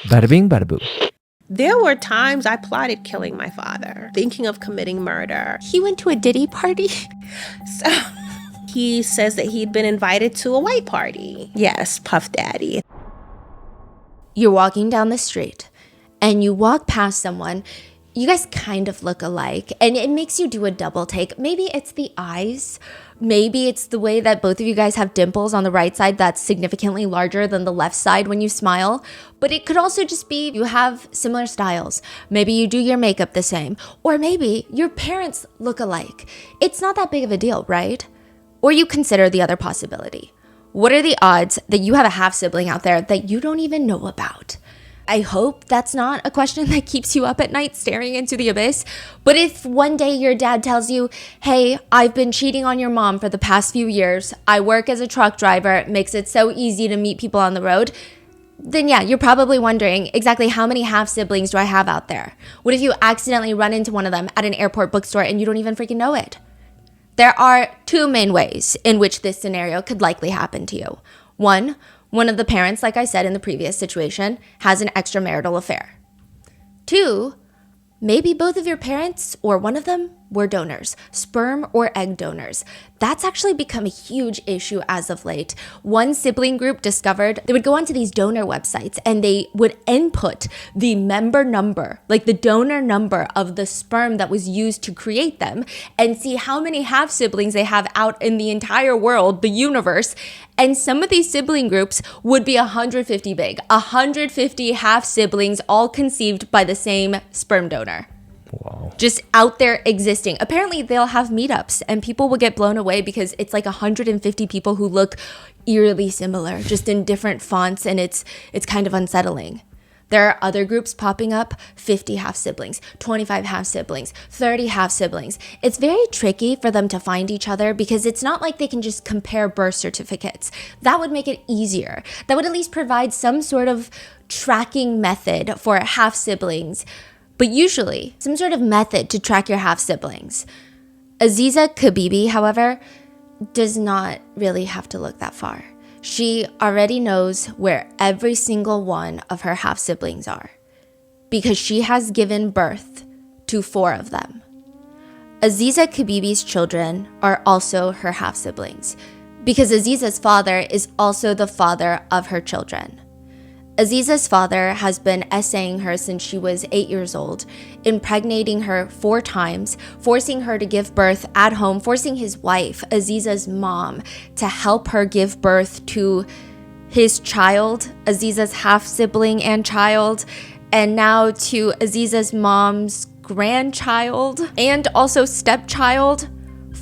Bada bing, bada boo. There were times I plotted killing my father, thinking of committing murder. He went to a Diddy party. So he says that he'd been invited to a white party. Yes, Puff Daddy. You're walking down the street and you walk past someone. You guys kind of look alike and it makes you do a double take. Maybe it's the eyes. Maybe it's the way that both of you guys have dimples on the right side that's significantly larger than the left side when you smile. But it could also just be you have similar styles. Maybe you do your makeup the same. Or maybe your parents look alike. It's not that big of a deal, right? Or you consider the other possibility. What are the odds that you have a half sibling out there that you don't even know about? I hope that's not a question that keeps you up at night staring into the abyss. But if one day your dad tells you, hey, I've been cheating on your mom for the past few years, I work as a truck driver, it makes it so easy to meet people on the road, then yeah, you're probably wondering exactly how many half siblings do I have out there? What if you accidentally run into one of them at an airport bookstore and you don't even freaking know it? There are two main ways in which this scenario could likely happen to you. One of the parents, like I said in the previous situation, has an extramarital affair. 2, maybe both of your parents or one of them were donors, sperm or egg donors. That's actually become a huge issue as of late. One sibling group discovered they would go onto these donor websites and they would input the member number, like the donor number of the sperm that was used to create them, and see how many half siblings they have out in the entire world, the universe. And some of these sibling groups would be 150 big, 150 half siblings all conceived by the same sperm donor. Wow. Just out there existing. Apparently they'll have meetups and people will get blown away because it's like 150 people who look eerily similar, just in different fonts, and it's kind of unsettling. There are other groups popping up, 50 half siblings, 25 half siblings, 30 half siblings. It's very tricky for them to find each other because it's not like they can just compare birth certificates. That would make it easier. That would at least provide some sort of tracking method for half siblings, but usually some sort of method to track your half siblings. Aziza Kibibi, however, does not really have to look that far. She already knows where every single one of her half siblings are because she has given birth to 4 of them. Aziza Kibibi's children are also her half siblings because Aziza's father is also the father of her children. Aziza's father has been essaying her since she was 8 years old, impregnating her 4 times, forcing her to give birth at home, forcing his wife, Aziza's mom, to help her give birth to his child, Aziza's half-sibling and child, and now to Aziza's mom's grandchild and also stepchild.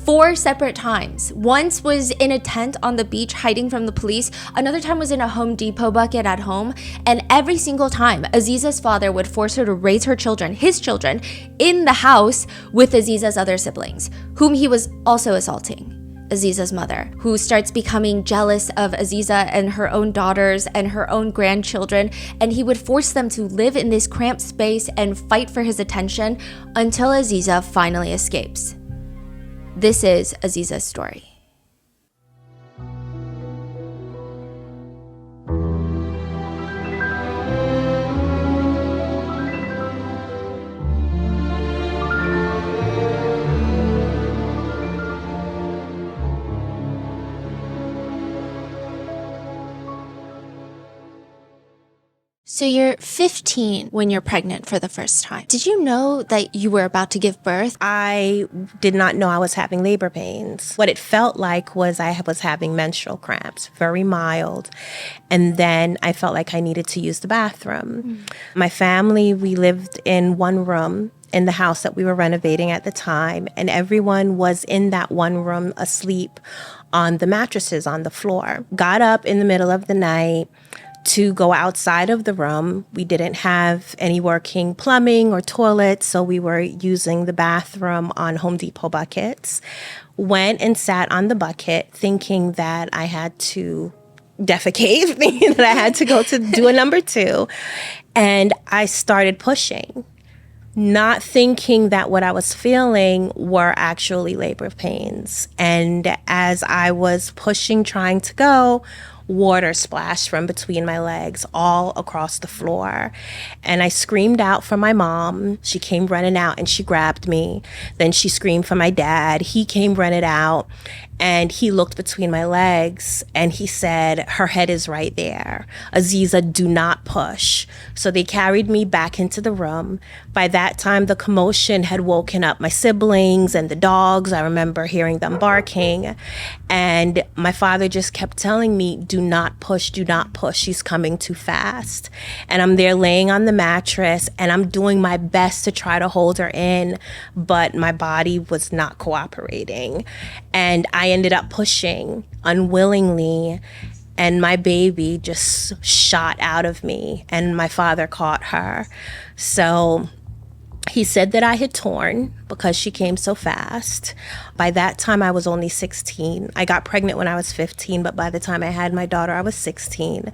4 separate times. Once was in a tent on the beach hiding from the police. Another time was in a Home Depot bucket at home. And every single time, Aziza's father would force her to raise her children, his children, in the house with Aziza's other siblings, whom he was also assaulting. Aziza's mother, who starts becoming jealous of Aziza and her own daughters and her own grandchildren, and he would force them to live in this cramped space and fight for his attention until Aziza finally escapes. This is Aziza's story. So you're 15 when you're pregnant for the first time. Did you know that you were about to give birth? I did not know I was having labor pains. What it felt like was I was having menstrual cramps, very mild. And then I felt like I needed to use the bathroom. My family, we lived in one room in the house that we were renovating at the time. And everyone was in that one room asleep on the mattresses on the floor. Got up in the middle of the night to go outside of the room. We didn't have any working plumbing or toilets, so we were using the bathroom on Home Depot buckets. Went and sat on the bucket thinking that I had to defecate, thinking that I had to go to do a number 2. And I started pushing, not thinking that what I was feeling were actually labor pains. And as I was pushing, trying to go, water splashed from between my legs all across the floor. And I screamed out for my mom. She came running out and she grabbed me. Then she screamed for my dad. He came running out and he looked between my legs and he said, her head is right there. Aziza, do not push. So they carried me back into the room. By that time, the commotion had woken up my siblings and the dogs. I remember hearing them barking. And my father just kept telling me, do not push, do not push. She's coming too fast. And I'm there laying on the mattress and I'm doing my best to try to hold her in, but my body was not cooperating. And I ended up pushing unwillingly, and my baby just shot out of me, and my father caught her. So he said that I had torn because she came so fast. By that time, I was only 16. I got pregnant when I was 15, but by the time I had my daughter, I was 16.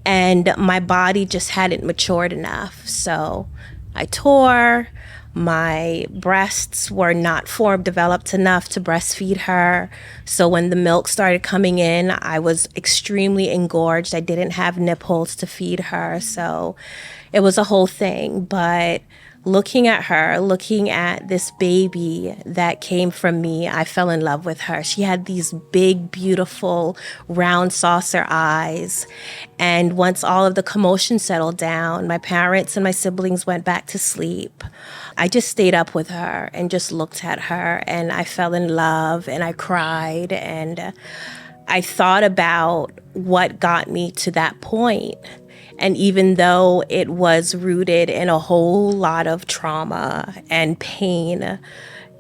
And my body just hadn't matured enough. So I tore. My breasts were not developed enough to breastfeed her. So when the milk started coming in, I was extremely engorged. I didn't have nipples to feed her. So it was a whole thing. But looking at her, looking at this baby that came from me, I fell in love with her. She had these big, beautiful, round saucer eyes. And once all of the commotion settled down, my parents and my siblings went back to sleep. I just stayed up with her and just looked at her, and I fell in love and I cried, and I thought about what got me to that point. And even though it was rooted in a whole lot of trauma and pain,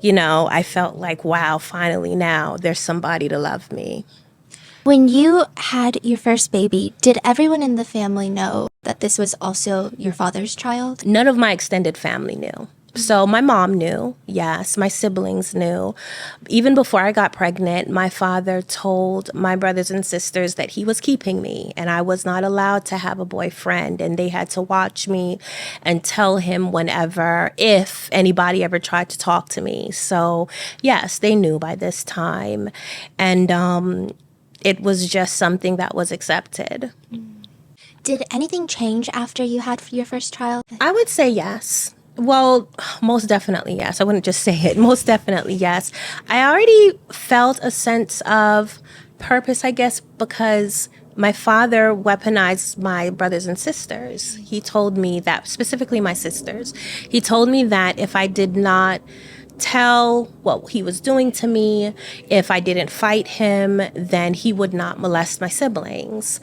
you know, I felt like, wow, finally now there's somebody to love me. When you had your first baby, did everyone in the family know that this was also your father's child? None of my extended family knew. So my mom knew, yes, my siblings knew. Even before I got pregnant, my father told my brothers and sisters that he was keeping me and I was not allowed to have a boyfriend, and they had to watch me and tell him whenever, if anybody ever tried to talk to me. So yes, they knew by this time. And it was just something that was accepted. Did anything change after you had your first child? I would say yes. Well, most definitely yes. I wouldn't just say it. Most definitely yes. I already felt a sense of purpose, I guess, because my father weaponized my brothers and sisters. He told me that, specifically my sisters, he told me that if I did not tell what he was doing to me, if I didn't fight him, then he would not molest my siblings.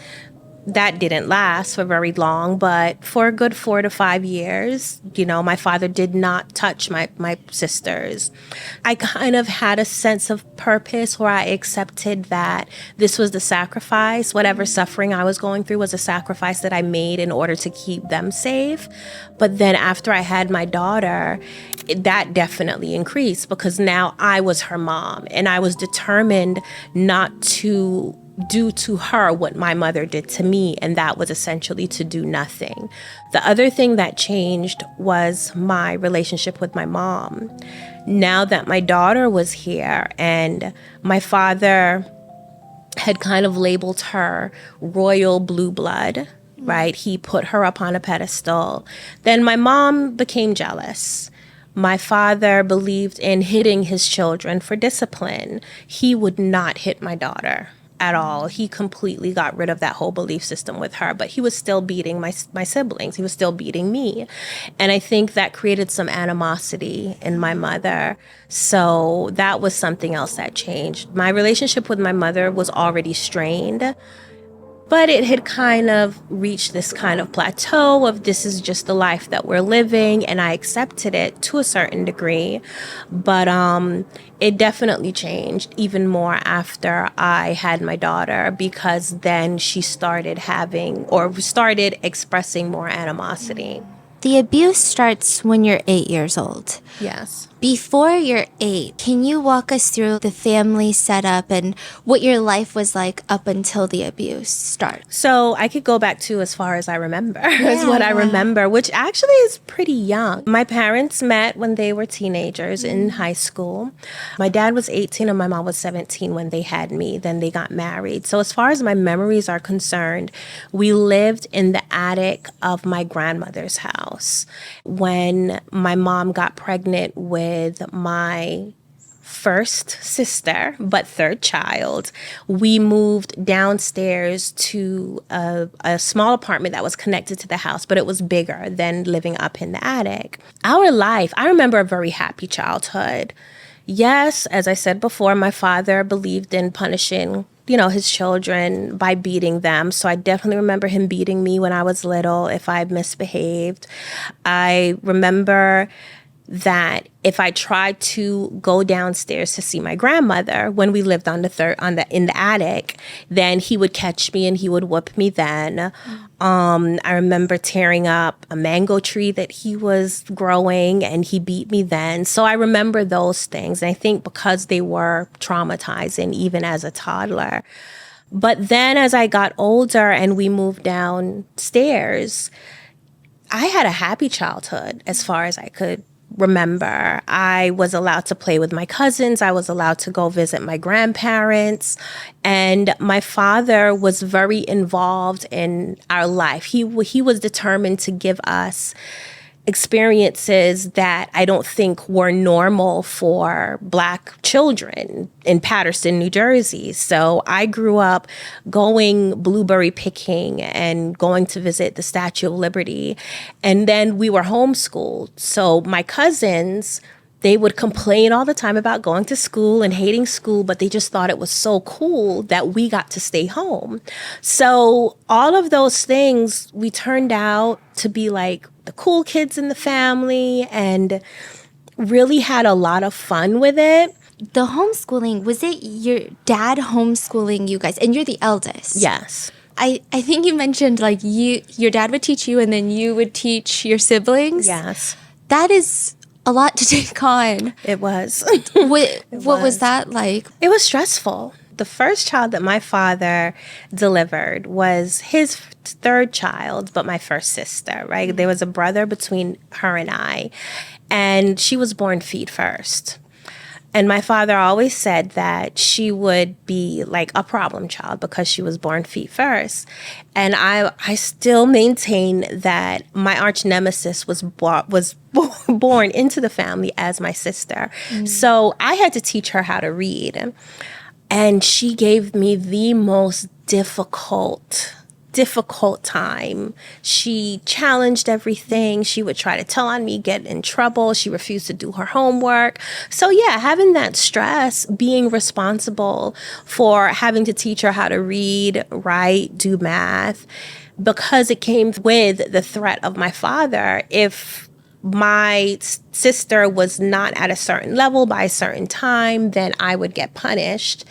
That didn't last for very long, but for a good 4 to 5 years, you know, my father did not touch my sisters. I kind of had a sense of purpose where I accepted that this was the sacrifice. Whatever suffering I was going through was a sacrifice that I made in order to keep them safe. But then after I had my daughter, that definitely increased because now I was her mom and I was determined not to do to her what my mother did to me, and that was essentially to do nothing. The other thing that changed was my relationship with my mom. Now that my daughter was here and my father had kind of labeled her royal blue blood, right? He put her up on a pedestal. Then my mom became jealous. My father believed in hitting his children for discipline. He would not hit my daughter at all. He completely got rid of that whole belief system with her, but he was still beating my siblings. He was still beating me. And I think that created some animosity in my mother. So that was something else that changed. My relationship with my mother was already strained, but it had kind of reached this kind of plateau of this is just the life that we're living, and I accepted it to a certain degree. But it definitely changed even more after I had my daughter, because then she started expressing more animosity. The abuse starts when you're 8 years old. Yes. Before you're 8, can you walk us through the family setup and what your life was like up until the abuse starts? So I could go back to as far as I remember, is what I remember, which actually is pretty young. My parents met when they were teenagers in high school. My dad was 18 and my mom was 17 when they had me. Then they got married. So as far as my memories are concerned, we lived in the attic of my grandmother's house. When my mom got pregnant with my first sister, but third child, we moved downstairs to a small apartment that was connected to the house, but it was bigger than living up in the attic. Our life, I remember a very happy childhood. Yes, as I said before, my father believed in punishing his children by beating them. So I definitely remember him beating me when I was little if I misbehaved. I remember that if I tried to go downstairs to see my grandmother when we lived in the attic, then he would catch me and he would whoop me then. I remember tearing up a mango tree that he was growing and he beat me then. So I remember those things. And I think because they were traumatizing even as a toddler. But then as I got older and we moved downstairs, I had a happy childhood as far as I could remember. I was allowed to play with my cousins. I was allowed to go visit my grandparents. And my father was very involved in our life. He was determined to give us experiences that I don't think were normal for Black children in Paterson, New Jersey. So I grew up going blueberry picking and going to visit the Statue of Liberty. And then we were homeschooled. So my cousins, they would complain all the time about going to school and hating school, but they just thought it was so cool that we got to stay home. So all of those things, we turned out to be like the cool kids in the family and really had a lot of fun with it. The homeschooling, was it your dad homeschooling you guys? And you're the eldest. Yes. I think you mentioned like your dad would teach you and then you would teach your siblings. Yes. That is a lot to take on. It was. What was that like? It was stressful. The first child that my father delivered was his third child, but my first sister, right? There was a brother between her and I, and she was born feet first. And my father always said that she would be like a problem child because she was born feet first. And I still maintain that my arch nemesis was born into the family as my sister. So I had to teach her how to read. And she gave me the most difficult time. She challenged everything. She would try to tell on me, get in trouble. She refused to do her homework. So yeah, having that stress, being responsible for having to teach her how to read, write, do math, because it came with the threat of my father. If my sister was not at a certain level by a certain time, then I would get punished.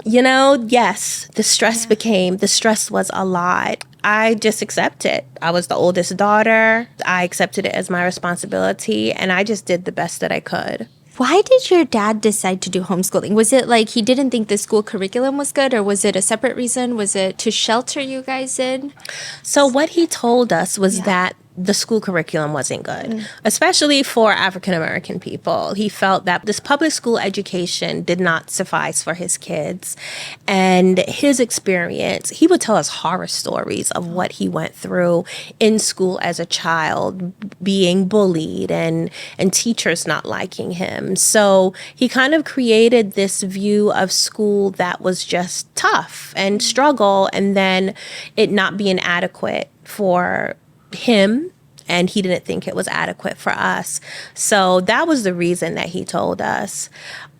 Yes, the stress was a lot. I just accepted. I was the oldest daughter. I accepted it as my responsibility, and I just did the best that I could. Why did your dad decide to do homeschooling? Was it like he didn't think the school curriculum was good, or was it a separate reason? Was it to shelter you guys in? So what he told us was that the school curriculum wasn't good, especially for African-American people. He felt that this public school education did not suffice for his kids. And his experience, he would tell us horror stories of what he went through in school as a child, being bullied and teachers not liking him. So he kind of created this view of school that was just tough and struggle, and then it not being adequate for him, and he didn't think it was adequate for us. So that was the reason that he told us.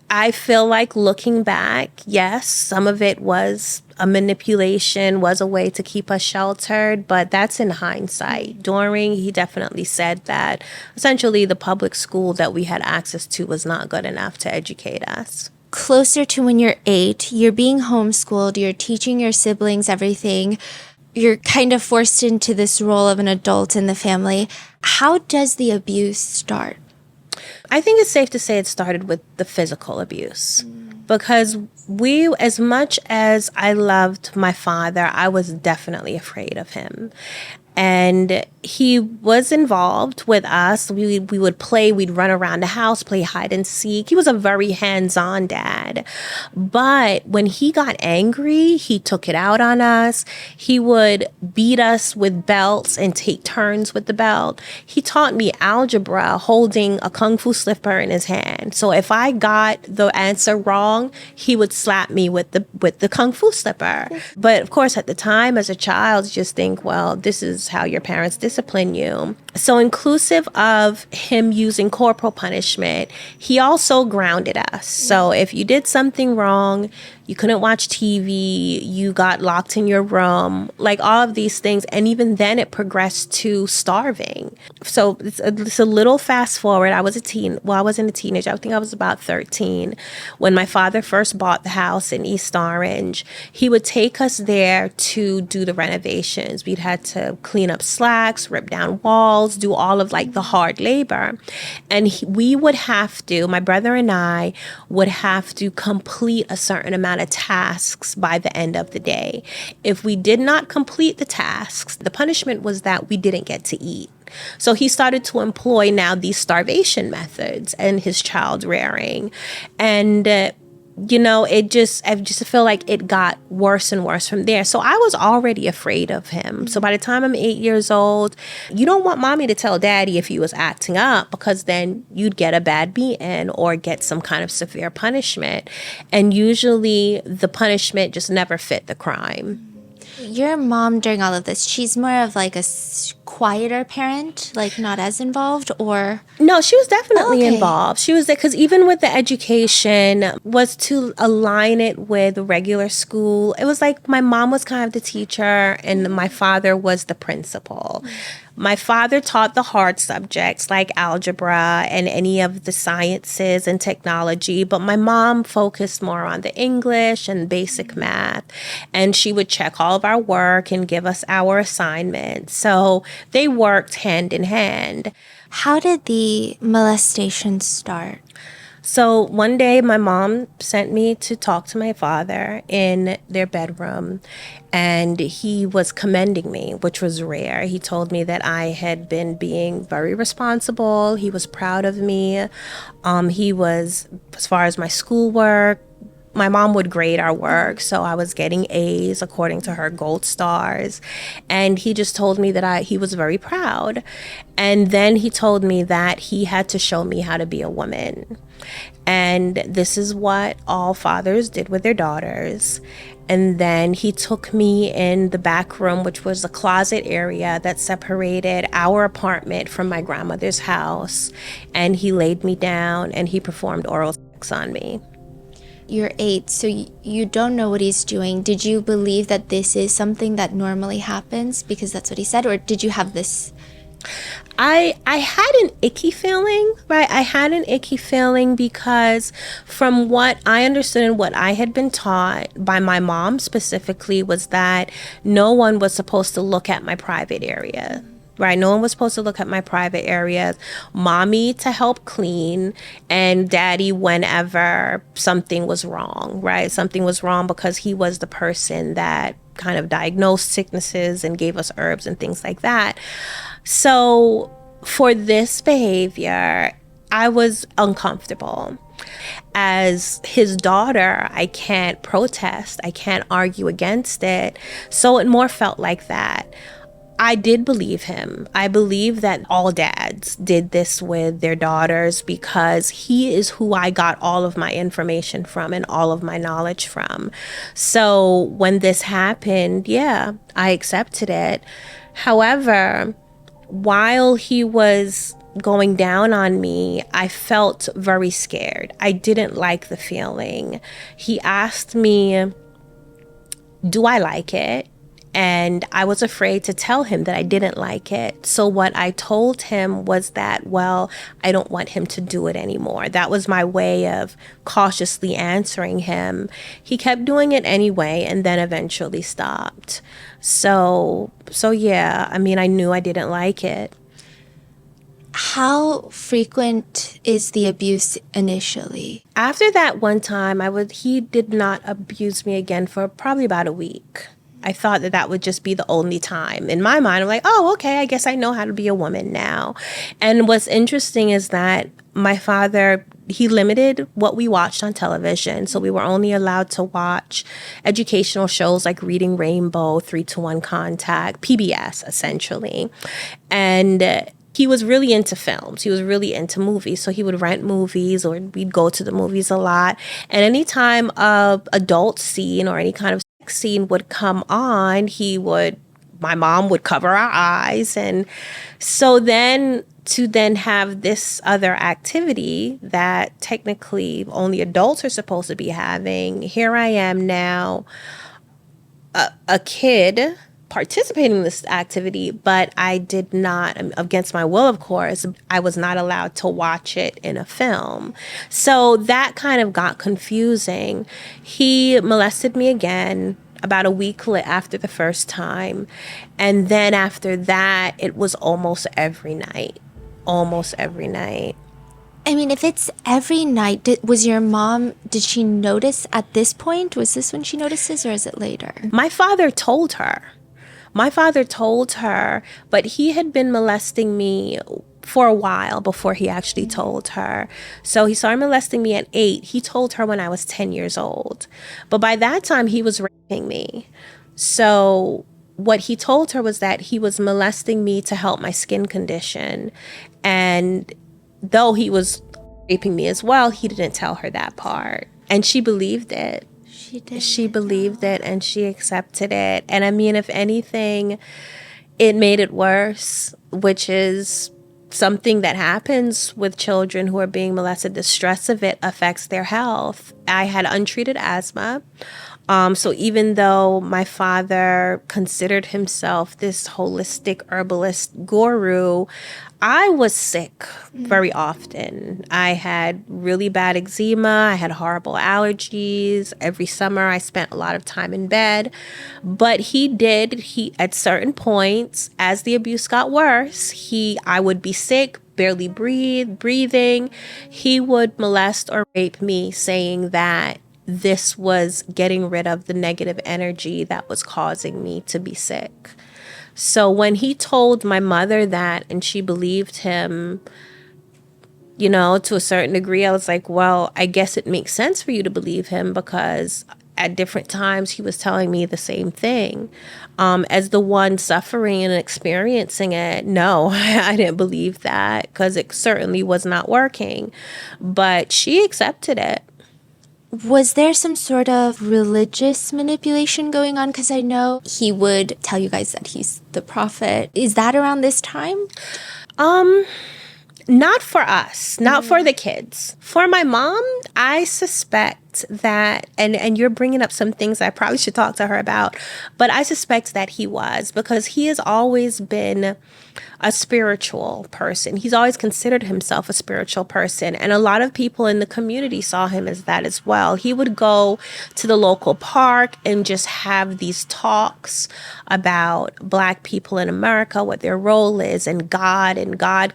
I feel like looking back, yes, some of it was a manipulation, was a way to keep us sheltered, but that's in hindsight. During, he definitely said that essentially the public school that we had access to was not good enough to educate us. Closer to when you're 8, you're being homeschooled, you're teaching your siblings everything. You're kind of forced into this role of an adult in the family. How does the abuse start? I think it's safe to say it started with the physical abuse. Because as much as I loved my father, I was definitely afraid of him. And he was involved with us. We would play, we'd run around the house, play hide and seek. He was a very hands-on dad. But when he got angry, he took it out on us. He would beat us with belts and take turns with the belt. He taught me algebra holding a kung fu slipper in his hand. So if I got the answer wrong, he would slap me with the kung fu slipper. But of course, at the time as a child, you just think, well, this is how your parents discipline you. So inclusive of him using corporal punishment, he also grounded us. So if you did something wrong, you couldn't watch TV, you got locked in your room, like all of these things. And even then it progressed to starving. So it's a little fast forward. I wasn't a teenager. I think I was about 13 when my father first bought the house in East Orange. He would take us there to do the renovations. We'd had to clean up slacks, rip down walls, do all of like the hard labor. And we would have to, my brother and I would have to complete a certain amount of tasks by the end of the day. If we did not complete the tasks, the punishment was that we didn't get to eat. So he started to employ now these starvation methods in his child rearing. And I just feel like it got worse and worse from there. So I was already afraid of him. So by the time I'm 8 years old, you don't want mommy to tell daddy if he was acting up, because then you'd get a bad beating or get some kind of severe punishment. And usually the punishment just never fit the crime. Your mom, during all of this, she's more of like a quieter parent, like not as involved, or? No, she was definitely Okay. involved. She was there because even with the education was to align it with regular school. It was like my mom was kind of the teacher and my father was the principal. My father taught the hard subjects like algebra and any of the sciences and technology, but my mom focused more on the English and basic math, and she would check all of our work and give us our assignments. So they worked hand in hand. How did the molestation start? So one day my mom sent me to talk to my father in their bedroom, and he was commending me, which was rare. He told me that I had been being very responsible. He was proud of me. He was, as far as my schoolwork, my mom would grade our work, so I was getting A's according to her gold stars. And he just told me that he was very proud. And then he told me that he had to show me how to be a woman. And this is what all fathers did with their daughters. And then he took me in the back room, which was a closet area that separated our apartment from my grandmother's house. And he laid me down and he performed oral sex on me. You're 8, so you don't know what he's doing. Did you believe that this is something that normally happens because that's what he said, or did you have this? I had an icky feeling, right? I had an icky feeling because from what I understood and what I had been taught by my mom specifically was that no one was supposed to look at my private area. Right, no one was supposed to look at my private areas. Mommy to help clean, and daddy whenever something was wrong, right? Something was wrong because he was the person that kind of diagnosed sicknesses and gave us herbs and things like that. So for this behavior, I was uncomfortable. As his daughter, I can't protest. I can't argue against it. So it more felt like that. I did believe him. I believe that all dads did this with their daughters because he is who I got all of my information from and all of my knowledge from. So when this happened, yeah, I accepted it. However, while he was going down on me, I felt very scared. I didn't like the feeling. He asked me, do I like it? And I was afraid to tell him that I didn't like it. So what I told him was that, well, I don't want him to do it anymore. That was my way of cautiously answering him. He kept doing it anyway and then eventually stopped. So yeah, I mean, I knew I didn't like it. How frequent is the abuse initially? After that one time, he did not abuse me again for probably about a week. I thought that that would just be the only time. In my mind, I'm like, oh, okay, I guess I know how to be a woman now. And what's interesting is that my father, he limited what we watched on television. So we were only allowed to watch educational shows like Reading Rainbow, 3-to-1 Contact, PBS, essentially. And he was really into films. He was really into movies. So he would rent movies, or we'd go to the movies a lot. And anytime a adult scene or any kind of scene would come on, my mom would cover our eyes. And so then to then have this other activity that technically only adults are supposed to be having, here I am now, a kid participating in this activity, but I did not, against my will, of course, I was not allowed to watch it in a film. So that kind of got confusing. He molested me again about a week after the first time. And then after that, it was almost every night. Almost every night. I mean, if it's every night, did she notice at this point? Was this when she notices, or is it later? My father told her. But he had been molesting me for a while before he actually told her. So he started molesting me at 8. He told her when I was 10 years old. But by that time, he was raping me. So what he told her was that he was molesting me to help my skin condition. And though he was raping me as well, he didn't tell her that part. And she believed it. She believed it, and she accepted it. And I mean, if anything, it made it worse, which is something that happens with children who are being molested. The stress of it affects their health. I had untreated asthma. So even though my father considered himself this holistic herbalist guru, I was sick very often. I had really bad eczema. I had horrible allergies. Every summer I spent a lot of time in bed. But he at certain points, as the abuse got worse, I would be sick, barely breathing. He would molest or rape me, saying that this was getting rid of the negative energy that was causing me to be sick. So when he told my mother that, and she believed him, to a certain degree, I was like, well, I guess it makes sense for you to believe him, because at different times he was telling me the same thing. As the one suffering and experiencing it, no, I didn't believe that, because it certainly was not working. But she accepted it. Was there some sort of religious manipulation going on? Because I know he would tell you guys that he's the prophet. Is that around this time? Not for us, not for the kids. For my mom, I suspect that, and you're bringing up some things I probably should talk to her about, but I suspect that he was, because he has always been a spiritual person. He's always considered himself a spiritual person. And a lot of people in the community saw him as that as well. He would go to the local park and just have these talks about Black people in America, what their role is, and God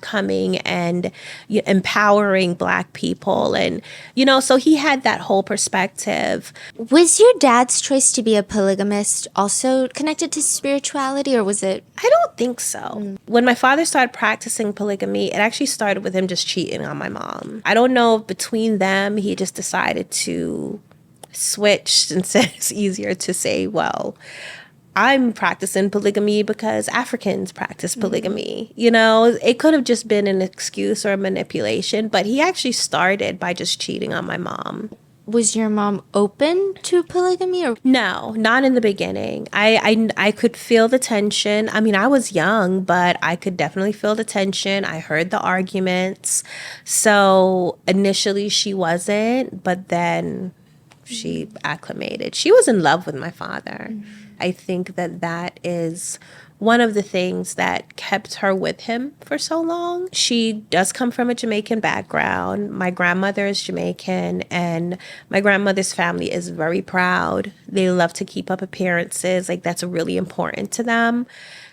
coming and empowering Black people. And, so he had that whole perspective. Was your dad's choice to be a polygamist also connected to spirituality, or was it? I don't think so. When my father started practicing polygamy, it actually started with him just cheating on my mom. I don't know if between them, he just decided to switch and said it's easier to say, well, I'm practicing polygamy because Africans practice polygamy. It could have just been an excuse or a manipulation, but he actually started by just cheating on my mom. Was your mom open to polygamy? Or no, not in the beginning. I could feel the tension. I mean, I was young, but I could definitely feel the tension. I heard the arguments. So initially she wasn't, but then she acclimated. She was in love with my father. I think that is one of the things that kept her with him for so long. She does come from a Jamaican background. My grandmother is Jamaican, and my grandmother's family is very proud. They love to keep up appearances. Like, that's really important to them.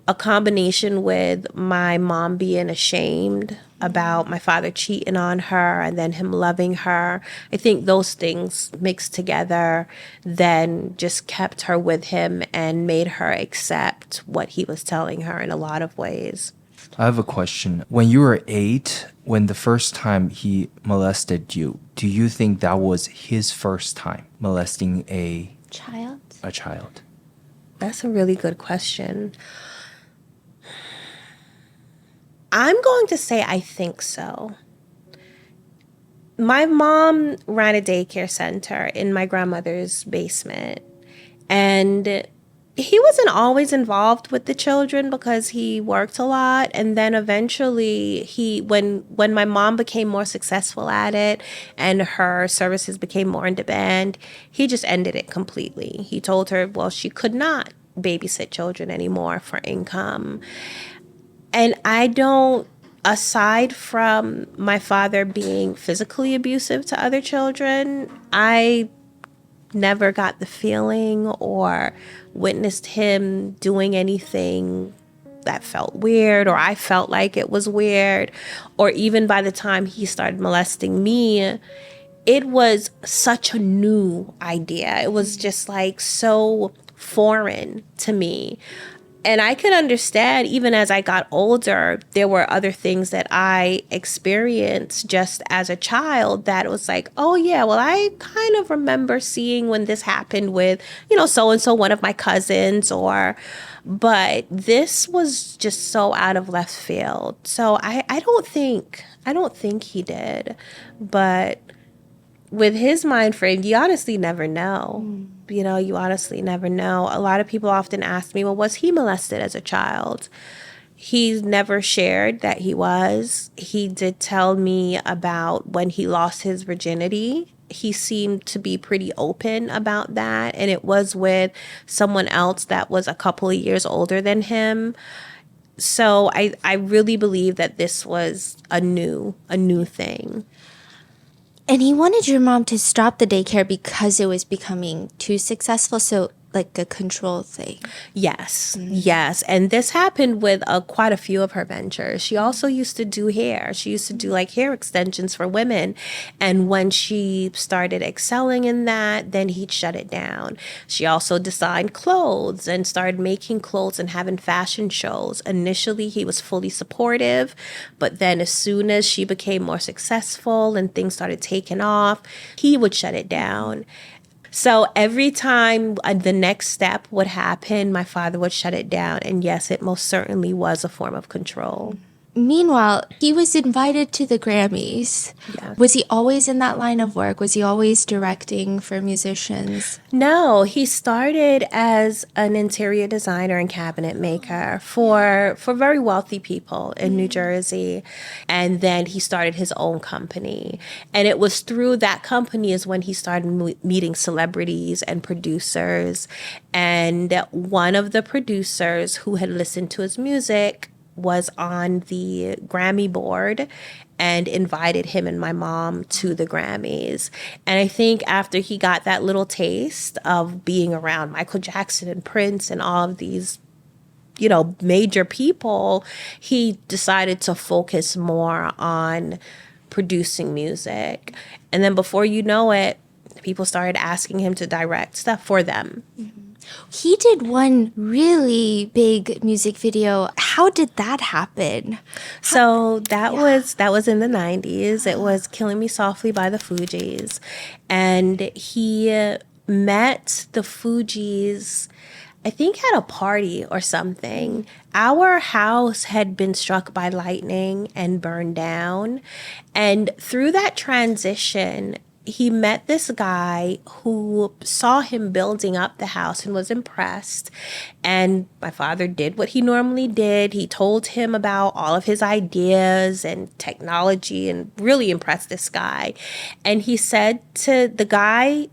a combination with my mom being ashamed about my father cheating on her and then him loving her. I think those things mixed together then just kept her with him and made her accept what he was telling her in a lot of ways. I have a question. When you were 8, when the first time he molested you, do you think that was his first time molesting a child? That's a really good question. I'm going to say I think so. My mom ran a daycare center in my grandmother's basement, and he wasn't always involved with the children because he worked a lot. And then eventually when my mom became more successful at it and her services became more in demand, he just ended it completely. He told her, well, she could not babysit children anymore for income. And aside from my father being physically abusive to other children, I never got the feeling or witnessed him doing anything that felt weird, or I felt like it was weird. Or even by the time he started molesting me, it was such a new idea. It was just like so foreign to me. And I could understand, even as I got older, there were other things that I experienced just as a child that was like, oh yeah, well, I kind of remember seeing when this happened with, so-and-so, one of my cousins, but this was just so out of left field. So I don't think he did, but with his mind frame, you honestly never know. You honestly never know. A lot of people often ask me, well, was he molested as a child? He's never shared that he was. He did tell me about when he lost his virginity. He seemed to be pretty open about that. And it was with someone else that was a couple of years older than him. So I really believe that this was a new thing. And he wanted your mom to stop the daycare because it was becoming too successful. So like a control thing. Yes, yes. And this happened with quite a few of her ventures. She also used to do hair. She used to do like hair extensions for women. And when she started excelling in that, then he'd shut it down. She also designed clothes and started making clothes and having fashion shows. Initially, he was fully supportive. But then as soon as she became more successful and things started taking off, he would shut it down. So every time the next step would happen, my father would shut it down. And yes, it most certainly was a form of control. Meanwhile, he was invited to the Grammys. Yeah. Was he always in that line of work? Was he always directing for musicians? No, he started as an interior designer and cabinet maker for very wealthy people in New Jersey. And then he started his own company. And it was through that company is when he started meeting celebrities and producers. And one of the producers who had listened to his music was on the Grammy board and invited him and my mom to the Grammys. And I think after he got that little taste of being around Michael Jackson and Prince and all of these, major people, he decided to focus more on producing music. And then before you know it, people started asking him to direct stuff for them. He did one really big music video. How did that happen? So that was in the 90s. It was Killing Me Softly by the Fugees. And he met the Fugees, I think at a party or something. Our house had been struck by lightning and burned down. And through that transition, he met this guy who saw him building up the house and was impressed. And my father did what he normally did. He told him about all of his ideas and technology and really impressed this guy. And he said to the guy,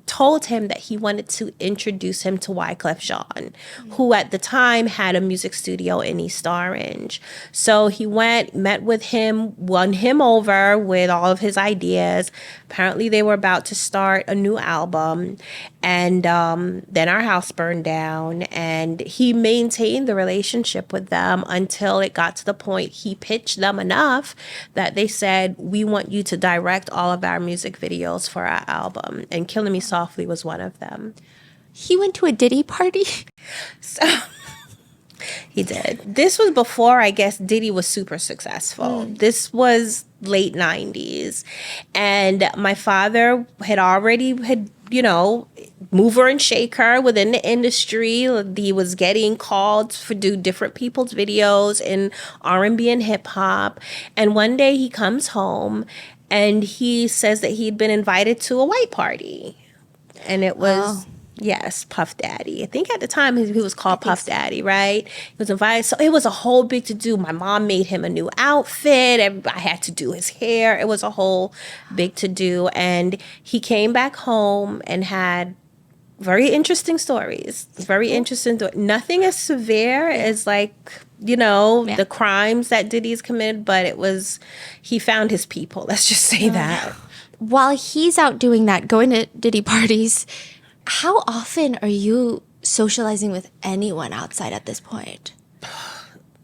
told him that he wanted to introduce him to Wyclef Jean, who at the time had a music studio in East Orange. So he went, met with him, won him over with all of his ideas. Apparently they were about to start a new album. And then our house burned down, and he maintained the relationship with them until it got to the point he pitched them enough that they said, we want you to direct all of our music videos for our album. And Killing Me Softly was one of them. He went to a Diddy party? So he did. This was before, I guess, Diddy was super successful. This was late 90s. And my father had already mover and shaker within the industry. He was getting called to do different people's videos in R&B and hip hop. And one day he comes home and he says that he'd been invited to a white party. And it was, yes, Puff Daddy. I think at the time he was called Puff Daddy, right? He was invited. So it was a whole big to-do. My mom made him a new outfit. I had to do his hair. It was a whole big to-do. And he came back home and had very interesting stories. Very interesting. Nothing as severe as the crimes that Diddy's committed, but he found his people. Let's just say that. While he's out doing that, going to Diddy parties, how often are you socializing with anyone outside at this point?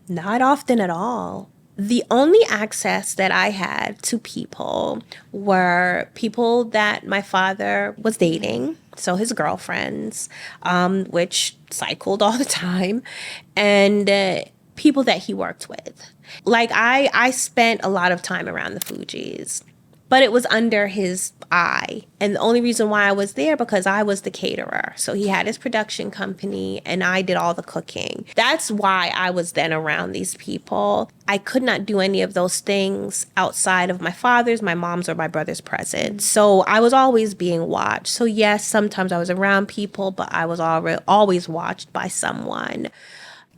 Not often at all. The only access that I had to people were people that my father was dating, so his girlfriends, which cycled all the time, and people that he worked with. Like I spent a lot of time around the Fugees, but it was under his eye. And the only reason why I was there because I was the caterer. So he had his production company and I did all the cooking. That's why I was then around these people. I could not do any of those things outside of my father's, my mom's, or my brother's presence. So I was always being watched. So yes, sometimes I was around people, but I was always watched by someone.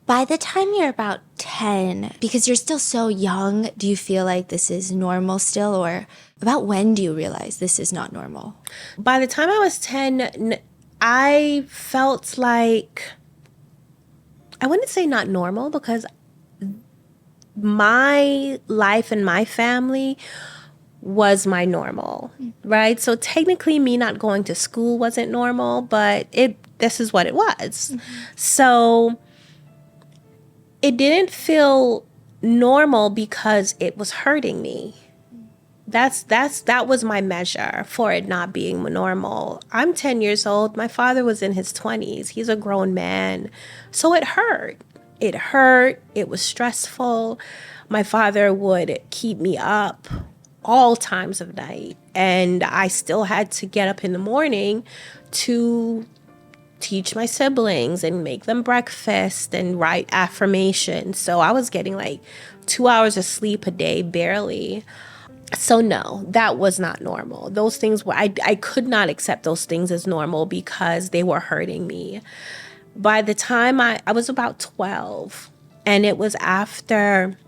By the time you're about 10, because you're still so young, do you feel like this is normal still? Or about when do you realize this is not normal? By the time I was 10, I felt like, I wouldn't say not normal, because my life and my family was my normal, right? So technically me not going to school wasn't normal, but this is what it was. So it didn't feel normal because it was hurting me. That was my measure for it not being normal. I'm 10 years old. My father was in his 20s. He's a grown man. So it hurt. It hurt. It was stressful. My father would keep me up all times of night. And I still had to get up in the morning to teach my siblings and make them breakfast and write affirmations. So I was getting like 2 hours of sleep a day, barely. So no, that was not normal. Those things were, I could not accept those things as normal because they were hurting me. By the time I was about 12, and it was after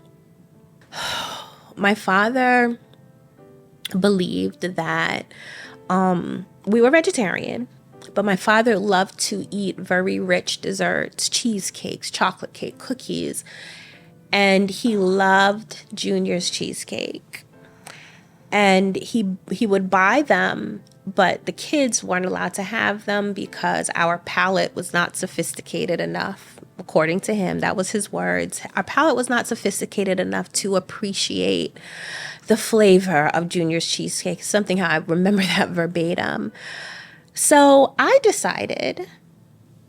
my father believed that we were vegetarian, but my father loved to eat very rich desserts, cheesecakes, chocolate cake, cookies, and he loved Junior's cheesecake. And he would buy them, but the kids weren't allowed to have them because our palate was not sophisticated enough. According to him, that was his words. Our palate was not sophisticated enough to appreciate the flavor of Junior's cheesecake. Something how I remember that verbatim. So I decided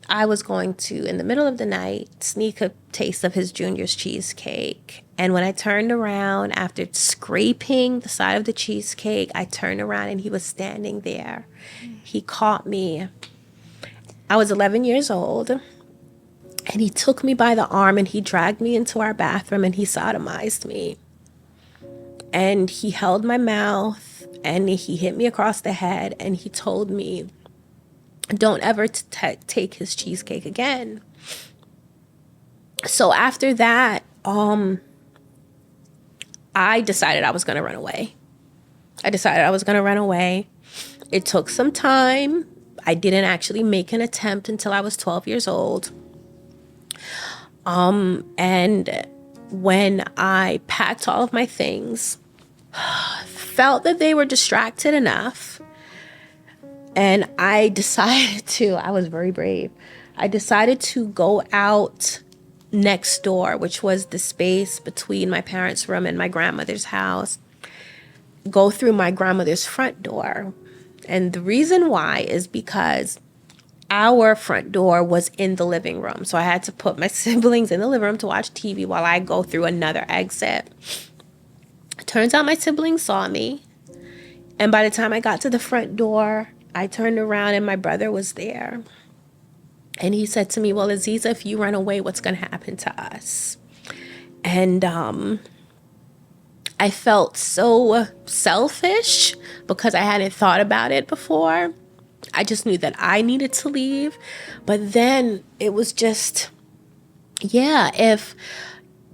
I was going to, in the middle of the night, sneak a taste of his Junior's cheesecake. And when I turned around, after scraping the side of the cheesecake, I turned around and he was standing there. He caught me. I was 11 years old. And he took me by the arm and he dragged me into our bathroom and he sodomized me. And he held my mouth and he hit me across the head and he told me, don't ever take his cheesecake again. So after that, I decided I was going to run away. It took some time. I didn't actually make an attempt until I was 12 years old. And when I packed all of my things, felt that they were distracted enough, and I was very brave. I decided to go out next door, which was the space between my parents' room and my grandmother's house, go through my grandmother's front door. And the reason why is because our front door was in the living room. So I had to put my siblings in the living room to watch TV while I go through another exit. Turns out my siblings saw me. And by the time I got to the front door, I turned around and my brother was there. And he said to me, well, Aziza, if you run away, what's going to happen to us? And I felt so selfish because I hadn't thought about it before. I just knew that I needed to leave. But then it was just, if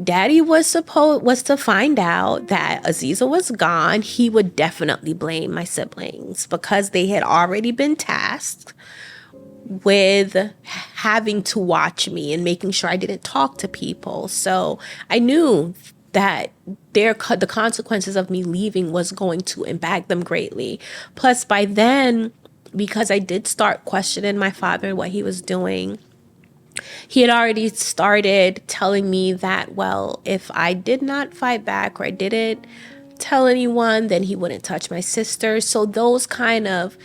Daddy was to find out that Aziza was gone, he would definitely blame my siblings because they had already been tasked with having to watch me and making sure I didn't talk to people. So I knew that the consequences of me leaving was going to impact them greatly. Plus, by then, because I did start questioning my father and what he was doing, he had already started telling me that, well, if I did not fight back or I didn't tell anyone, then he wouldn't touch my sister. So those kind of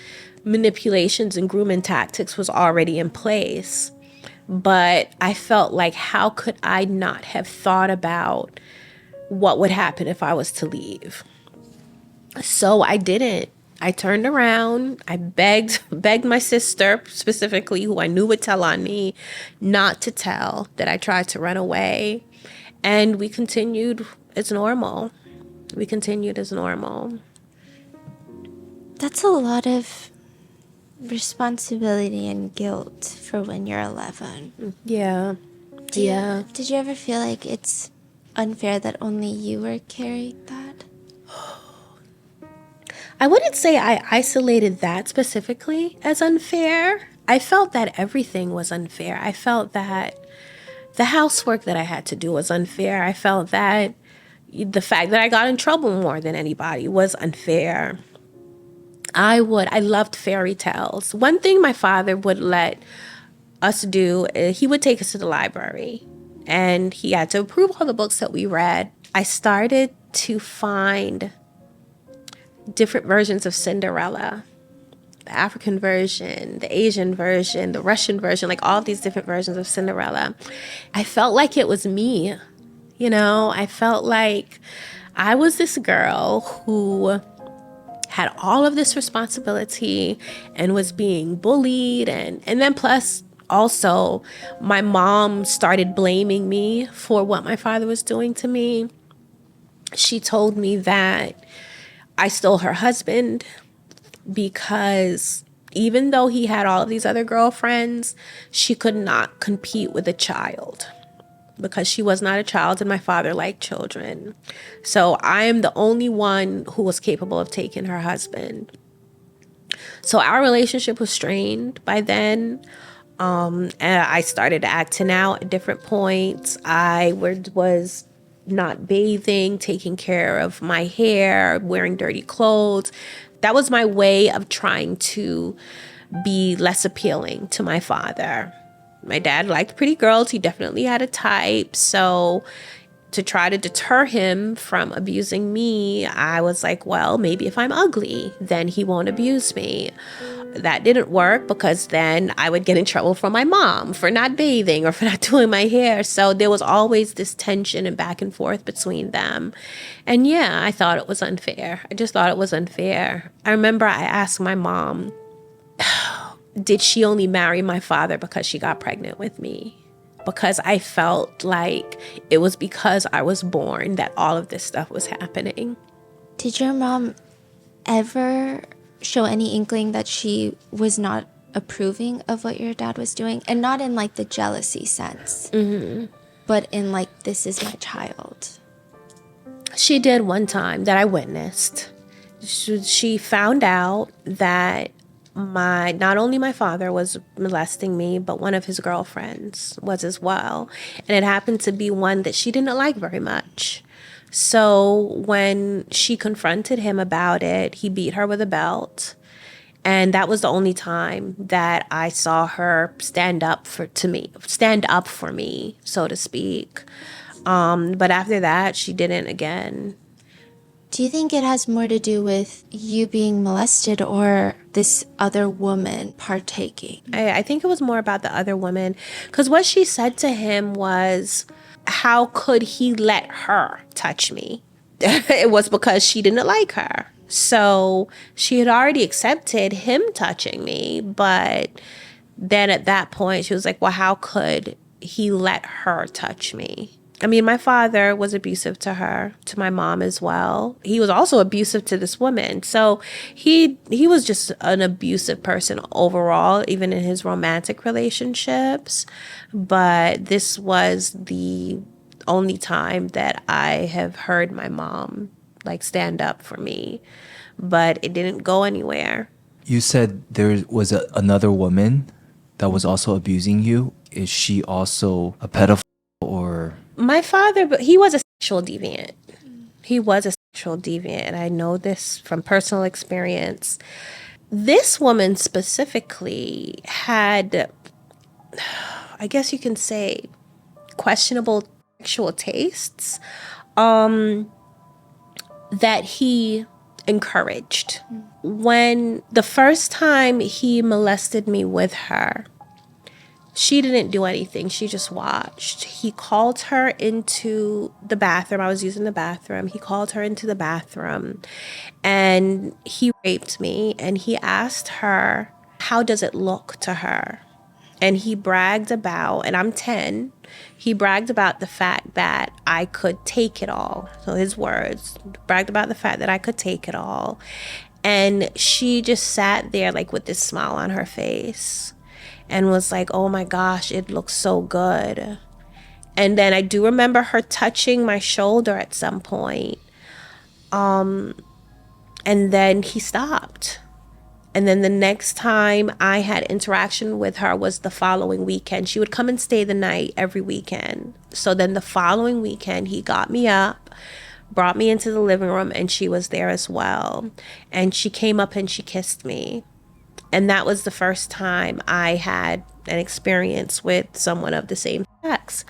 manipulations and grooming tactics was already in place. But I felt like, how could I not have thought about what would happen if I was to leave? So I didn't. I turned around. I begged my sister, specifically, who I knew would tell on me, not to tell that I tried to run away. And we continued as normal. That's a lot of responsibility and guilt for when you're 11. Yeah. Did you ever feel like it's unfair that only you were carrying that? I wouldn't say I isolated that specifically as unfair. I felt that everything was unfair. I felt that the housework that I had to do was unfair. I felt that the fact that I got in trouble more than anybody was unfair. I loved fairy tales. One thing my father would let us do, he would take us to the library and he had to approve all the books that we read. I started to find different versions of Cinderella, the African version, the Asian version, the Russian version, like all of these different versions of Cinderella. I felt like it was me, I felt like I was this girl who had all of this responsibility and was being bullied. And then plus also my mom started blaming me for what my father was doing to me. She told me that I stole her husband because even though he had all of these other girlfriends, she could not compete with a child because she was not a child and my father liked children. So I am the only one who was capable of taking her husband. So our relationship was strained by then. And I started acting out at different points. I was not bathing, taking care of my hair, wearing dirty clothes. That was my way of trying to be less appealing to my father. My dad liked pretty girls. He definitely had a type. So to try to deter him from abusing me, I was like, well, maybe if I'm ugly, then he won't abuse me. That didn't work because then I would get in trouble from my mom for not bathing or for not doing my hair. So there was always this tension and back and forth between them. And yeah, I thought it was unfair. I just thought it was unfair. I remember I asked my mom, did she only marry my father because she got pregnant with me? Because I felt like it was because I was born that all of this stuff was happening. Did your mom ever show any inkling that she was not approving of what your dad was doing? And not in like the jealousy sense, but in like, this is my child. She did one time that I witnessed. She found out that not only my father was molesting me, but one of his girlfriends was as well. And it happened to be one that she didn't like very much. So when she confronted him about it, he beat her with a belt. And that was the only time that I saw her stand up for me, so to speak. But after that, she didn't again. Do you think it has more to do with you being molested or this other woman partaking? I think it was more about the other woman, because what she said to him was, how could he let her touch me? It was because she didn't like her. So she had already accepted him touching me, but then at that point she was like, well, how could he let her touch me? I mean, my father was abusive to her, to my mom as well. He was also abusive to this woman. So he was just an abusive person overall, even in his romantic relationships. But this was the only time that I have heard my mom like stand up for me. But it didn't go anywhere. You said there was another woman that was also abusing you. Is she also a pedophile or? My father, but he was a sexual deviant. He was a sexual deviant, and I know this from personal experience. This woman specifically had, I guess you can say, questionable sexual tastes that he encouraged. When the first time he molested me with her, she didn't do anything. She just watched. He called her into the bathroom. I was using the bathroom. He called her into the bathroom and he raped me. And he asked her, how does it look to her? And he bragged about, and I'm 10, he bragged about the fact that I could take it all. So his words, bragged about the fact that I could take it all. And she just sat there like with this smile on her face and was like, oh my gosh, it looks so good. And then I do remember her touching my shoulder at some point. And then he stopped. And then the next time I had interaction with her was the following weekend. She would come and stay the night every weekend. So then the following weekend, he got me up, brought me into the living room, and she was there as well. And she came up and she kissed me. And that was the first time I had an experience with someone of the same sex.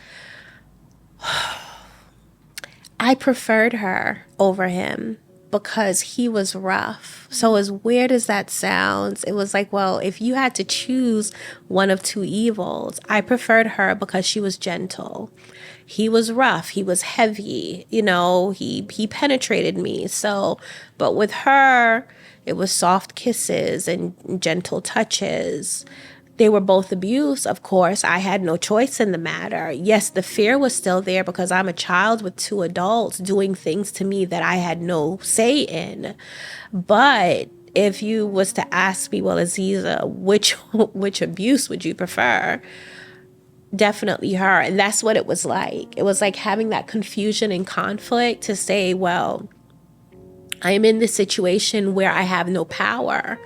I preferred her over him because he was rough. So as weird as that sounds, it was like, well, if you had to choose one of two evils, I preferred her because she was gentle. He was rough. He was heavy. You know, he penetrated me. So, but with her, it was soft kisses and gentle touches. They were both abuse, of course. I had no choice in the matter. Yes, the fear was still there because I'm a child with two adults doing things to me that I had no say in. But if you was to ask me, well, Aziza, which abuse would you prefer? Definitely her. And that's what it was like. It was like having that confusion and conflict to say, well, I am in this situation where I have no power,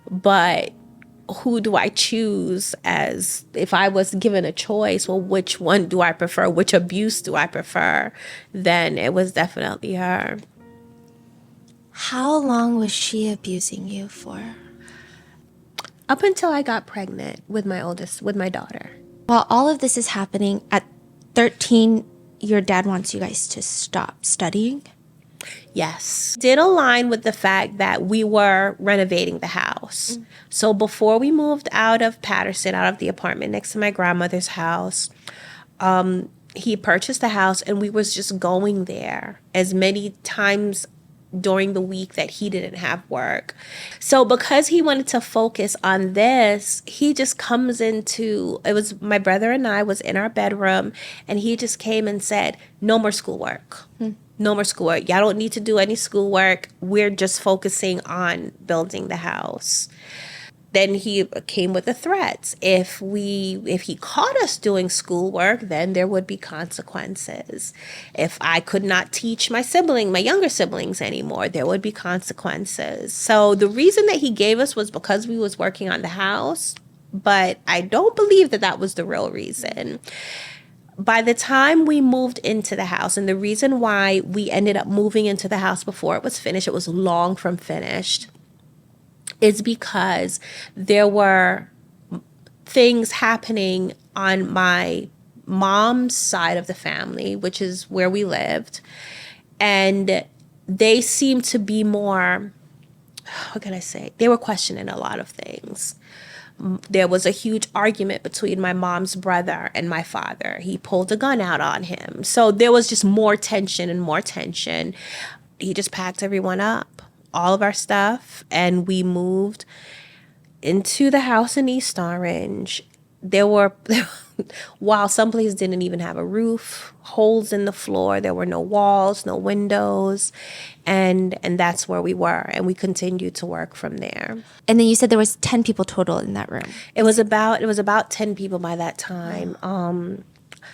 but who do I choose? As if I was given a choice, well, which one do I prefer? Which abuse do I prefer? Then it was definitely her. How long was she abusing you for? Up until I got pregnant with my daughter. While all of this is happening, at 13, your dad wants you guys to stop studying? Yes. Did align with the fact that we were renovating the house. So before we moved out of Patterson, out of the apartment next to my grandmother's house, he purchased the house and we was just going there as many times during the week that he didn't have work. So because he wanted to focus on this, he just comes into, it was my brother and I was in our bedroom and he just came and said, no more schoolwork. No more schoolwork. Y'all don't need to do any schoolwork. We're just focusing on building the house. then he came with the threats. If he caught us doing schoolwork, then there would be consequences. If I could not teach my younger siblings anymore, there would be consequences. So the reason that he gave us was because we was working on the house, but I don't believe that was the real reason. By the time we moved into the house, and the reason why we ended up moving into the house before it was finished, it was long from finished, is because there were things happening on my mom's side of the family, which is where we lived. And they seemed to be more, what can I say? They were questioning a lot of things. There was a huge argument between my mom's brother and my father. He pulled a gun out on him. So there was just more tension and more tension. He just packed everyone up, all of our stuff, and we moved into the house in East Orange. There were, while some places didn't even have a roof, holes in the floor, there were no walls, no windows, and that's where we were, and we continued to work from there. And then you said there was 10 people total in that room. It was about 10 people by that time.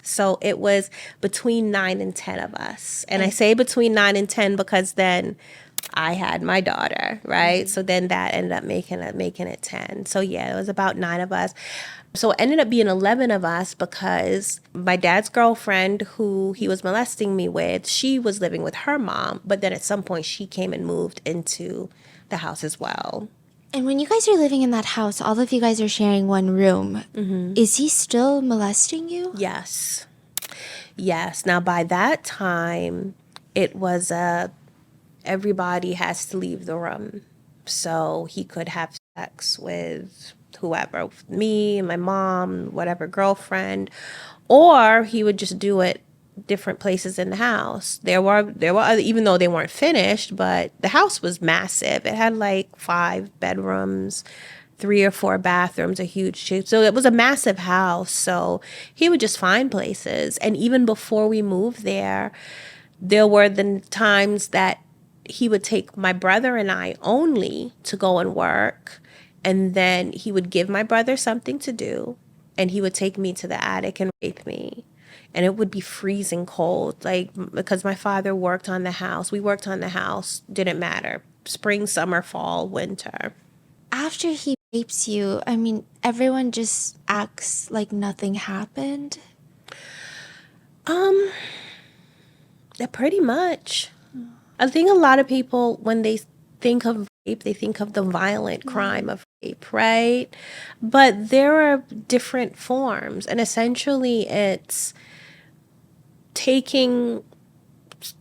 So it was between 9 and 10 of us. And I say between 9 and 10 because then I had my daughter, right? Mm-hmm. So then that ended up making it 10. So yeah, it was about 9 of us. So it ended up being 11 of us because my dad's girlfriend, who he was molesting me with, she was living with her mom. But then at some point she came and moved into the house as well. And when you guys are living in that house, all of you guys are sharing one room. Mm-hmm. Is he still molesting you? Yes. Now, by that time, it was everybody has to leave the room. So he could have sex with whoever, me, my mom, whatever girlfriend, or he would just do it different places in the house. There were other, even though they weren't finished, but the house was massive. It had like 5 bedrooms, 3 or 4 bathrooms, a huge shape. So it was a massive house. So he would just find places. And even before we moved there were the times that he would take my brother and I only to go and work. And then he would give my brother something to do, and he would take me to the attic and rape me. And it would be freezing cold, like, because my father worked on the house. We worked on the house, didn't matter. Spring, summer, fall, winter. After he rapes you, I mean, everyone just acts like nothing happened. Pretty much. I think a lot of people, when they think of rape, they think of the violent crime of rape, right? But there are different forms, and essentially it's taking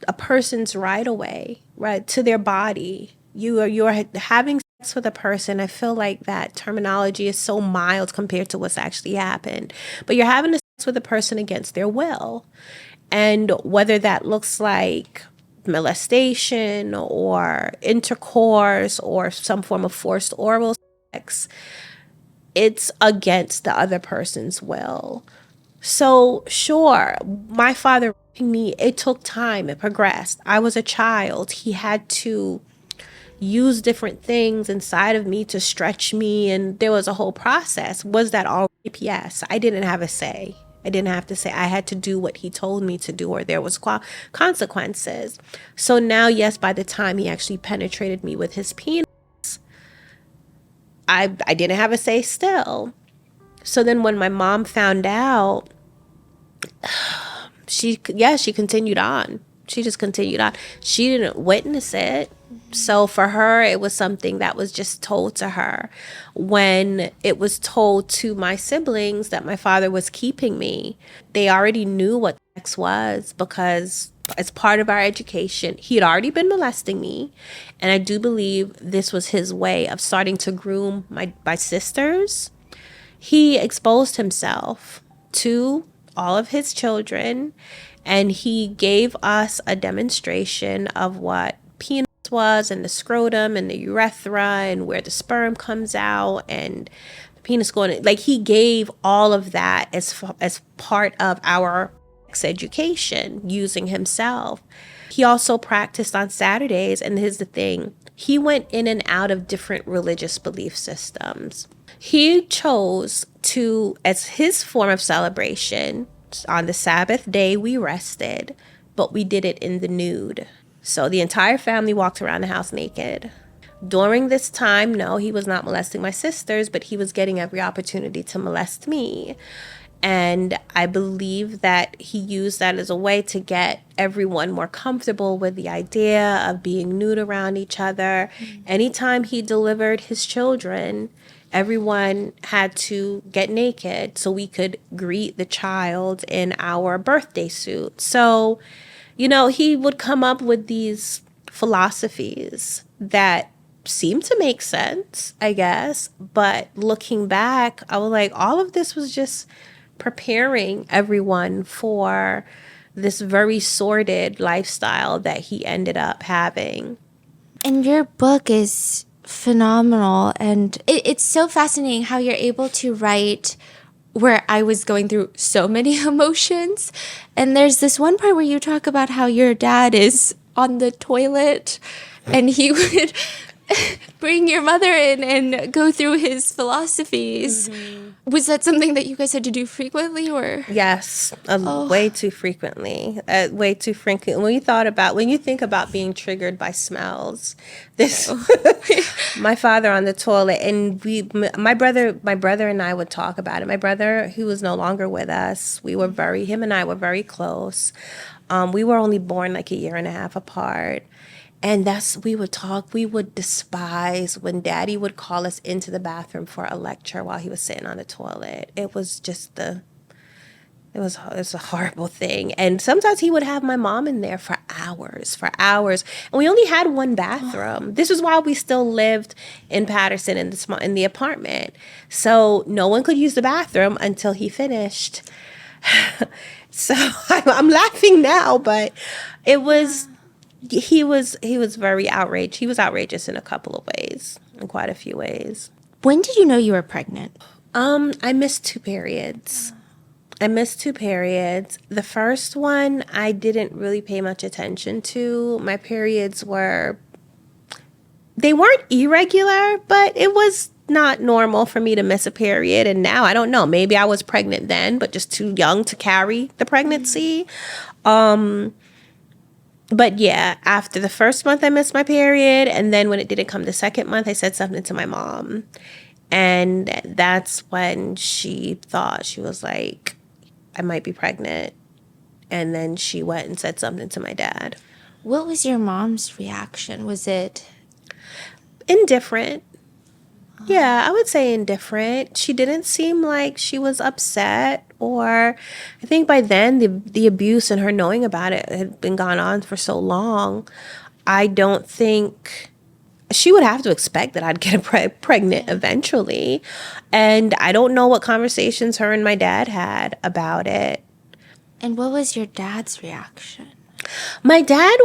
a person's right away, right, to their body. You are having sex with a person. I feel like that terminology is so mild compared to what's actually happened. But you're having sex with a person against their will. And whether that looks like molestation or intercourse or some form of forced oral sex, it's against the other person's will. So sure, my father raping me, it took time, it progressed. I was a child. He had to use different things inside of me to stretch me, and there was a whole process. Was that all rape? Yes. I didn't have a say. I didn't have to say. I had to do what he told me to do, or there was consequences. So now, yes, by the time he actually penetrated me with his penis, I didn't have a say still. So then when my mom found out, she continued on. She just continued on. She didn't witness it. So for her, it was something that was just told to her. When it was told to my siblings that my father was keeping me, they already knew what sex was, because as part of our education, he had already been molesting me. And I do believe this was his way of starting to groom my sisters. He exposed himself to all of his children, and he gave us a demonstration of what penis was, and the scrotum and the urethra, and where the sperm comes out, and the penis going in. Like, he gave all of that as part of our sex education, using himself. He also practiced on Saturdays, and here's the thing, he went in and out of different religious belief systems. He chose to, as his form of celebration, on the Sabbath day we rested, but we did it in the nude. So the entire family walked around the house naked. During this time, no, he was not molesting my sisters, but he was getting every opportunity to molest me. And I believe that he used that as a way to get everyone more comfortable with the idea of being nude around each other. Anytime he delivered his children, everyone had to get naked so we could greet the child in our birthday suit. So, he would come up with these philosophies that seemed to make sense, I guess. But looking back, I was like, all of this was just preparing everyone for this very sordid lifestyle that he ended up having. And your book is phenomenal. And it's so fascinating how you're able to write where I was going through so many emotions. And there's this one part where you talk about how your dad is on the toilet and he would bring your mother in and go through his philosophies. Was that something that you guys had to do frequently, or? Yes, way too frequently. Way too frequently. When you think about being triggered by smells, my father on the toilet, and my brother and I would talk about it. My brother, who was no longer with us, him and I were very close. We were only born like a year and a half apart. And we would despise when Daddy would call us into the bathroom for a lecture while he was sitting on the toilet. It was just it was a horrible thing. And sometimes he would have my mom in there for hours. And we only had one bathroom. This is why we still lived in Patterson in the apartment. So no one could use the bathroom until he finished. So I'm laughing now, but it was... He was very outraged. He was outrageous in quite a few ways. When did you know you were pregnant? I missed 2 periods. The first one I didn't really pay much attention to. My periods weren't irregular, but it was not normal for me to miss a period. And now I don't know, maybe I was pregnant then, but just too young to carry the pregnancy. But yeah, after the first month, I missed my period. And then when it didn't come the second month, I said something to my mom. And that's when she was like, I might be pregnant. And then she went and said something to my dad. What was your mom's reaction? Was it indifferent? Yeah, I would say indifferent. She didn't seem like she was upset, or I think by then the abuse and her knowing about it had been gone on for so long. I don't think she would have to expect that I'd get pregnant eventually. And I don't know what conversations her and my dad had about it. And what was your dad's reaction? My dad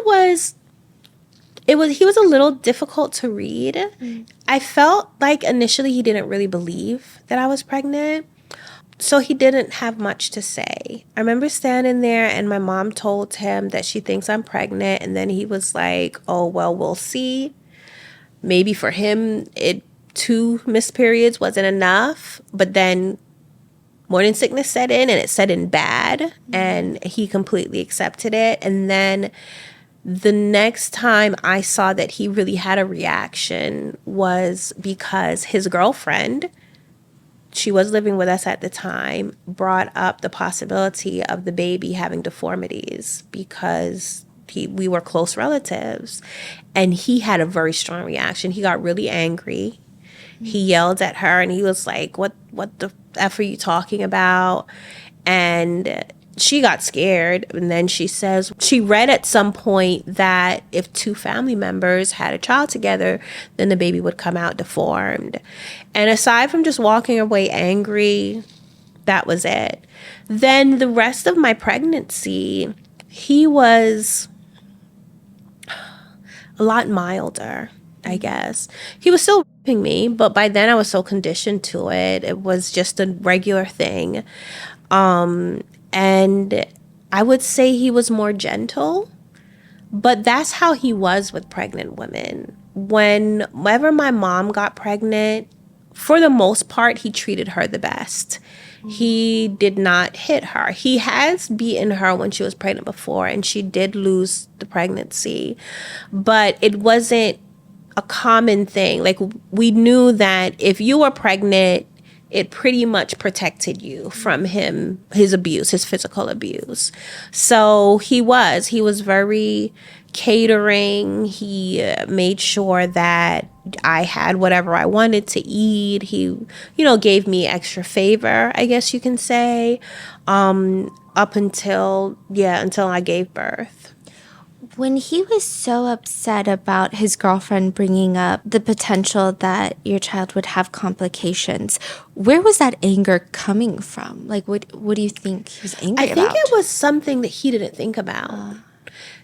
he was a little difficult to read. I felt like initially he didn't really believe that I was pregnant. So he didn't have much to say. I remember standing there and my mom told him that she thinks I'm pregnant. And then he was like, oh, well, we'll see. Maybe for him, 2 missed periods wasn't enough. But then morning sickness set in, and it set in bad. And he completely accepted it. And then the next time I saw that he really had a reaction was because his girlfriend, she was living with us at the time, brought up the possibility of the baby having deformities because we were close relatives. And he had a very strong reaction. He got really angry. He yelled at her and he was like, what the F are you talking about? And she got scared. And then she says she read at some point that if 2 family members had a child together, then the baby would come out deformed. And aside from just walking away angry, that was it. Then the rest of my pregnancy, he was a lot milder, I guess. He was still raping me, but by then I was so conditioned to it. It was just a regular thing. And I would say he was more gentle, but that's how he was with pregnant women. whenever my mom got pregnant, for the most part, he treated her the best. He did not hit her. He has beaten her when she was pregnant before, and she did lose the pregnancy. But it wasn't a common thing. Like, we knew that if you were pregnant, it pretty much protected you from his abuse, his physical abuse. So he was very catering. He made sure that I had whatever I wanted to eat. He, gave me extra favor, I guess you can say, up until I gave birth. When he was so upset about his girlfriend bringing up the potential that your child would have complications, where was that anger coming from? Like, what do you think he was angry about? I think it was something that he didn't think about.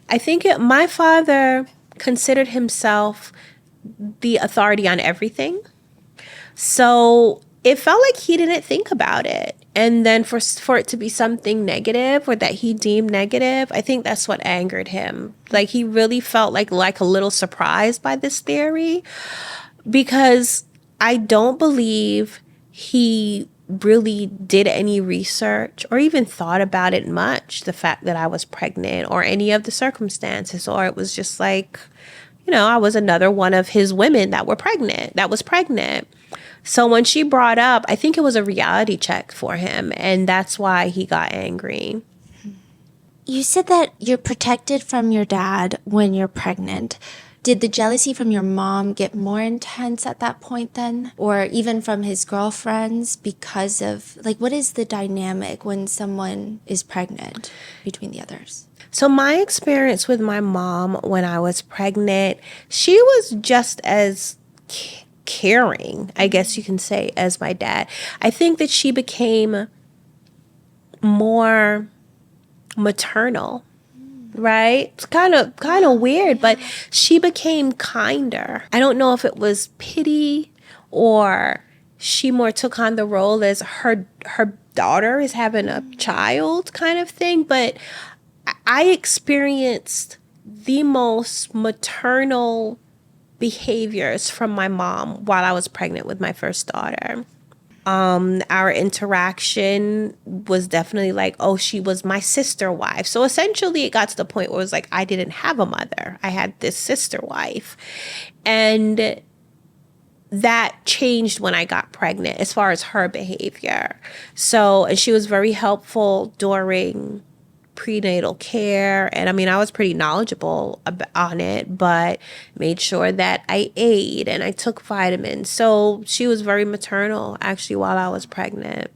I think my father considered himself the authority on everything. So it felt like he didn't think about it. And then for it to be something negative or that he deemed negative, I think that's what angered him. Like, he really felt like a little surprised by this theory, because I don't believe he really did any research or even thought about it much, the fact that I was pregnant or any of the circumstances, or it was just like, I was another one of his women that was pregnant. So when she brought up, I think it was a reality check for him, and that's why he got angry. You said that you're protected from your dad when you're pregnant. Did the jealousy from your mom get more intense at that point then? Or even from his girlfriends because of, what is the dynamic when someone is pregnant between the others? So my experience with my mom when I was pregnant, she was just as caring, I guess you can say, as my dad. I think that she became more maternal, right? It's kind of weird, but she became kinder. I don't know if it was pity or she more took on the role as her daughter is having a child kind of thing, but I experienced the most maternal behaviors from my mom while I was pregnant with my first daughter. Our interaction was definitely like, oh, she was my sister wife. So essentially it got to the point where it was like, I didn't have a mother. I had this sister wife. And that changed when I got pregnant as far as her behavior. So, and she was very helpful during prenatal care, and I was pretty knowledgeable on it, but made sure that I ate and I took vitamins. So she was very maternal actually while I was pregnant.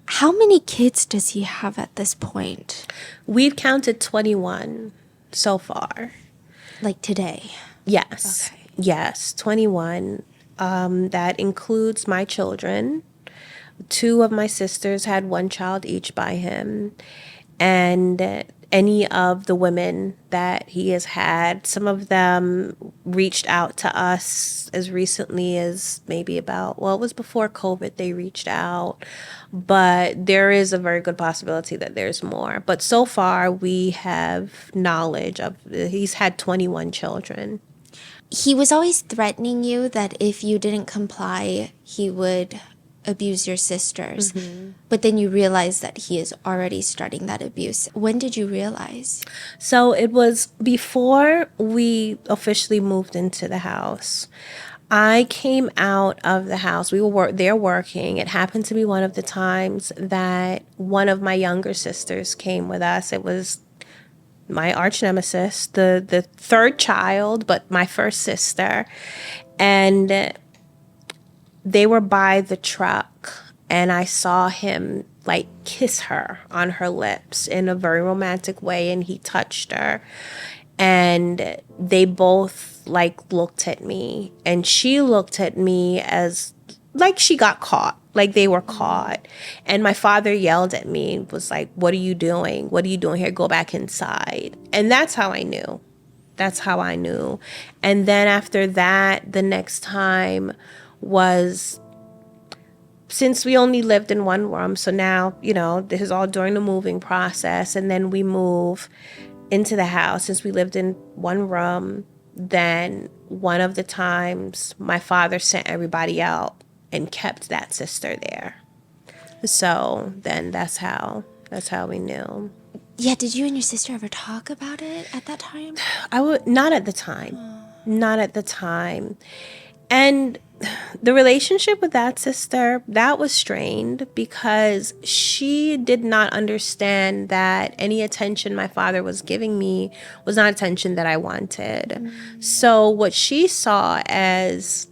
How many kids does he have at this point? We've counted 21 so far. Like today? Yes. Okay. Yes, 21. That includes my children. 2 of my sisters had 1 child each by him. And any of the women that he has had, some of them reached out to us as recently as maybe it was before COVID they reached out. But there is a very good possibility that there's more. But so far we have knowledge of, he's had 21 children. He was always threatening you that if you didn't comply, he would abuse your sisters. Mm-hmm. But then you realize that he is already starting that abuse. When did you realize? So it was before we officially moved into the house. I came out of the house. We were there working. It happened to be one of the times that one of my younger sisters came with us. It was my arch nemesis, the third child, but my first sister. And they were by the truck, and I saw him kiss her on her lips in a very romantic way, and he touched her. And they both looked at me, and she looked at me as she got caught, they were caught. And my father yelled at me, was like, "What are you doing? What are you doing here? Go back inside." And that's how I knew. And then after that, the next time was, since we only lived in one room, so now, this is all during the moving process, and then we move into the house. Since we lived in one room, then one of the times my father sent everybody out and kept that sister there. So then that's how we knew. Yeah, did you and your sister ever talk about it at that time? I would not at the time. Not at the time. And the relationship with that sister, that was strained because she did not understand that any attention my father was giving me was not attention that I wanted. So what she saw as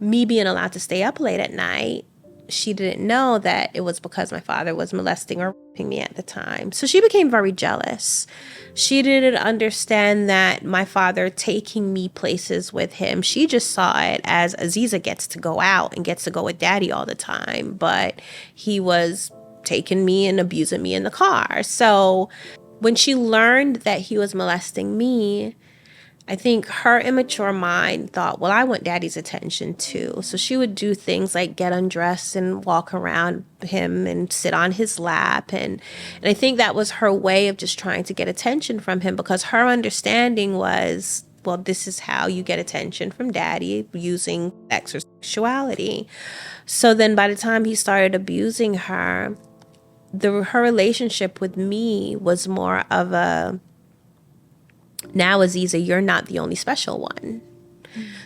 me being allowed to stay up late at night, she didn't know that it was because my father was molesting or raping me at the time. So she became very jealous. She didn't understand that my father taking me places with him, she just saw it as Aziza gets to go out and gets to go with daddy all the time. But he was taking me and abusing me in the car. So when she learned that he was molesting me, I think her immature mind thought, well, I want daddy's attention too. So she would do things like get undressed and walk around him and sit on his lap. And I think that was her way of just trying to get attention from him, because her understanding was, well, this is how you get attention from daddy, using sex or sexuality. So then by the time he started abusing her, her relationship with me was more of a, now, Aziza, you're not the only special one.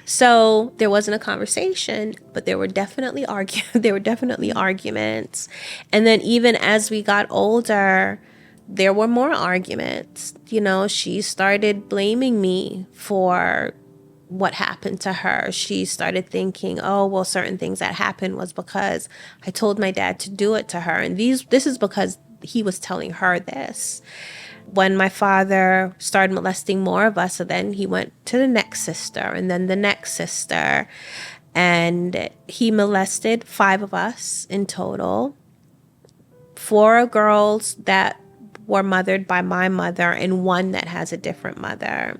So there wasn't a conversation, but there were definitely arguments. And then even as we got older, there were more arguments. You know, she started blaming me for what happened to her. She started thinking, oh, well, certain things that happened was because I told my dad to do it to her. And this is because he was telling her this. When my father started molesting more of us, so then he went to the next sister and then the next sister. And he molested 5 of us in total. 4 girls that were mothered by my mother and 1 that has a different mother.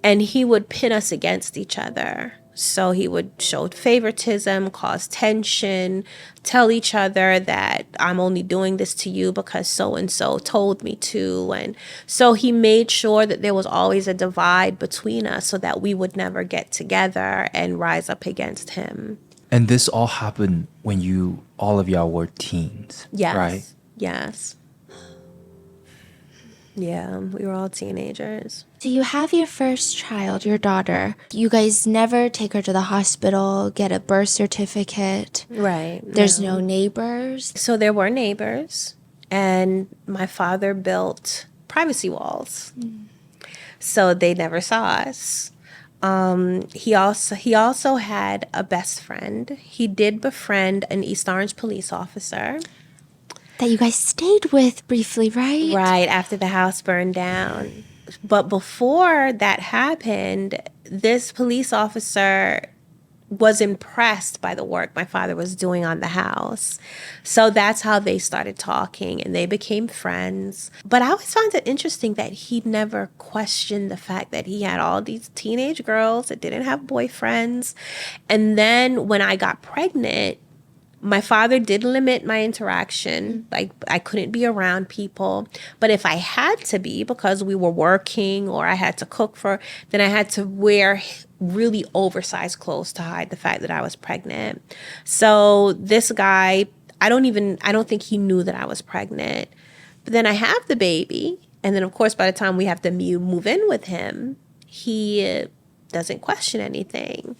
And he would pit us against each other. So he would show favoritism, cause tension, tell each other that I'm only doing this to you because so-and-so told me to. And so he made sure that there was always a divide between us so that we would never get together and rise up against him. And this all happened when all of y'all were teens, Yes. right? Yes. Yeah, we were all teenagers. So you have your first child, your daughter. You guys never take her to the hospital, get a birth certificate. Right. There's no neighbors. So there were neighbors, and my father built privacy walls. So they never saw us. He also had a best friend. He did befriend an East Orange police officer. That you guys stayed with briefly, right? Right, after the house burned down. But before that happened, this police officer was impressed by the work my father was doing on the house. So that's how they started talking, and they became friends. But I always found it interesting that he never questioned the fact that he had all these teenage girls that didn't have boyfriends. And then when I got pregnant, my father did limit my interaction. Like, I couldn't be around people. But if I had to be, because we were working or I had to cook then I had to wear really oversized clothes to hide the fact that I was pregnant. So this guy, I don't think he knew that I was pregnant. But then I have the baby. And then, of course, by the time we have to move in with him, he doesn't question anything.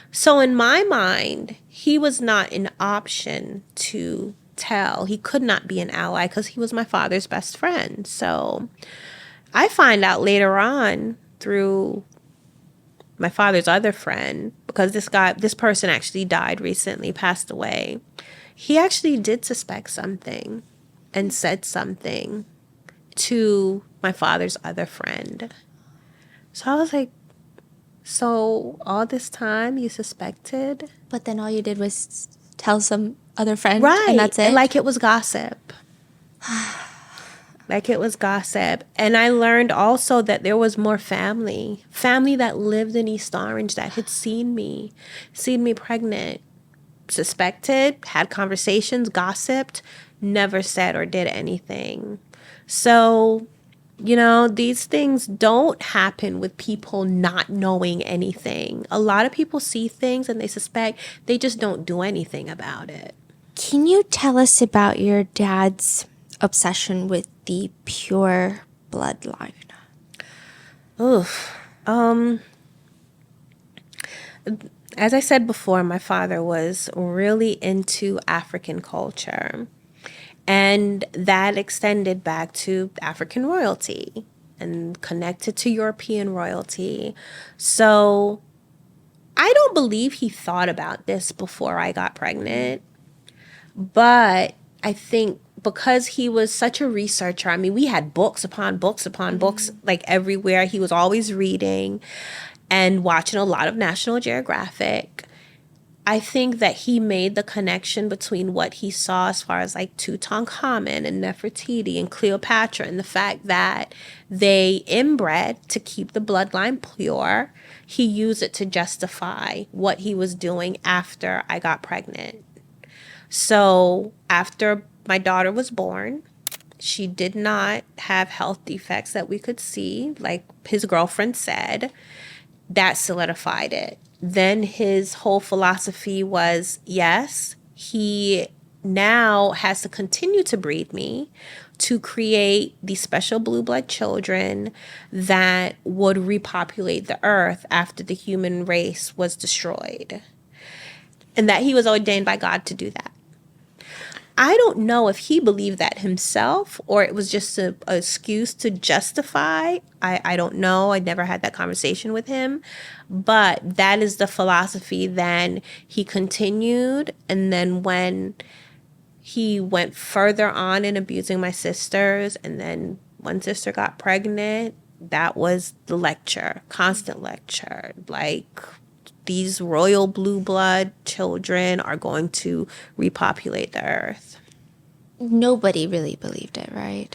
So in my mind, he was not an option to tell. He could not be an ally because he was my father's best friend. So I find out later on through my father's other friend, because this person actually died recently, passed away. He actually did suspect something and said something to my father's other friend. So I was like, so all this time you suspected? But then all you did was tell some other friend, Right. and that's it? Like it was gossip. Like it was gossip. And I learned also that there was more family that lived in East Orange that had seen me pregnant, suspected, had conversations, gossiped, never said or did anything. So You know, these things don't happen with people not knowing anything. A lot of people see things and they suspect, they just don't do anything about it. Can you tell us about your dad's obsession with the pure bloodline? Oof. As I said before, my father was really into African culture. And that extended back to African royalty and connected to European royalty. So I don't believe he thought about this before I got pregnant. But I think because he was such a researcher, I mean, we had books upon books upon books, like everywhere. He was always reading and watching a lot of National Geographic. I think that he made the connection between what he saw as far as like Tutankhamun and Nefertiti and Cleopatra and the fact that they inbred to keep the bloodline pure. He used it to justify what he was doing after I got pregnant. So after my daughter was born, she did not have health defects that we could see, like his girlfriend said. That solidified it. Then his whole philosophy was, yes, he now has to continue to breed me to create these special blue blood children that would repopulate the earth after the human race was destroyed. And that he was ordained by God to do that. I don't know if he believed that himself or it was just an excuse to justify. I don't know. I never had that conversation with him. But that is the philosophy. Then he continued. And then when he went further on in abusing my sisters, and then one sister got pregnant, that was the lecture, constant lecture. Like, these royal blue blood children are going to repopulate the earth. Nobody really believed it, right?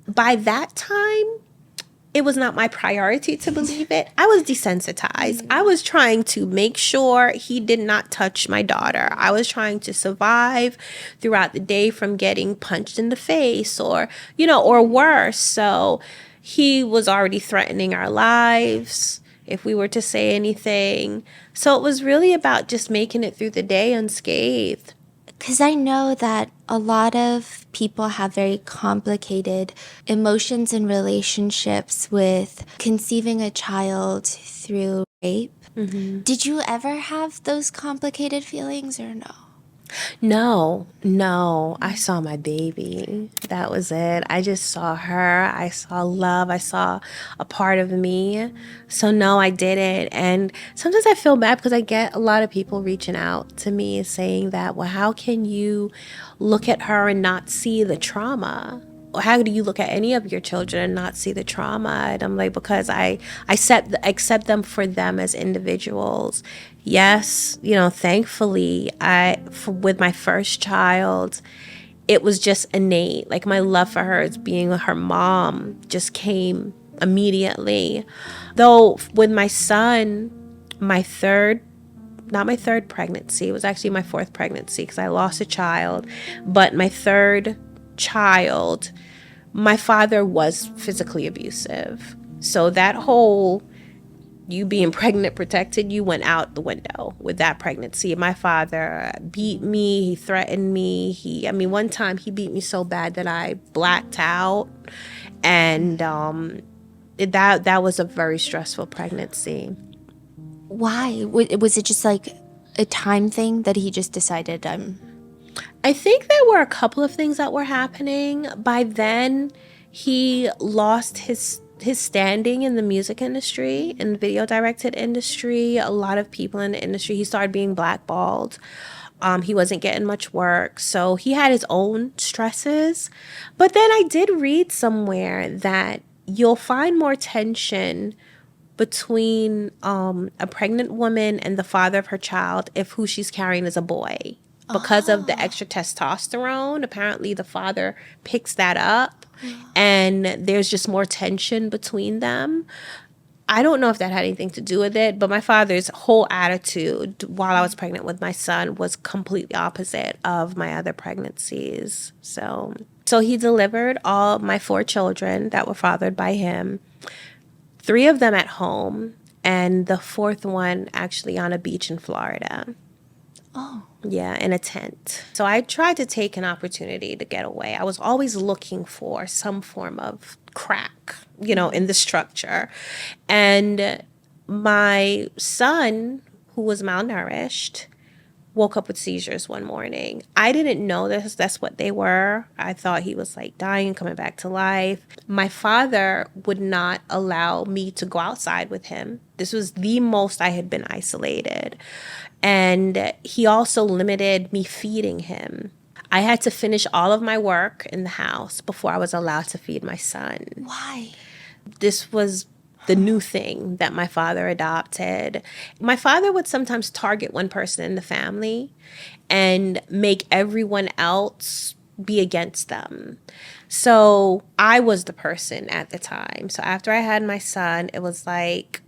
By that time, it was not my priority to believe it. I was desensitized. I was trying to make sure he did not touch my daughter. I was trying to survive throughout the day from getting punched in the face or worse. So he was already threatening our lives if we were to say anything. So it was really about just making it through the day unscathed. Because I know that a lot of people have very complicated emotions and relationships with conceiving a child through rape. Mm-hmm. Did you ever have those complicated feelings or no? No. I saw my baby. That was it. I just saw her. I saw love. I saw a part of me. So no, I didn't. And sometimes I feel bad because I get a lot of people reaching out to me saying that, well, how can you look at her and not see the trauma? Or how do you look at any of your children and not see the trauma? And I'm like, because I accept them for them as individuals. Yes, thankfully, with my first child, it was just innate. Like my love for her as being her mom just came immediately. Though with my son, not my third pregnancy, it was actually my fourth pregnancy because I lost a child. But my third child, my father was physically abusive. So that whole you being pregnant protected, you went out the window with that pregnancy. My father beat me. He threatened me. One time he beat me so bad that I blacked out. And that was a very stressful pregnancy. Why? Was it just like a time thing that he just decided I think there were a couple of things that were happening. By then, he lost his standing in the music industry, in the video directed industry. A lot of people in the industry, he started being blackballed. He wasn't getting much work. So he had his own stresses. But then I did read somewhere that you'll find more tension between a pregnant woman and the father of her child if who she's carrying is a boy. Because of the extra testosterone, apparently the father picks that up and there's just more tension between them. I don't know if that had anything to do with it, but my father's whole attitude while I was pregnant with my son was completely opposite of my other pregnancies. So So he delivered all my 4 children that were fathered by him, 3 of them at home, and the 4th one actually on a beach in Florida. Oh. Yeah, in a tent. So I tried to take an opportunity to get away. I was always looking for some form of crack, in the structure. And my son, who was malnourished, woke up with seizures one morning. I didn't know that's what they were. I thought he was like dying, coming back to life. My father would not allow me to go outside with him. This was the most I had been isolated. And he also limited me feeding him. I had to finish all of my work in the house before I was allowed to feed my son. Why? This was the new thing that my father adopted. My father would sometimes target one person in the family and make everyone else be against them. So I was the person at the time. So after I had my son, it was like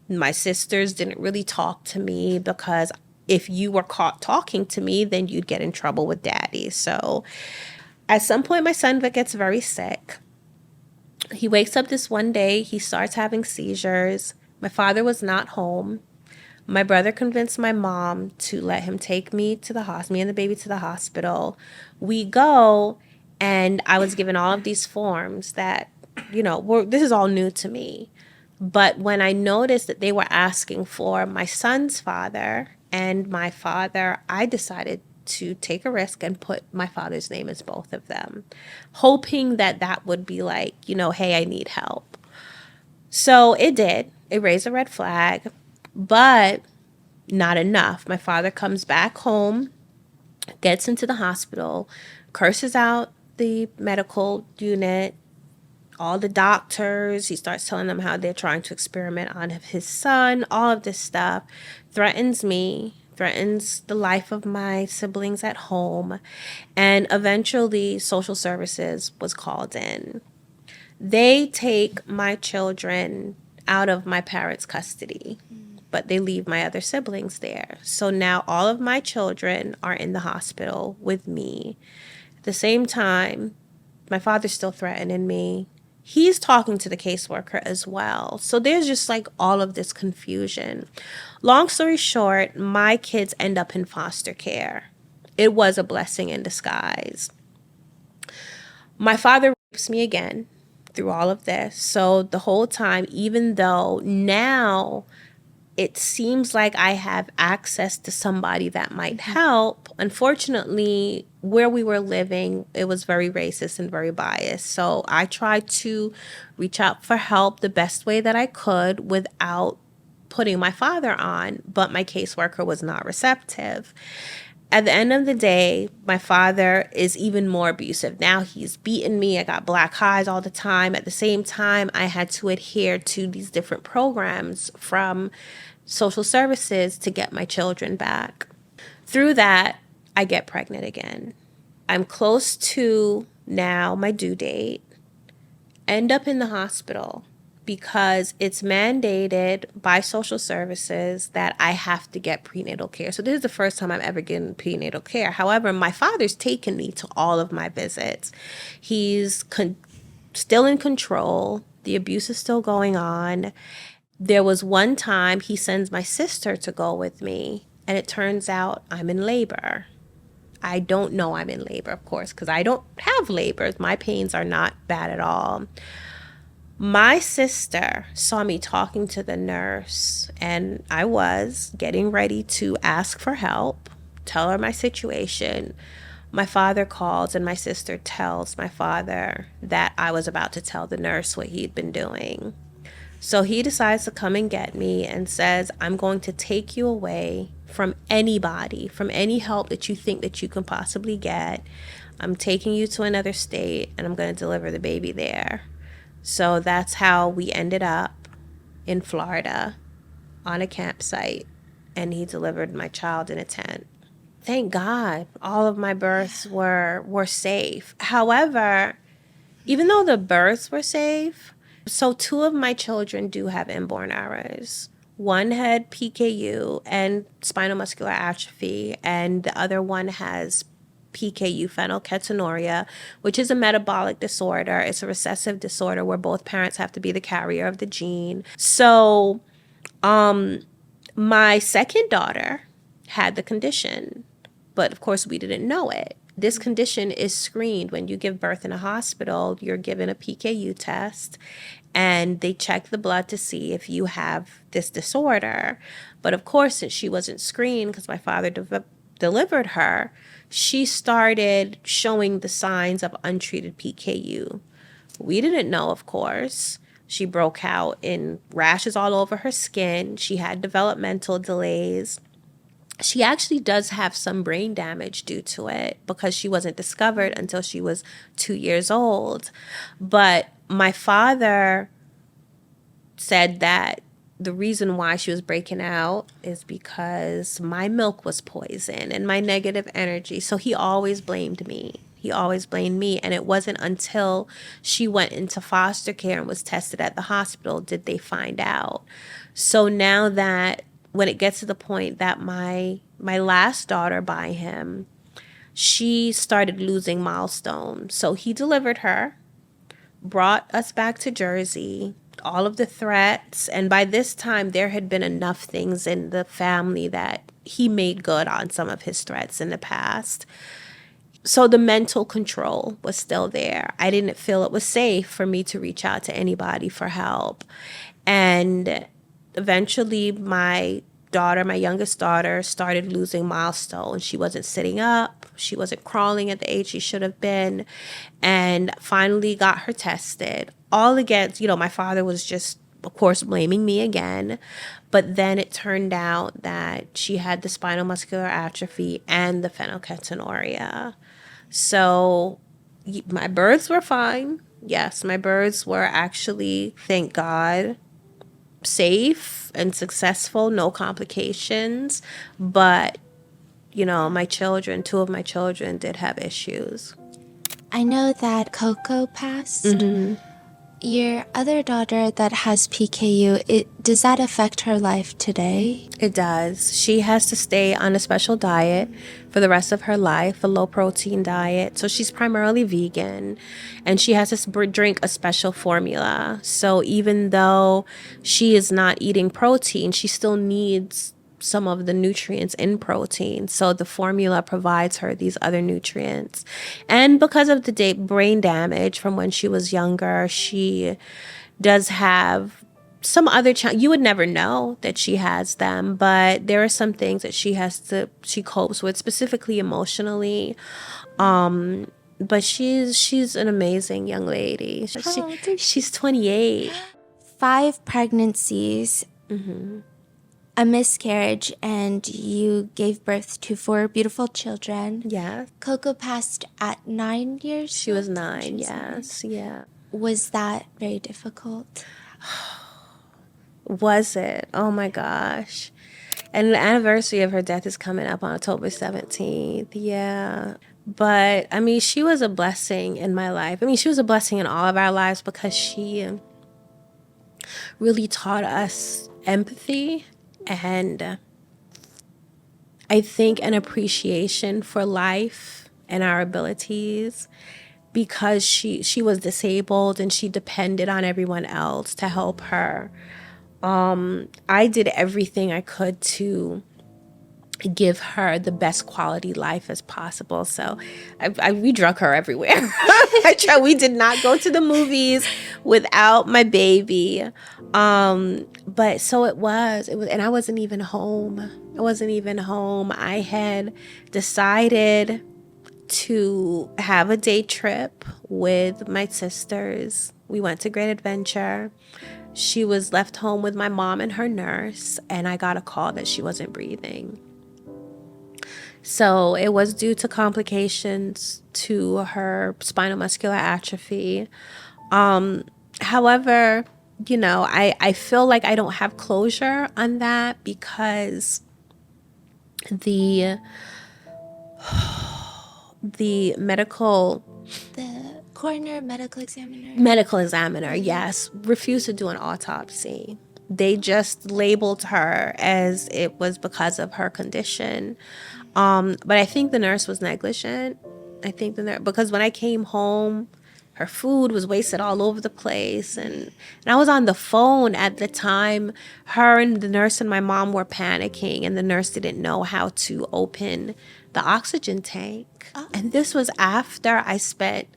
my sisters didn't really talk to me because if you were caught talking to me, then you'd get in trouble with daddy. So at some point, my son gets very sick. He wakes up this one day, he starts having seizures. My father was not home. My brother convinced my mom to let him take me to the hospital, me and the baby to the hospital. We go, and I was given all of these forms that, this is all new to me. But when I noticed that they were asking for my son's father and my father, I decided to take a risk and put my father's name as both of them, hoping that would be like, hey, I need help. So it did. It raised a red flag, but not enough. My father comes back home, gets into the hospital, curses out the medical unit, all the doctors. He starts telling them how they're trying to experiment on his son, all of this stuff, threatens me, threatens the life of my siblings at home. And eventually social services was called in. They take my children out of my parents' custody, but they leave my other siblings there. So now all of my children are in the hospital with me. At the same time, my father's still threatening me. He's talking to the caseworker as well. So there's just like all of this confusion. Long story short, my kids end up in foster care. It was a blessing in disguise. My father rapes me again through all of this. So the whole time, even though now it seems like I have access to somebody that might help, unfortunately, where we were living, it was very racist and very biased. So I tried to reach out for help the best way that I could without putting my father on, but my caseworker was not receptive. At the end of the day, my father is even more abusive. Now he's beating me. I got black eyes all the time. At the same time, I had to adhere to these different programs from social services to get my children back. Through that, I get pregnant again. I'm close to now my due date. End up in the hospital because it's mandated by social services that I have to get prenatal care. So this is the first time I'm ever getting prenatal care. However, my father's taken me to all of my visits. He's still in control. The abuse is still going on. There was one time he sends my sister to go with me, and it turns out I'm in labor. I don't know I'm in labor, of course, because I don't have labor. My pains are not bad at all. My sister saw me talking to the nurse, and I was getting ready to ask for help, tell her my situation. My father calls, and my sister tells my father that I was about to tell the nurse what he'd been doing. So he decides to come and get me and says, I'm going to take you away from anybody, from any help that you think that you can possibly get. I'm taking you to another state, and I'm going to deliver the baby there. So that's how we ended up in Florida on a campsite, and he delivered my child in a tent. Thank God all of my births were safe. However, even though the births were safe, so 2 of my children do have inborn errors. One had PKU and spinal muscular atrophy, and the other one has PKU, phenylketonuria, which is a metabolic disorder. It's a recessive disorder where both parents have to be the carrier of the gene. So my second daughter had the condition, but of course we didn't know it. This condition is screened when you give birth in a hospital. You're given a PKU test and they check the blood to see if you have this disorder. But of course, since she wasn't screened because my father delivered her, she started showing the signs of untreated PKU. We didn't know, of course. She broke out in rashes all over her skin. She had developmental delays. She actually does have some brain damage due to it because she wasn't discovered until she was 2 years old. But my father said that the reason why she was breaking out is because my milk was poison and my negative energy. So he always blamed me. He always blamed me. And it wasn't until she went into foster care and was tested at the hospital did they find out. So now that when it gets to the point that my last daughter by him, she started losing milestones. So he delivered her, brought us back to Jersey, all of the threats. And by this time, there had been enough things in the family that he made good on some of his threats in the past. So the mental control was still there. I didn't feel it was safe for me to reach out to anybody for help. And eventually my youngest daughter, started losing milestones. She wasn't sitting up. She wasn't crawling at the age she should have been. And finally got her tested. All against, my father was just, of course, blaming me again. But then it turned out that she had the spinal muscular atrophy and the phenylketonuria. So my births were fine. Yes, my births were actually, thank God, safe and successful, no complications. But, two of my children did have issues. I know that Coco passed. Mm-hmm. Your other daughter that has PKU, does that affect her life today? It does. She has to stay on a special diet for the rest of her life, a low-protein diet. So she's primarily vegan, and she has to drink a special formula. So even though she is not eating protein, she still needs some of the nutrients in protein. So the formula provides her these other nutrients. And because of the brain damage from when she was younger, she does have some other you would never know that she has them, but there are some things that she copes with, specifically emotionally. But she's an amazing young lady. She's 28. 5 pregnancies. Mm-hmm. A miscarriage, and you gave birth to 4 beautiful children. Yeah. Coco passed at 9 years. She was 9, yes. 9. Yeah. Was that very difficult? Was it? Oh my gosh. And the anniversary of her death is coming up on October 17th. Yeah. But she was a blessing in my life. She was a blessing in all of our lives because she really taught us empathy. And I think an appreciation for life and our abilities, because she was disabled and she depended on everyone else to help her. I did everything I could to give her the best quality life as possible. So we drug her everywhere. We did not go to the movies without my baby. But so it was, and I wasn't even home. I had decided to have a day trip with my sisters. We went to Great Adventure. She was left home with my mom and her nurse, and I got a call that she wasn't breathing. So it was due to complications to her spinal muscular atrophy. However, I feel like I don't have closure on that because the coroner medical examiner, yes, refused to do an autopsy. They just labeled her as it was because of her condition. But I think the nurse was negligent I think because when I came home, her food was wasted all over the place. And I was on the phone at the time. Her and the nurse and my mom were panicking, and the nurse didn't know how to open the oxygen tank. Oh. And this was after I spent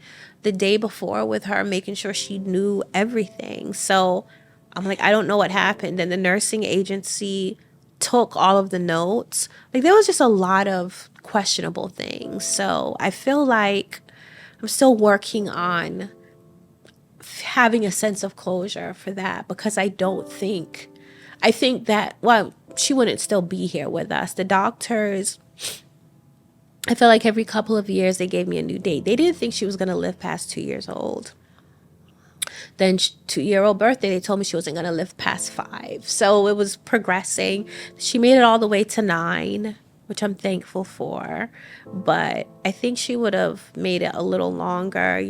the day before with her, making sure she knew everything. So I'm like, I don't know what happened. And the nursing agency took all of the notes. Like, there was just a lot of questionable things. So I feel like I'm still working on having a sense of closure for that, because I think that, well, she wouldn't still be here with us. The doctors, I feel like every couple of years they gave me a new date. They didn't think she was going to live past 2 years old. Then 2-year-old birthday, they told me she wasn't going to live past 5. So it was progressing. She made it all the way to 9, which I'm thankful for. But I think she would have made it a little longer,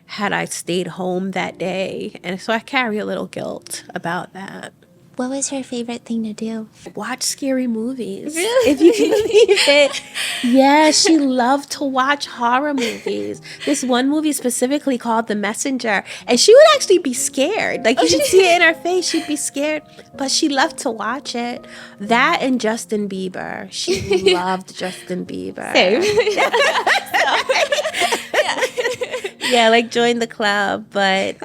had I stayed home that day. And so I carry a little guilt about that. What was her favorite thing to do? Watch scary movies. Really? If you can believe it. Yeah, she loved to watch horror movies. This one movie specifically called The Messenger. And she would actually be scared. Like, you should see it in her face. She'd be scared. But she loved to watch it. That and Justin Bieber. She loved Justin Bieber. Same. Yeah, like, join the club. But,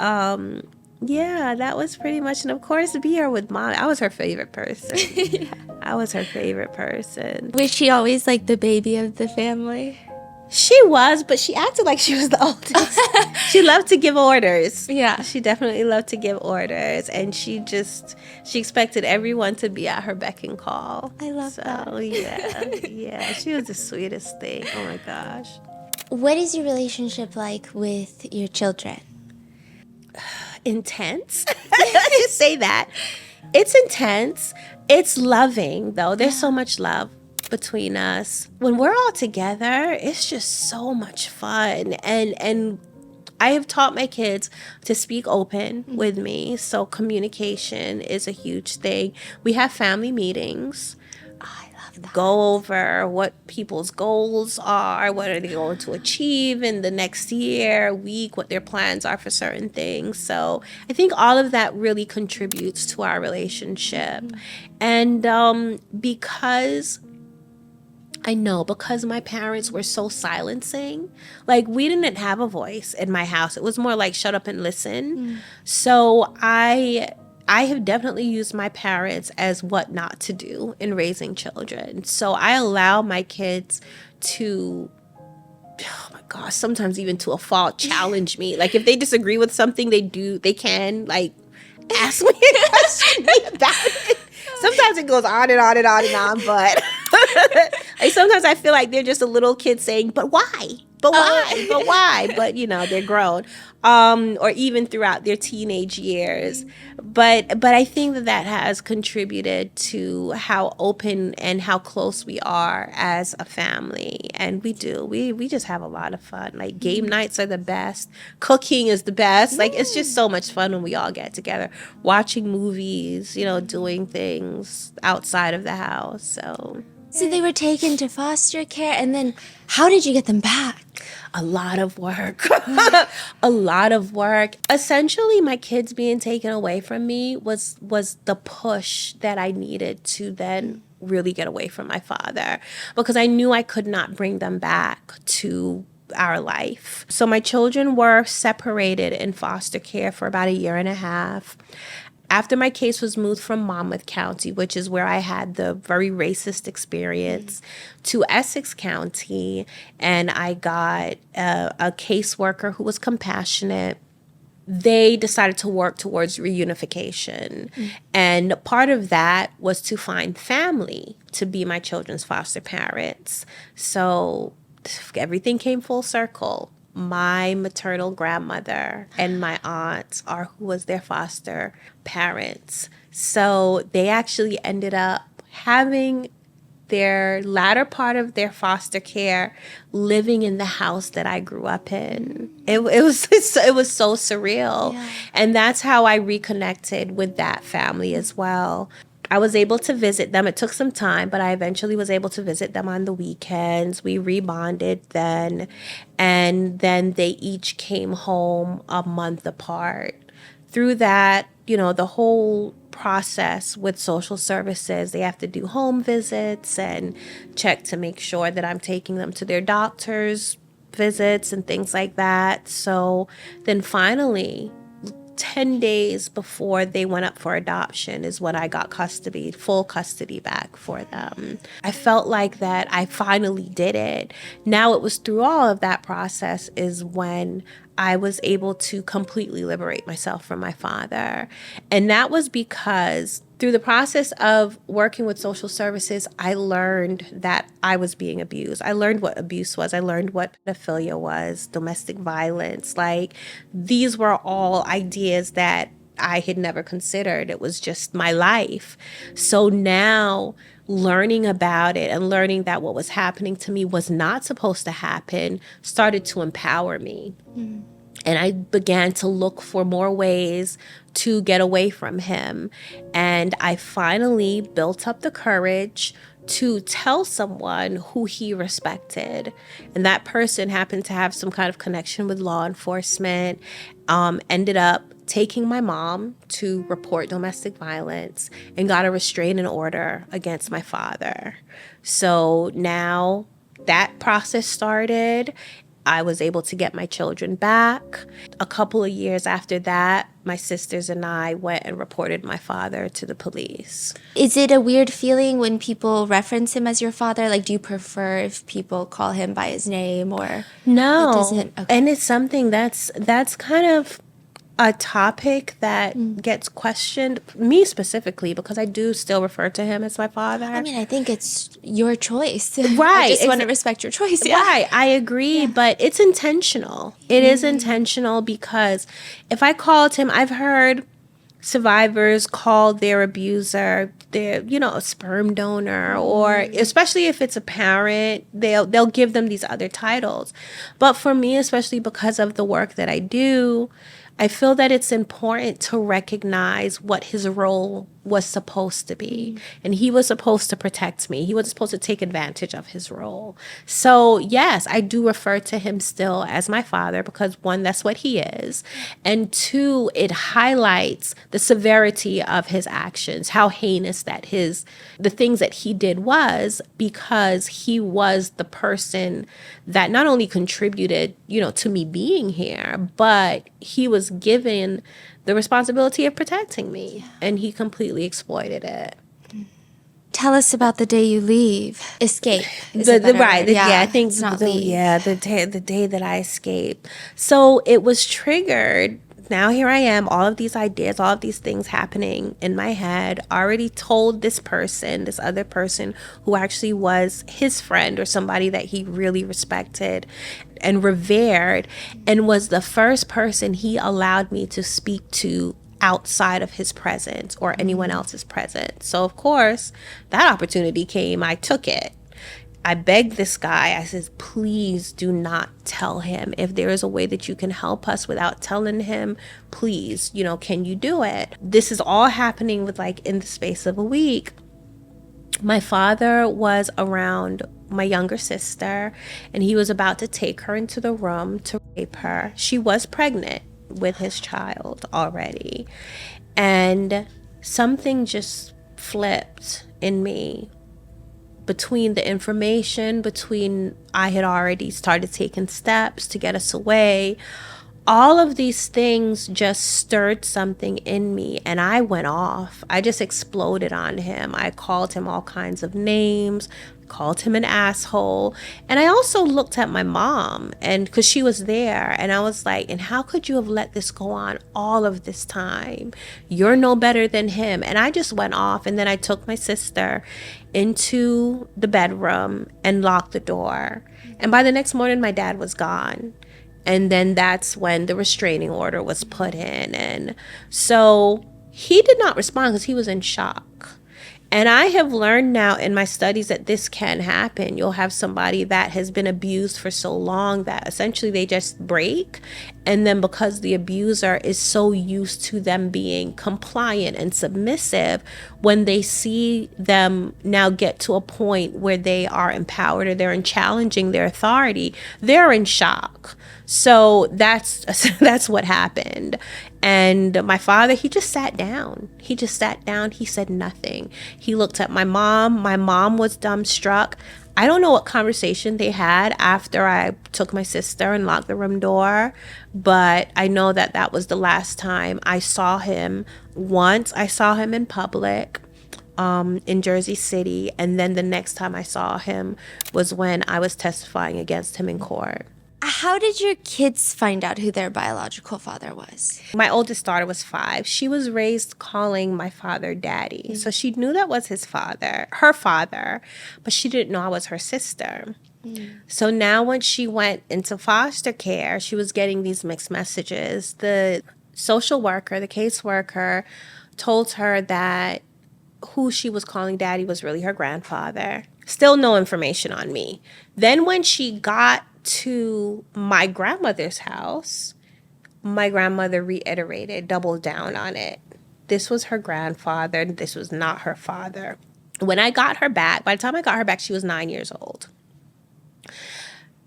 yeah, that was pretty much, and of course, be here with Mom. I was her favorite person. I was her favorite person. Was she always like the baby of the family? She was, but she acted like she was the oldest. She loved to give orders. Yeah. She definitely loved to give orders, and she expected everyone to be at her beck and call. I love that. So, yeah, she was the sweetest thing. Oh my gosh. What is your relationship like with your children? Intense. Just say that. It's intense. It's loving, though. There's so much love between us. When we're all together, it's just so much fun. And I have taught my kids to speak open with me. So communication is a huge thing. We have family meetings. Go over what people's goals are, what are they going to achieve in the next year, week, what their plans are for certain things. So I think all of that really contributes to our relationship. And because my parents were so silencing, like, we didn't have a voice in my house. It was more like shut up and listen. So I have definitely used my parents as what not to do in raising children. So I allow my kids to, oh my gosh, sometimes even to a fault, challenge me. Like, if they disagree with something, they can, like, ask me a question about it. Sometimes it goes on and on and on and on, but like, sometimes I feel like they're just a little kid saying, but why? But why? But why? But, they're grown. Or even throughout their teenage years. But I think that has contributed to how open and how close we are as a family. And we just have a lot of fun. Like, game nights are the best. Cooking is the best. Like, it's just so much fun when we all get together. Watching movies, doing things outside of the house. So they were taken to foster care, and then how did you get them back? A lot of work. A lot of work. Essentially, my kids being taken away from me was the push that I needed to then really get away from my father, because I knew I could not bring them back to our life. So my children were separated in foster care for about 1.5 years. After my case was moved from Monmouth County, which is where I had the very racist experience, to Essex County, and I got a caseworker who was compassionate, they decided to work towards reunification. And part of that was to find family to be my children's foster parents. So everything came full circle. My maternal grandmother and my aunt are who was their foster parents. So they actually ended up having their latter part of their foster care living in the house that I grew up in. It was so surreal. Yeah. And that's how I reconnected with that family as well. I was able to visit them. It took some time, but I eventually was able to visit them on the weekends. We rebonded then, and then they each came home a month apart. Through that, the whole process with social services, they have to do home visits and check to make sure that I'm taking them to their doctor's visits and things like that. So then finally, 10 days before they went up for adoption is when I got custody, full custody back for them. I felt like that I finally did it. Now it was through all of that process is when I was able to completely liberate myself from my father. And that was because through the process of working with social services, I learned that I was being abused. I learned what abuse was. I learned what pedophilia was, domestic violence. Like, these were all ideas that I had never considered. It was just my life. So now learning about it and learning that what was happening to me was not supposed to happen started to empower me. And I began to look for more ways to get away from him. And I finally built up the courage to tell someone who he respected. And that person happened to have some kind of connection with law enforcement, ended up taking my mom to report domestic violence and got a restraining order against my father. So now that process started. I was able to get my children back. A couple of years after that, my sisters and I went and reported my father to the police. Is it a weird feeling when people reference him as your father? Like, do you prefer if people call him by his name or? No. It doesn't? Okay. And it's something that's kind of a topic that gets questioned, me specifically, because I do still refer to him as my father. I mean, I think it's your choice. Right. I just want to respect your choice. Yeah. Right. I agree, but it's intentional. It is intentional because if I called him, I've heard survivors call their abuser their, a sperm donor, or especially if it's a parent, they'll give them these other titles. But for me, especially because of the work that I do, I feel that it's important to recognize what his role was supposed to be. And he was supposed to protect me. He was supposed to take advantage of his role. So yes, I do refer to him still as my father because one, that's what he is. And two, it highlights the severity of his actions, how heinous that the things that he did was, because he was the person that not only contributed, to me being here, but he was given the responsibility of protecting me, and he completely exploited it. Tell us about the day you leave. Escape. I think it's not leave. The day that I escaped. So it was triggered. Now here I am, all of these ideas, all of these things happening in my head, already told this other person who actually was his friend or somebody that he really respected and revered, and was the first person he allowed me to speak to outside of his presence or anyone else's presence. So of course, that opportunity came. I took it. I begged this guy. I said, please do not tell him. If there is a way that you can help us without telling him, please, can you do it? This is all happening with in the space of a week. My father was around my younger sister, and he was about to take her into the room to rape her. She was pregnant with his child already. And something just flipped in me between the information, I had already started taking steps to get us away. All of these things just stirred something in me, and I went off. I just exploded on him. I called him all kinds of names, called him an asshole. And I also looked at my mom, and because she was there, and I was like, and how could you have let this go on all of this time? You're no better than him. And I just went off, and then I took my sister into the bedroom and locked the door. And by the next morning, my dad was gone. And then that's when the restraining order was put in. And so he did not respond because he was in shock. And I have learned now in my studies that this can happen. You'll have somebody that has been abused for so long that essentially they just break And then because the abuser is so used to them being compliant and submissive, when they see them now get to a point where they are empowered or they're challenging their authority, they're in shock. So that's what happened. And my father, he just sat down. He said nothing. He looked at my mom. My mom was dumbstruck. I don't know what conversation they had after I took my sister and locked the room door, but I know that that was the last time I saw him. Once I saw him in public in Jersey City, and then the next time I saw him was when I was testifying against him in court. How did your kids find out who their biological father was? My oldest daughter was 5. She was raised calling my father daddy. So she knew that was her father, but she didn't know I was her sister. So now when she went into foster care, she was getting these mixed messages. The social worker, the caseworker, told her that who she was calling daddy was really her grandfather. Still no information on me. Then when she got to my grandmother's house, my grandmother reiterated, doubled down on it. This was her grandfather. This was not her father. When I got her back, by the time I got her back, she was 9 years old.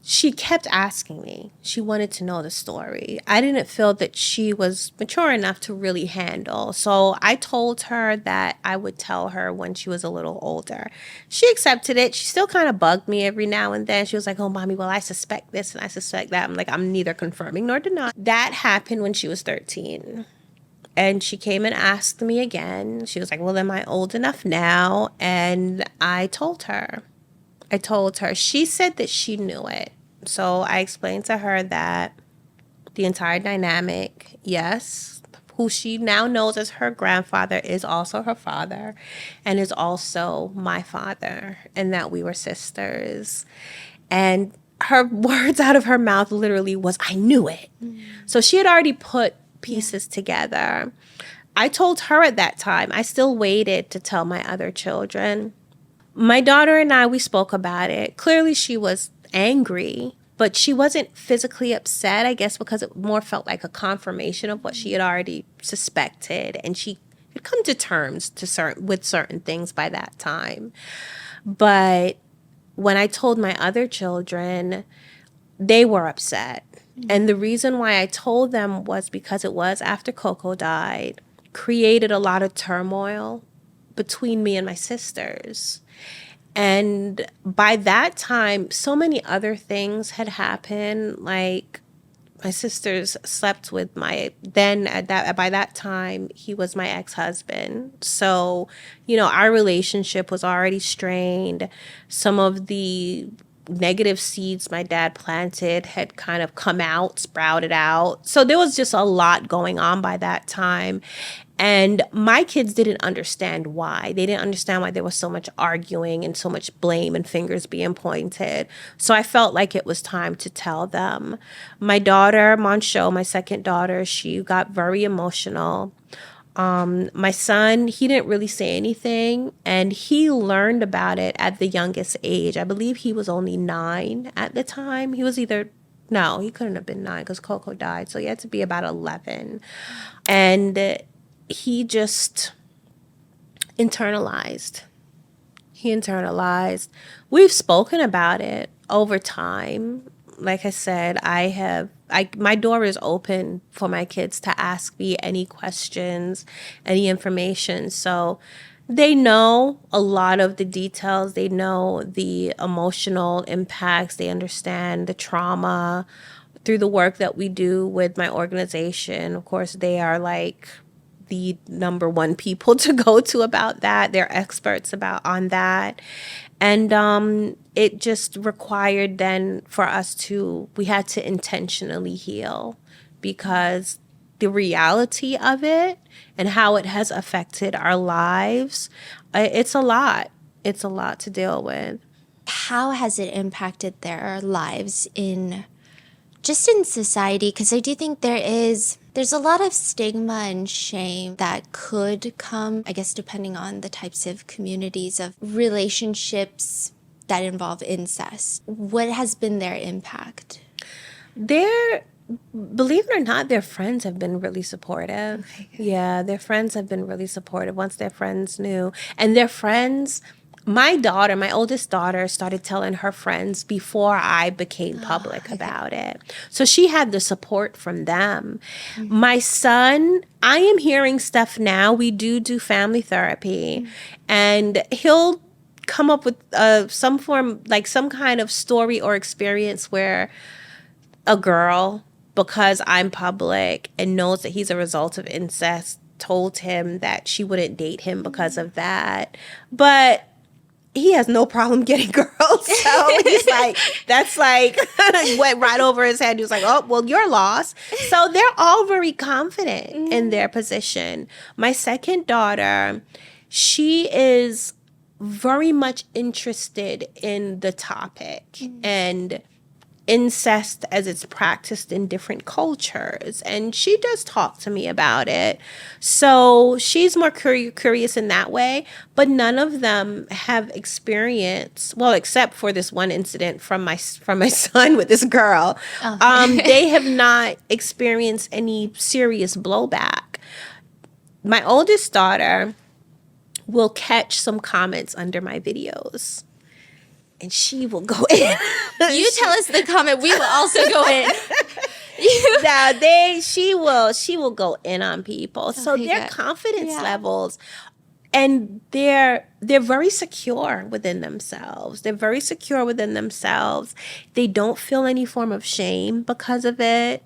She kept asking me. She wanted to know the story. I didn't feel that she was mature enough to really handle. So I told her that I would tell her when she was a little older. She accepted it. She still kind of bugged me every now and then. She was like, oh, mommy, well, I suspect this and I suspect that. I'm like, I'm neither confirming nor denying. That happened when she was 13. And she came and asked me again. She was like, well, am I old enough now? And I told her. She said that she knew it. So I explained to her that the entire dynamic, yes, who she now knows as her grandfather is also her father and is also my father, and that we were sisters. And her words out of her mouth literally was, I knew it. So she had already put pieces together. I told her at that time. I still waited to tell my other children. My daughter and I, we spoke about it. Clearly she was angry, but she wasn't physically upset, I guess, because it more felt like a confirmation of what she had already suspected. And she had come to terms with certain things by that time. But when I told my other children, they were upset. And the reason why I told them was because it was after Coco died, created a lot of turmoil between me and my sisters. And by that time, so many other things had happened. Like my sisters slept with by that time, he was my ex-husband. So, our relationship was already strained. Some of the negative seeds my dad planted had kind of come out, sprouted out. So there was just a lot going on by that time. And my kids didn't understand why. They didn't understand why there was so much arguing and so much blame and fingers being pointed. So I felt like it was time to tell them. My daughter, Moncho, my second daughter, she got very emotional. My son, he didn't really say anything, and he learned about it at the youngest age. I believe he was only 9 at the time. He couldn't have been 9 because Coco died. So he had to be about 11. And he just internalized. We've spoken about it over time. Like I said, my door is open for my kids to ask me any questions, any information. So they know a lot of the details. They know the emotional impacts. They understand the trauma through the work that we do with my organization. Of course, they are like the number one people to go to about that. They're experts on that. And it just required then for us we had to intentionally heal, because the reality of it and how it has affected our lives, it's a lot. It's a lot to deal with. How has it impacted their lives in society? Because I do think there's a lot of stigma and shame that could come, I guess, depending on the types of communities of relationships that involve incest. What has been their impact? Their Believe it or not, their friends have been really supportive. Yeah, their friends have been really supportive once their friends knew. And their friends, my daughter, my oldest daughter, started telling her friends before I became public about it. So she had the support from them. My son, I am hearing stuff now. We do family therapy, and he'll come up with some form, like some kind of story or experience where a girl, because I'm public and knows that he's a result of incest, told him that she wouldn't date him because of that. But he has no problem getting girls. So he's like, that's like, went right over his head. He was like, oh, well, you're lost. So they're all very confident in their position. My second daughter, she is very much interested in the topic and incest as it's practiced in different cultures. And she does talk to me about it. So she's more curious in that way. But none of them have experience, well, except for this one incident from my son with this girl. They have not experienced any serious blowback. My oldest daughter will catch some comments under my videos, and she will go in. You tell us the comment, we will also go in. Now she will go in on people. So their confidence levels, and they're very secure within themselves. They're very secure within themselves. They don't feel any form of shame because of it.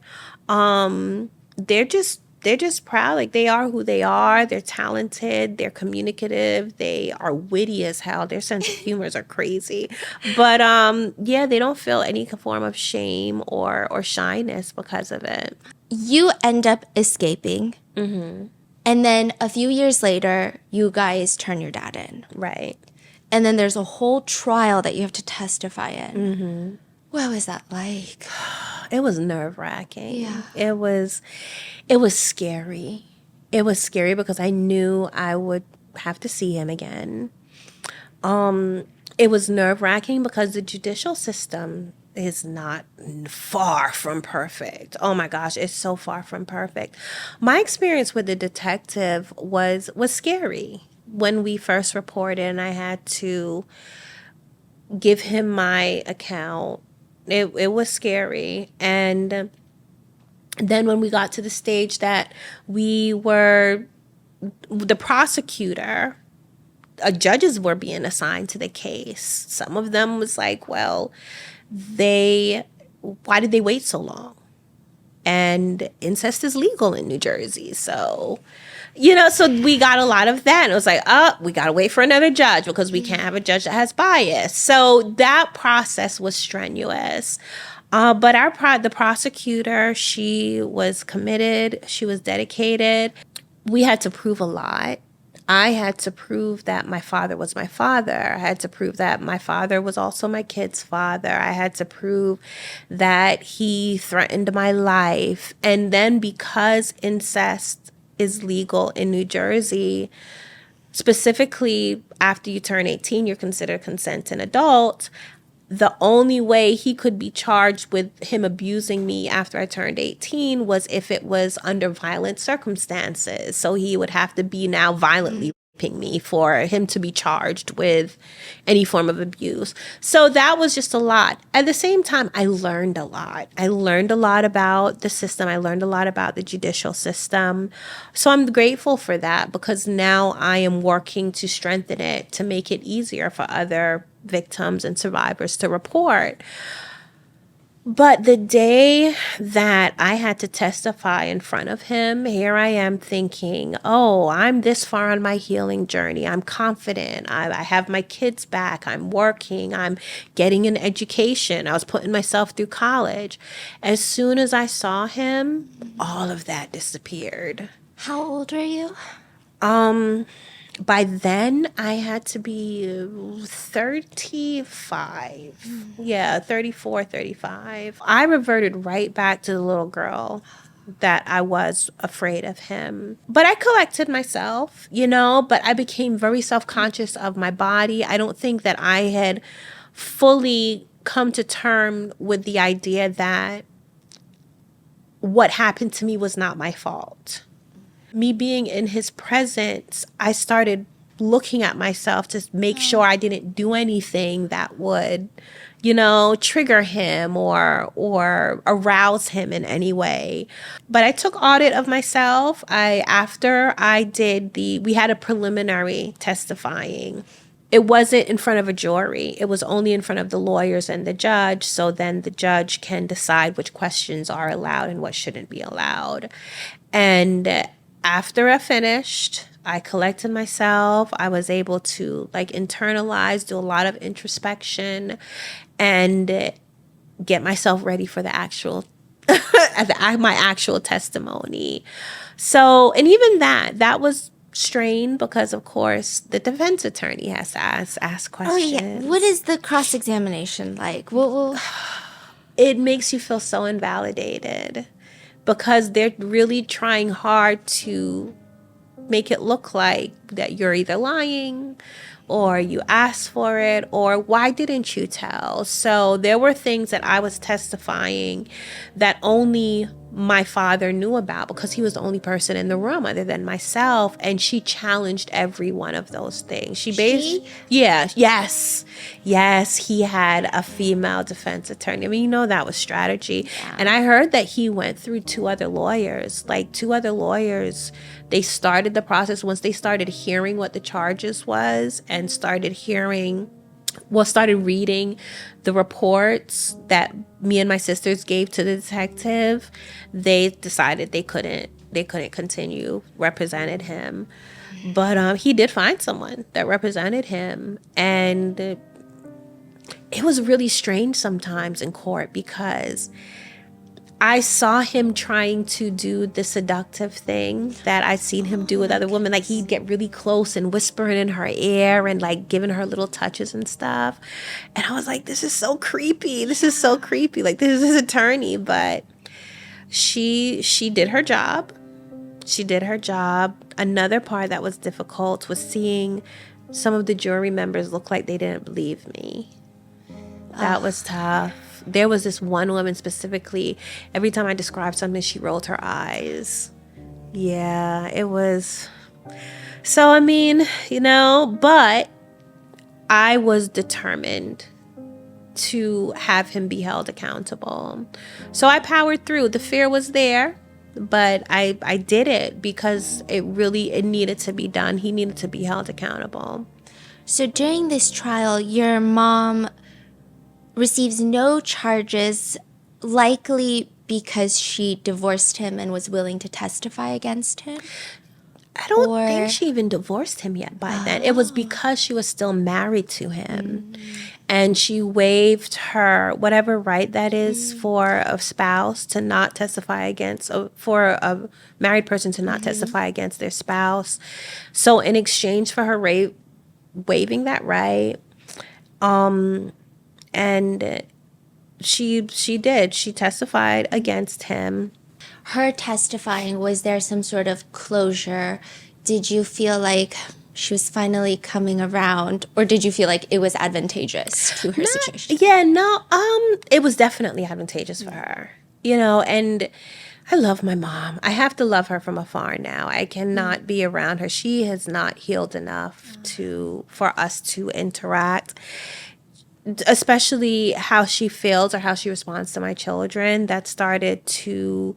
They're just proud. Like, they are who they are. They're talented. They're communicative. They are witty as hell. Their sense of humors are crazy. But yeah, they don't feel any form of shame or shyness because of it. You end up escaping. Mm-hmm. And then a few years later, you guys turn your dad in. Right. And then there's a whole trial that you have to testify in. Mm-hmm. What was that like? It was nerve-wracking. Yeah. It was scary. It was scary because I knew I would have to see him again. It was nerve-wracking because the judicial system is not far from perfect. Oh my gosh, it's so far from perfect. My experience with the detective was scary. When we first reported and I had to give him my account, it was scary. And then when we got to the stage that we were, the prosecutor, judges were being assigned to the case. Some of them was like, well, why did they wait so long? And incest is legal in New Jersey. So, so we got a lot of that. And it was like, we got to wait for another judge because we can't have a judge that has bias. So that process was strenuous. But the prosecutor, she was committed. She was dedicated. We had to prove a lot. I had to prove that my father was my father. I had to prove that my father was also my kid's father. I had to prove that he threatened my life. And then because incest is legal in New Jersey, specifically after you turn 18, you're considered a consenting adult. The only way he could be charged with him abusing me after I turned 18 was if it was under violent circumstances. So he would have to be now violently raping me for him to be charged with any form of abuse. So that was just a lot. At the same time, I learned a lot. I learned a lot about the system. I learned a lot about the judicial system. So I'm grateful for that because now I am working to strengthen it, to make it easier for other victims and survivors to report. But the day that I had to testify in front of him, here I am thinking, oh, I'm this far on my healing journey. I'm confident. I have my kids back. I'm working. I'm getting an education. I was putting myself through college. As soon as I saw him, all of that disappeared. How old were you? By then, I had to be 35. Yeah, 34, 35. I reverted right back to the little girl that I was afraid of him. But I collected myself, but I became very self-conscious of my body. I don't think that I had fully come to term with the idea that what happened to me was not my fault. Me being in his presence, I started looking at myself to make sure I didn't do anything that would, trigger him or arouse him in any way. But I took audit of myself. After I did we had a preliminary testifying. It wasn't in front of a jury. It was only in front of the lawyers and the judge. So then the judge can decide which questions are allowed and what shouldn't be allowed. And after I finished, I collected myself. I was able to internalize, do a lot of introspection, and get myself ready for the actual, my actual testimony. So, and even that was strained because, of course, the defense attorney has to ask questions. Oh, yeah. What is the cross-examination like? It makes you feel so invalidated because they're really trying hard to make it look like that you're either lying or you asked for it or why didn't you tell? So there were things that I was testifying that only my father knew about because he was the only person in the room other than myself, and she challenged every one of those things. Yes, he had a female defense attorney. I mean, that was strategy. Yeah. And I heard that he went through two other lawyers. They started the process once they started hearing what the charges was and started reading the reports that me and my sisters gave to the detective. They decided they couldn't continue represented him. But he did find someone that represented him. And it was really strange sometimes in court because I saw him trying to do the seductive thing that I'd seen him do with other women. Like, he'd get really close and whispering in her ear and giving her little touches and stuff. And I was like, this is so creepy. Like, this is his attorney. But she did her job. Another part that was difficult was seeing some of the jury members look like they didn't believe me. That was tough. There was this one woman specifically, every time I described something, she rolled her eyes. Yeah, it was. So, I mean, but I was determined to have him be held accountable. So I powered through. The fear was there, but I did it because it needed to be done. He needed to be held accountable. So during this trial, your mom receives no charges, likely because she divorced him and was willing to testify against him? I don't think she even divorced him yet by then. It was because she was still married to him. And she waived her whatever right that is for a spouse to not testify against, for a married person to not testify against their spouse. So in exchange for her waiving that right, and she did. She testified against him. Her testifying, was there some sort of closure? Did you feel like she was finally coming around, or did you feel like it was advantageous to her situation? Yeah, no, it was definitely advantageous for her. And I love my mom. I have to love her from afar now. I cannot be around her. She has not healed enough for us to interact. Especially how she feels or how she responds to my children, that started to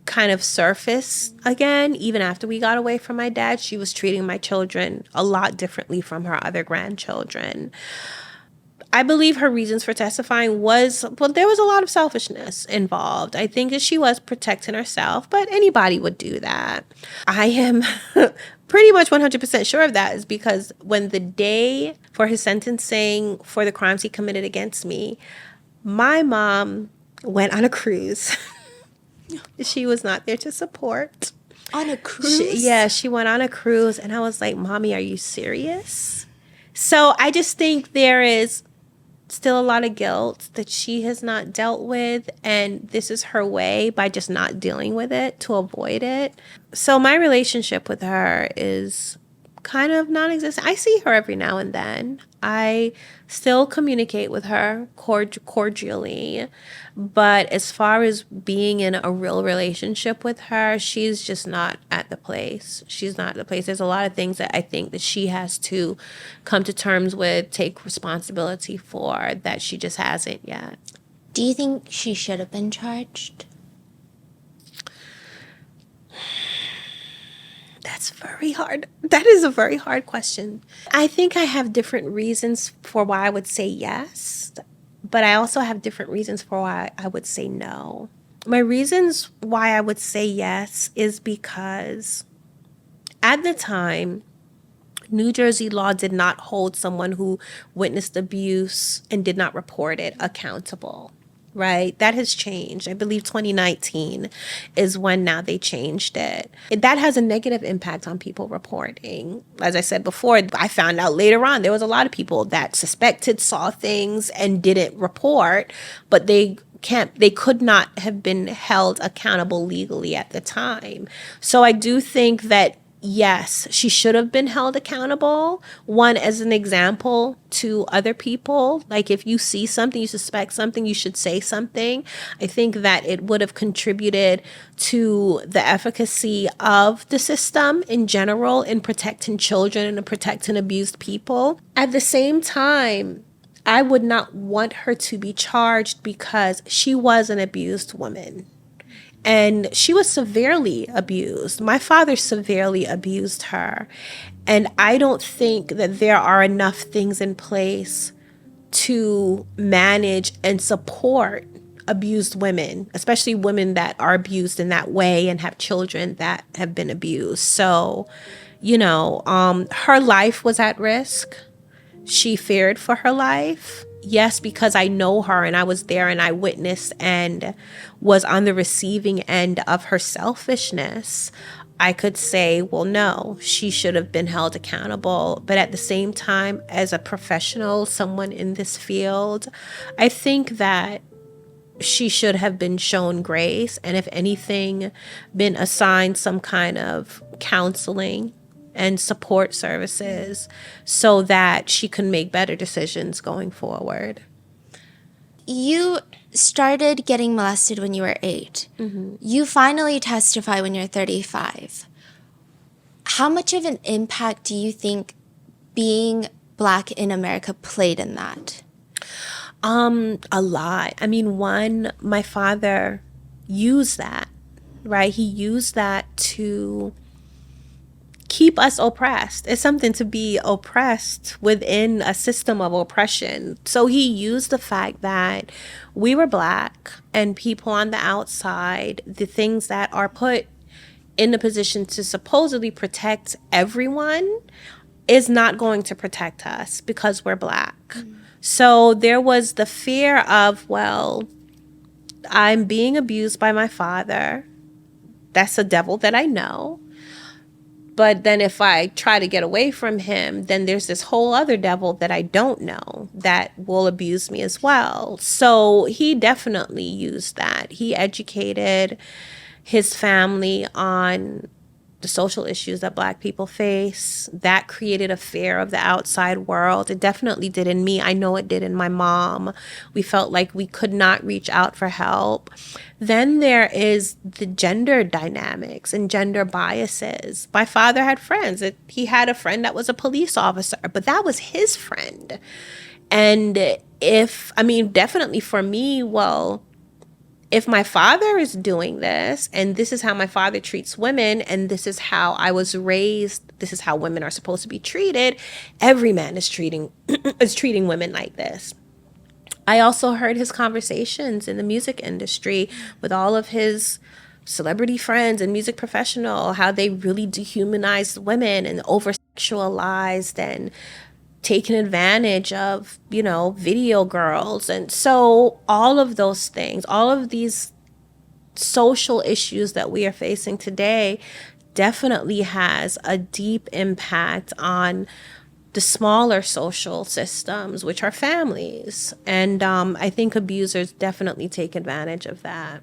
kind of surface again. Even after we got away from my dad, she was treating my children a lot differently from her other grandchildren. I believe her reasons for testifying there was a lot of selfishness involved. I think that she was protecting herself, but anybody would do that. I am pretty much 100% sure of that, is because when the day for his sentencing for the crimes he committed against me, my mom went on a cruise. She was not there to support. On a cruise? She went on a cruise, and I was like, Mommy, are you serious? So I just think there is still a lot of guilt that she has not dealt with, and this is her way, by just not dealing with it, to avoid it. So my relationship with her is kind of non-existent. I see her every now and then. I still communicate with her cordially, but as far as being in a real relationship with her, she's just not at the place. She's not at the place. There's a lot of things that I think that she has to come to terms with, take responsibility for, that she just hasn't yet. Do you think she should have been charged? That's very hard. That is a very hard question. I think I have different reasons for why I would say yes, but I also have different reasons for why I would say no. My reasons why I would say yes is because at the time, New Jersey law did not hold someone who witnessed abuse and did not report it accountable. Right? That has changed. I believe 2019 is when now they changed it. That has a negative impact on people reporting. As I said before, I found out later on there was a lot of people that suspected, saw things and didn't report, but they could not have been held accountable legally at the time. So I do think that yes, she should have been held accountable. One, as an example to other people, like if you see something, you suspect something, you should say something. I think that it would have contributed to the efficacy of the system in general in protecting children and protecting abused people. At the same time, I would not want her to be charged because she was an abused woman. And she was severely abused. My father severely abused her. And I don't think that there are enough things in place to manage and support abused women, especially women that are abused in that way and have children that have been abused. So, her life was at risk. She feared for her life. Yes, because I know her and I was there and I witnessed and was on the receiving end of her selfishness. I could say, well, no, she should have been held accountable. But at the same time, as a professional, someone in this field, I think that she should have been shown grace and, if anything, been assigned some kind of counseling and support services so that she can make better decisions going forward. You started getting molested when you were 8. Mm-hmm. You finally testify when you're 35. How much of an impact do you think being Black in America played in that? A lot. I mean, one, my father used that, right? He used that to keep us oppressed. It's something to be oppressed within a system of oppression. So he used the fact that we were Black and people on the outside, the things that are put in the position to supposedly protect everyone, is not going to protect us because we're Black. Mm. So there was the fear of, well, I'm being abused by my father. That's a devil that I know. But then if I try to get away from him, then there's this whole other devil that I don't know that will abuse me as well. So he definitely used that. He educated his family on the social issues that Black people face. That created a fear of the outside world. It definitely did in me. I know it did in my mom. We felt like we could not reach out for help. Then there is the gender dynamics and gender biases. My father had friends. He had a friend that was a police officer, but that was his friend. And definitely for me, well, if my father is doing this and this is how my father treats women and this is how I was raised, this is how women are supposed to be treated, every man is treating women like this. I also heard his conversations in the music industry with all of his celebrity friends and music professional, how they really dehumanized women and over-sexualized and taken advantage of, video girls. And so all of those things, all of these social issues that we are facing today definitely has a deep impact on the smaller social systems, which are families. And I think abusers definitely take advantage of that.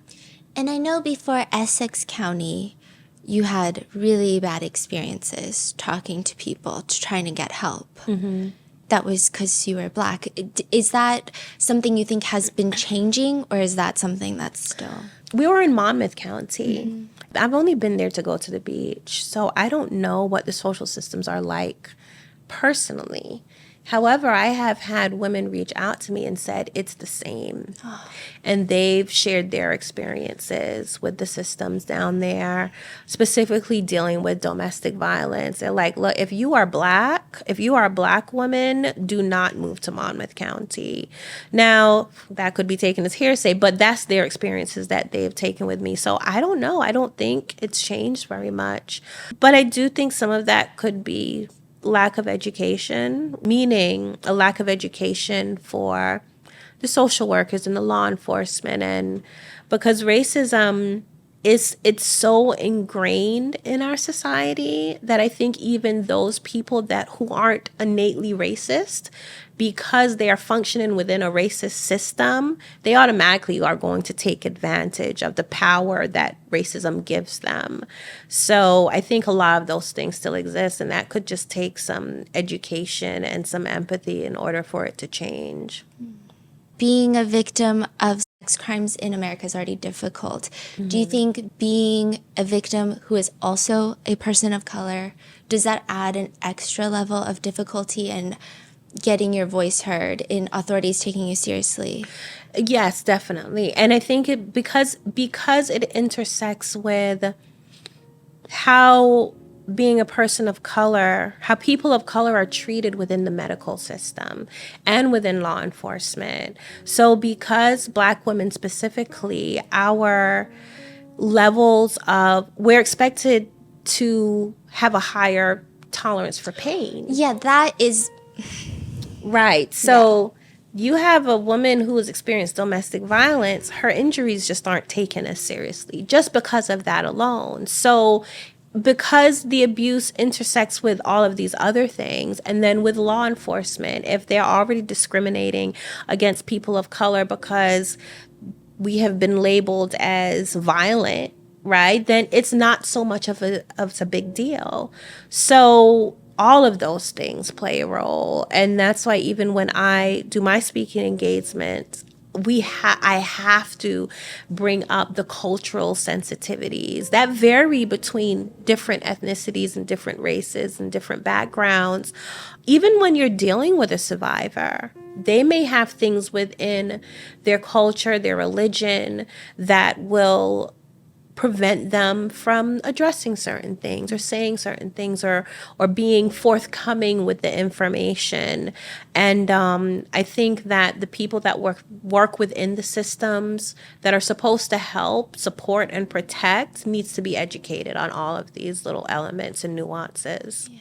And I know before Essex County you had really bad experiences talking to people, trying to get help. Mm-hmm. That was because you were Black. Is that something you think has been changing, or is that something that's still... We were in Monmouth County. Mm-hmm. I've only been there to go to the beach, so I don't know what the social systems are like personally. However, I have had women reach out to me and said it's the same. Oh. And they've shared their experiences with the systems down there, specifically dealing with domestic violence. They're like, look, if you are a Black woman, do not move to Monmouth County. Now, that could be taken as hearsay, but that's their experiences that they've taken with me. So I don't know. I don't think it's changed very much. But I do think some of that could be lack of education, meaning a lack of education for the social workers and the law enforcement. And because racism it's so ingrained in our society that I think even those people who aren't innately racist, because they are functioning within a racist system, they automatically are going to take advantage of the power that racism gives them. So I think a lot of those things still exist, and that could just take some education and some empathy in order for it to change. Being a victim of sex crimes in America is already difficult. Mm-hmm. Do you think being a victim who is also a person of color, does that add an extra level of difficulty in getting your voice heard, in authorities taking you seriously? Yes, definitely. And I think because it intersects with how being a person of color, how people of color are treated within the medical system and within law enforcement. So because Black women specifically, we're expected to have a higher tolerance for pain. Yeah, that is... Right. So you have a woman who has experienced domestic violence, her injuries just aren't taken as seriously just because of that alone. So because the abuse intersects with all of these other things, and then with law enforcement, if they're already discriminating against people of color because we have been labeled as violent, right, then it's not so much of a big deal. So all of those things play a role. And that's why even when I do my speaking engagements, I have to bring up the cultural sensitivities that vary between different ethnicities and different races and different backgrounds. Even when you're dealing with a survivor, they may have things within their culture, their religion, that will prevent them from addressing certain things or saying certain things or being forthcoming with the information. And I think that the people that work within the systems that are supposed to help, support, and protect needs to be educated on all of these little elements and nuances. Yeah.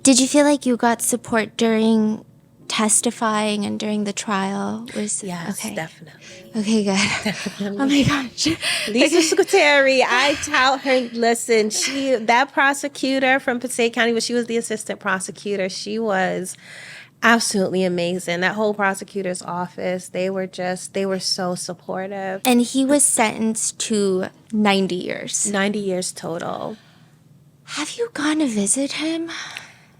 Did you feel like you got support during testifying and during the trial? Yes, okay. Definitely. Okay, good. Definitely. Oh my gosh. Lisa Scuteri, I tell her, listen, that prosecutor from Passaic County, she was the assistant prosecutor, she was absolutely amazing. That whole prosecutor's office, they were so supportive. And he was sentenced to 90 years. 90 years total. Have you gone to visit him?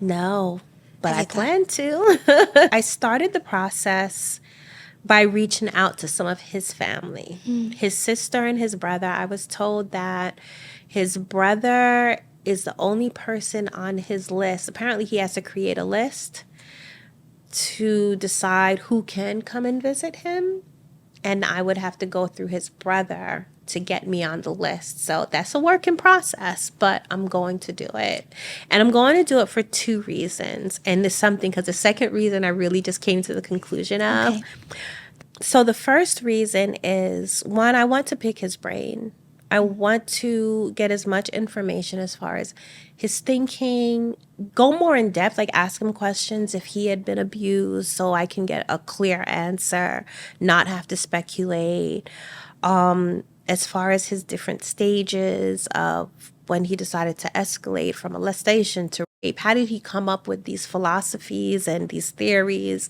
No. But I plan to. I started the process by reaching out to some of his family, his sister and his brother. I was told that his brother is the only person on his list. Apparently, he has to create a list to decide who can come and visit him. And I would have to go through his brother to get me on the list. So that's a work in process, but I'm going to do it. And I'm going to do it for two reasons. And there's something, because the second reason I really just came to the conclusion of. Okay. So the first reason is, one, I want to pick his brain. I want to get as much information as far as his thinking, go more in depth, like ask him questions if he had been abused so I can get a clear answer, not have to speculate. As far as his different stages of when he decided to escalate from molestation to rape, how did he come up with these philosophies and these theories?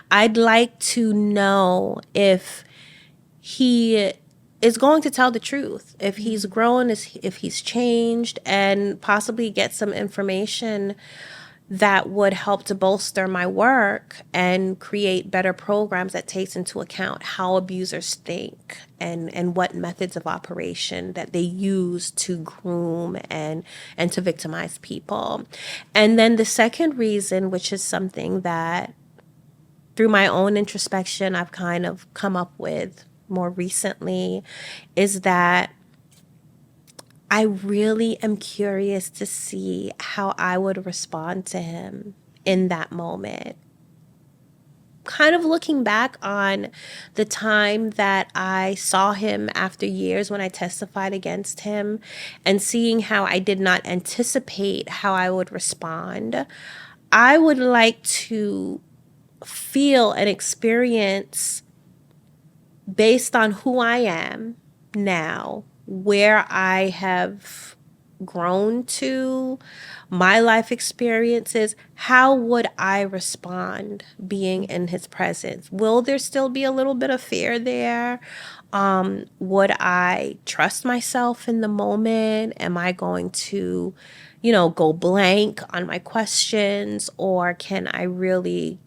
I'd like to know if is going to tell the truth. If he's grown, if he's changed, and possibly get some information that would help to bolster my work and create better programs that takes into account how abusers think and what methods of operation that they use to groom and to victimize people. And then the second reason, which is something that through my own introspection I've kind of come up with more recently, is that I really am curious to see how I would respond to him in that moment. Kind of looking back on the time that I saw him after years when I testified against him, and seeing how I did not anticipate how I would respond, I would like to feel and experience, based on who I am now, where I have grown to, my life experiences, how would I respond being in his presence? Will there still be a little bit of fear there? Would I trust myself in the moment? Am I going to, go blank on my questions? Or can I really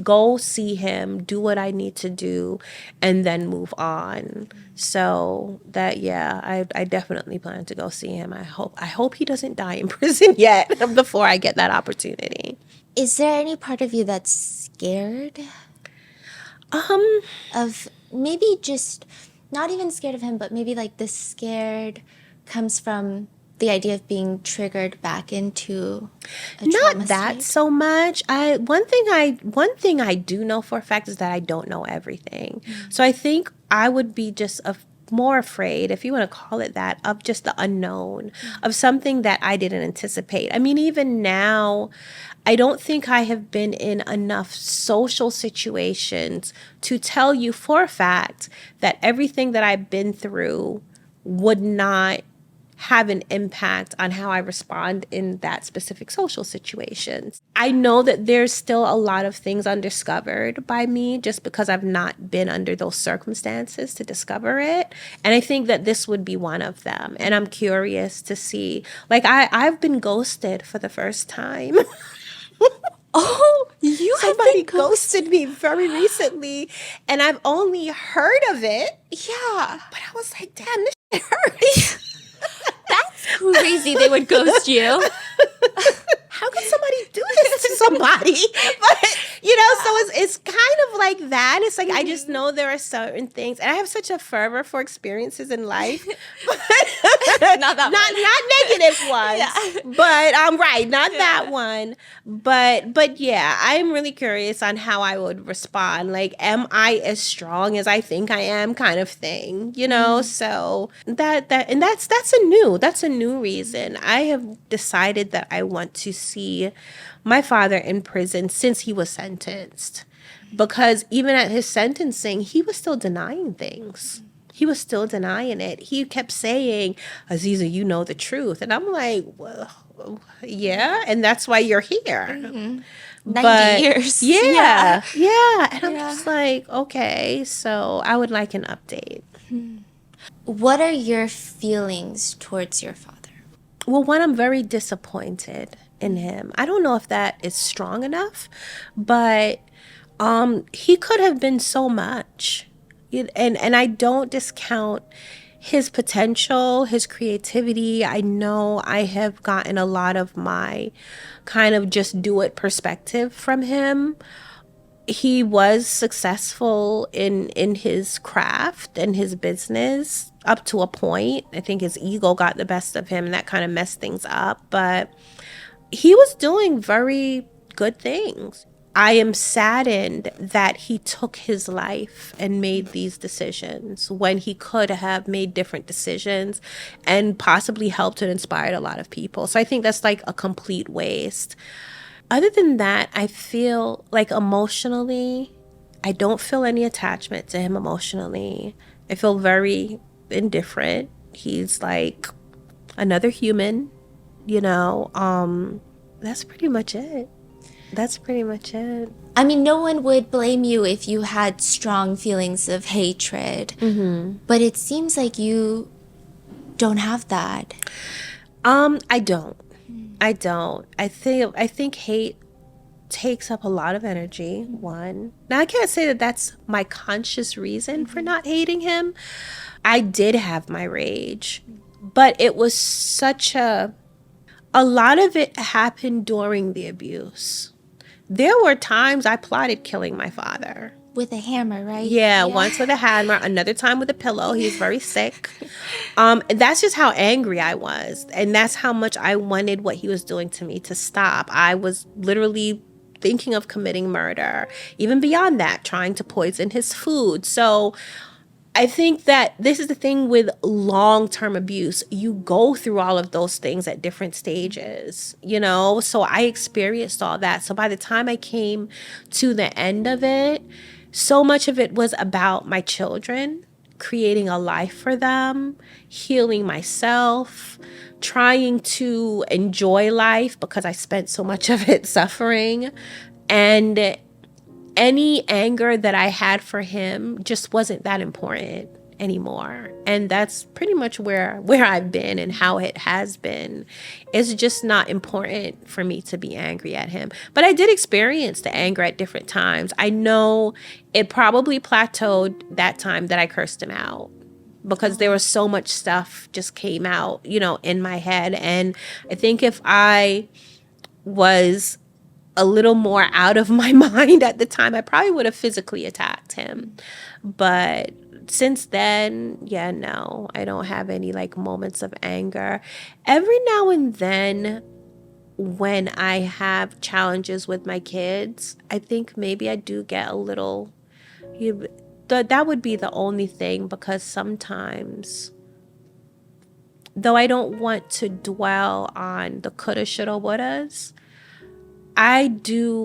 go see him, do what I need to do, and then move on? So that, yeah, I definitely plan to go see him. I hope he doesn't die in prison yet before I get that opportunity. Is there any part of you that's scared? Of maybe just not even scared of him, but maybe like the scared comes from the idea of being triggered back into a trauma Not that state? so much. One thing I do know for a fact is that I don't know everything. So I think I would be just more afraid, if you want to call it that, of just the unknown, of something that I didn't anticipate. I mean, even now, I don't think I have been in enough social situations to tell you for a fact that everything that I've been through would not have an impact on how I respond in that specific social situations. I know that there's still a lot of things undiscovered by me just because I've not been under those circumstances to discover it. And I think that this would be one of them. And I'm curious to see, like, I've been ghosted for the first time. Oh, Somebody ghosted me very recently, and I've only heard of it. Yeah. But I was like, damn, this shit hurts. That's crazy they would ghost you. How can somebody do this to somebody? But, so it's kind of like that. It's like, I just know there are certain things, and I have such a fervor for experiences in life. But Not that not negative ones. But right, not that one. But yeah, I'm really curious on how I would respond. Like, am I as strong as I think I am, kind of thing, So that's a new reason. I have decided that I want to see my father in prison since he was sentenced, because even at his sentencing, he was still denying things. He was still denying it. He kept saying, Aziza, you know the truth. And I'm like, well, yeah, and that's why you're here. 90 years. Yeah. And I'm just like, okay, so I would like an update. What are your feelings towards your father? Well, one, I'm very disappointed in him. I don't know if that is strong enough, but he could have been so much. And I don't discount his potential, his creativity. I know I have gotten a lot of my kind of just do it perspective from him. He was successful in his craft and his business up to a point. I think his ego got the best of him, and that kind of messed things up. But he was doing very good things. I am saddened that he took his life and made these decisions when he could have made different decisions and possibly helped and inspired a lot of people. So I think that's like a complete waste. Other than that, I feel like emotionally, I don't feel any attachment to him emotionally. I feel very indifferent. He's like another human, That's pretty much it. That's pretty much it. I mean, no one would blame you if you had strong feelings of hatred. But it seems like you don't have that. I don't. I don't. I think hate takes up a lot of energy. One. Now I can't say that that's my conscious reason for not hating him. I did have my rage, but it was such a lot of it happened during the abuse. There were times I plotted killing my father. With a hammer, right? Yeah, once with a hammer, another time with a pillow. He was very sick. That's just how angry I was. And that's how much I wanted what he was doing to me to stop. I was literally thinking of committing murder. Even beyond that, trying to poison his food. So I think that this is the thing with long-term abuse. You go through all of those things at different stages, you know? So I experienced all that. So by the time I came to the end of it, so much of it was about my children, creating a life for them, healing myself, trying to enjoy life because I spent so much of it suffering. And any anger that I had for him just wasn't that important anymore. And that's pretty much where I've been and how it has been. It's just not important for me to be angry at him. But I did experience the anger at different times. I know it probably plateaued that time that I cursed him out, because there was so much stuff just came out, you know, in my head. And I think if I was a little more out of my mind at the time, I probably would have physically attacked him. But since then, yeah, no, I don't have any like moments of anger. Every now and then, when I have challenges with my kids, I think maybe I do get a little, that would be the only thing, because sometimes, though I don't want to dwell on the coulda, shoulda, wouldas, I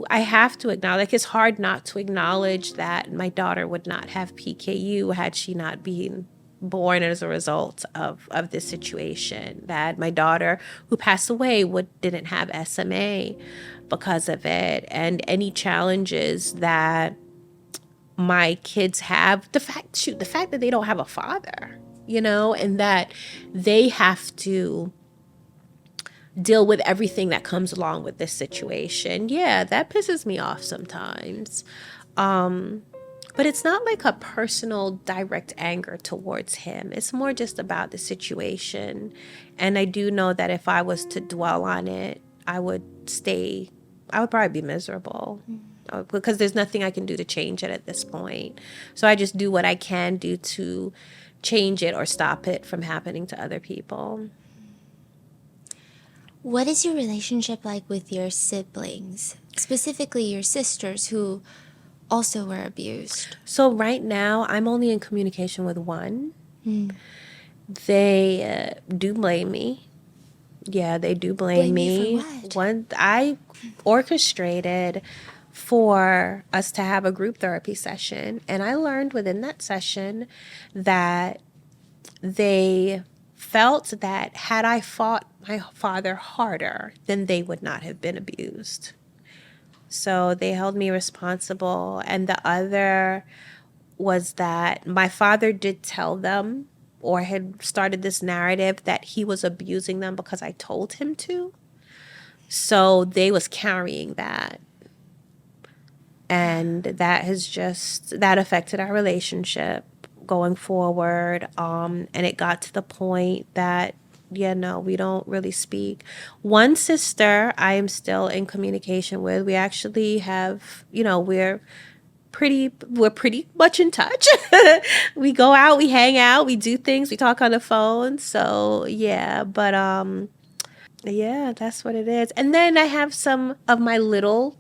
have to acknowledge, like, it's hard not to acknowledge that my daughter would not have PKU had she not been born as a result of this situation. That my daughter who passed away didn't have SMA because of it. And any challenges that my kids have, the fact that they don't have a father, you know, and that they have to deal with everything that comes along with this situation. Yeah, that pisses me off sometimes. But it's not like a personal direct anger towards him. It's more just about the situation. And I do know that if I was to dwell on it, I would probably be miserable. Because there's nothing I can do to change it at this point. So I just do what I can do to change it or stop it from happening to other people. What is your relationship like with your siblings, specifically your sisters who also were abused? So right now, I'm only in communication with one. They do blame me. Yeah, they do blame me. For what? One, I orchestrated for us to have a group therapy session, and I learned within that session that they felt that had I fought my father harder, then they would not have been abused. So they held me responsible. And the other was that my father did tell them, or had started this narrative, that he was abusing them because I told him to. So they was carrying that. And that affected our relationship going forward. And it got to the point that, yeah, no, we don't really speak. One sister I am still in communication with. We actually have, you know, we're pretty much in touch. We go out, we hang out, we do things, we talk on the phone. So yeah, but yeah, that's what it is. And then I have some of my little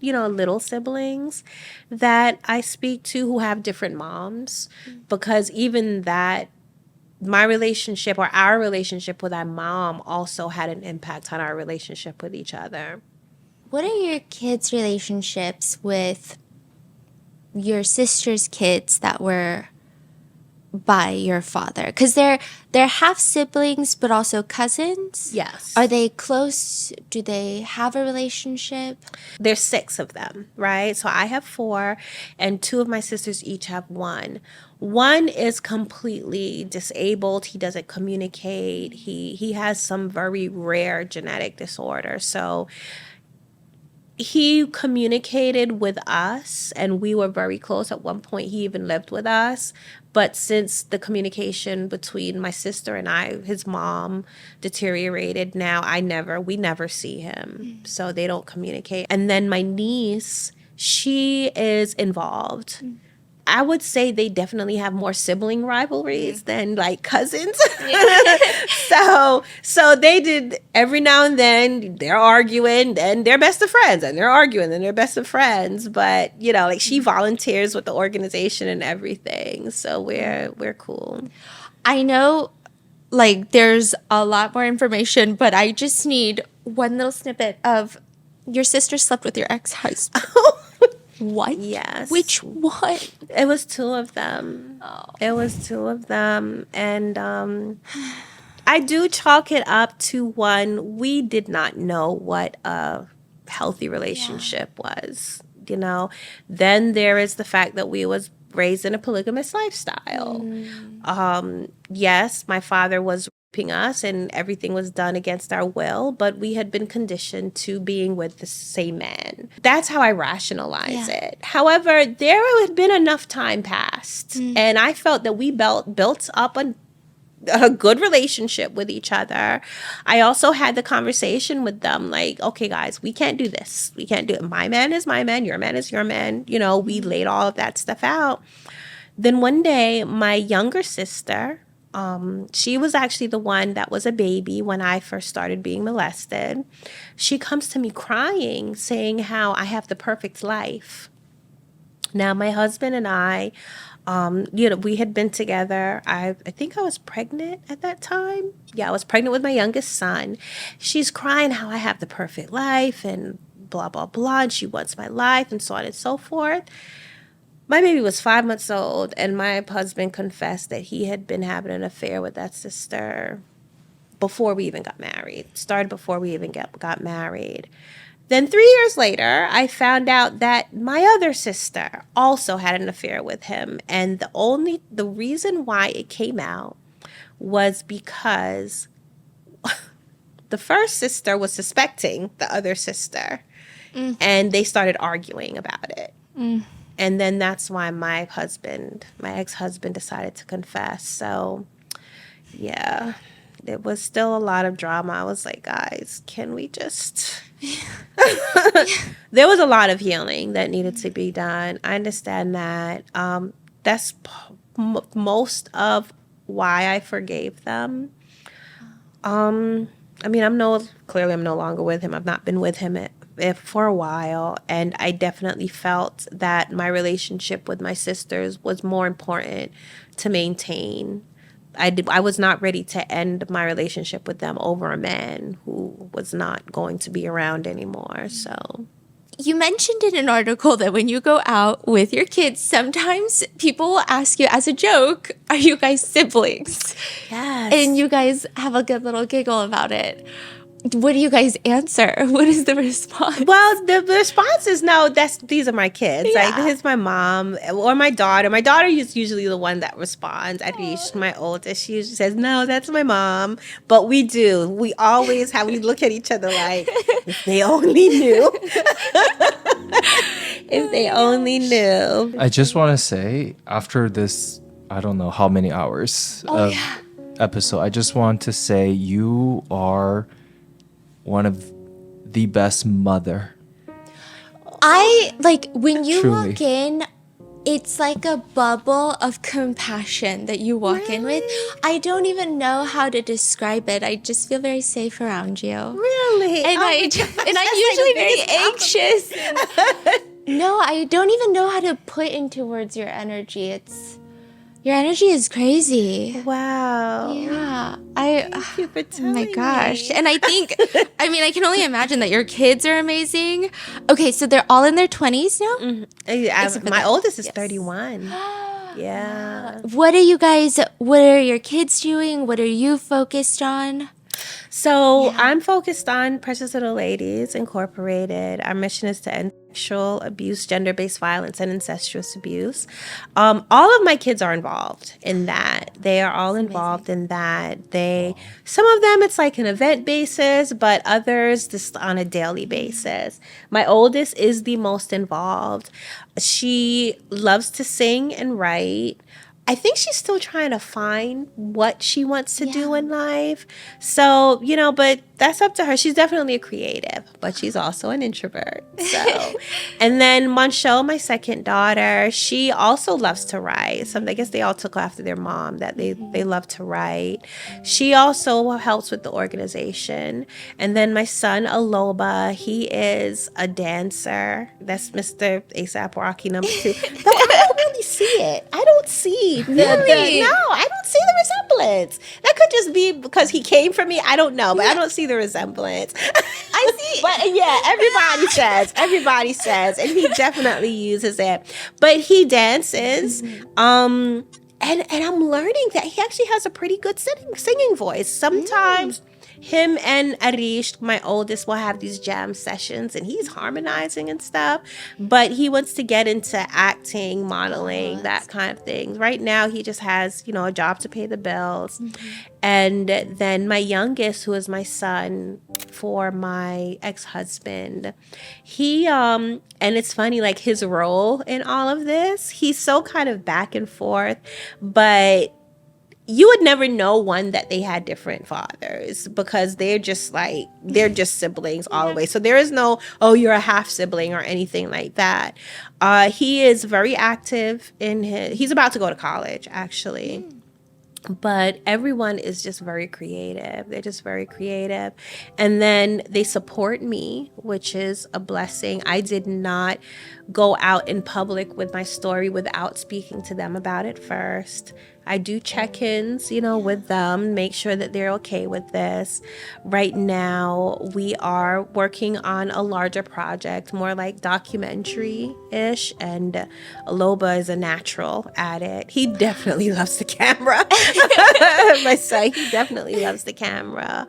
siblings that I speak to who have different moms, because even that, my relationship or our relationship with our mom also had an impact on our relationship with each other. What are your kids' relationships with your sister's kids that were by your father? Because they're half siblings, but also cousins. Yes. Are they close? Do they have a relationship? There's 6 of them, right? So I have 4, and 2 of my sisters each have 1. One is completely disabled. He doesn't communicate. He has some very rare genetic disorder. So he communicated with us, and we were very close. At one point, he even lived with us. But since the communication between my sister and I, his mom deteriorated, now we never see him. So they don't communicate. And then my niece, she is involved. I would say they definitely have more sibling rivalries than like cousins. So they did, every now and then they're arguing, then they're best of friends, and they're arguing, then they're best of friends. But like she volunteers with the organization and everything. So we're cool. I know like there's a lot more information, but I just need one little snippet of your sister slept with your ex-husband. What? Yes. Which one? It was 2 of them. Oh. It was 2 of them. And I do chalk it up to one, we did not know what a healthy relationship was, Then there is the fact that we was raised in a polygamous lifestyle. Yes, my father was raping us and everything was done against our will, but we had been conditioned to being with the same man. That's how I rationalize it. However, there had been enough time passed, and I felt that we built up a good relationship with each other. I also had the conversation with them like, okay, guys, we can't do this. We can't do it. My man is my man. Your man is your man. We laid all of that stuff out. Then one day, my younger sister, she was actually the one that was a baby when I first started being molested. She comes to me crying, saying how I have the perfect life. Now, my husband and I, we had been together. I think I was pregnant at that time. Yeah, I was pregnant with my youngest son. She's crying how I have the perfect life and blah, blah, blah. And she wants my life and so on and so forth. My baby was 5 months old, and my husband confessed that he had been having an affair with that sister before we even got married. Started before we even got married. Then 3 years later, I found out that my other sister also had an affair with him. And the reason why it came out was because the first sister was suspecting the other sister, and they started arguing about it. And then that's why my ex-husband decided to confess. So, yeah, it was still a lot of drama. I was like, guys, can we just... There was a lot of healing that needed to be done. I understand that. That's most of why I forgave them. I'm no longer with him. I've not been with him for a while, and I definitely felt that my relationship with my sisters was more important to maintain. I was not ready to end my relationship with them over a man who was not going to be around anymore. So you mentioned in an article that when you go out with your kids, sometimes people will ask you as a joke, are you guys siblings? yes. And you guys have a good little giggle about it. What do you guys answer? What is the response? Well, the response is no, these are my kids. Yeah. Like, this is my mom or my daughter. My daughter is usually the one that responds. At least my oldest, she usually says, no, that's my mom. But we always we look at each other like, if they only knew. If they only knew. I just want to say, after this, I don't know how many hours of episode, I just want to say you are one of the best mother. When you Truly. walk in, it's like a bubble of compassion that you walk in with. I don't even know how to describe it. I just feel very safe around you. Really? And I'm usually very anxious. No, I don't even know how to put into words your energy. Your energy is crazy. Wow. Yeah. Thank you for Oh telling my gosh. me. And I think, I can only imagine that your kids are amazing. Okay, so they're all in their 20s now? My Except for oldest is yes. 31. Yeah. What are your kids doing? What are you focused on? So I'm focused on Precious Little Ladies Incorporated. Our mission is to end sexual abuse, gender-based violence, and incestuous abuse. All of my kids are involved in that. They are all involved in that. Some of them, it's like an event basis, but others just on a daily basis. My oldest is the most involved. She loves to sing and write. I think she's still trying to find what she wants to do in life. So, but that's up to her. She's definitely a creative, but she's also an introvert. So, and then Monchelle, my second daughter, she also loves to write. So I guess they all took after their mom that they love to write. She also helps with the organization. And then my son, Aloba, he is a dancer. That's Mr. ASAP Rocky number 2. Though I don't really see it. I don't see no, I don't see the resemblance. That could just be because he came from me. I don't know, but I don't see the resemblance. I see. But yeah, everybody says, and he definitely uses it. But he dances. And I'm learning that he actually has a pretty good singing voice. Sometimes him and Arish, my oldest, will have these jam sessions and he's harmonizing and stuff. But he wants to get into acting, modeling, that kind of thing. Right now, he just has, a job to pay the bills. And then my youngest, who is my son for my ex-husband, he, and it's funny, like his role in all of this, he's so kind of back and forth, but you would never know that they had different fathers because they're just siblings all the way. So there is no, you're a half sibling or anything like that. He is very active he's about to go to college actually. But everyone is just very creative. They're just very creative. And then they support me, which is a blessing. I did not go out in public with my story without speaking to them about it first. I do check-ins, with them, make sure that they're okay with this. Right now, we are working on a larger project, more like documentary-ish, and Aloba is a natural at it. He definitely loves the camera. My son, he definitely loves the camera.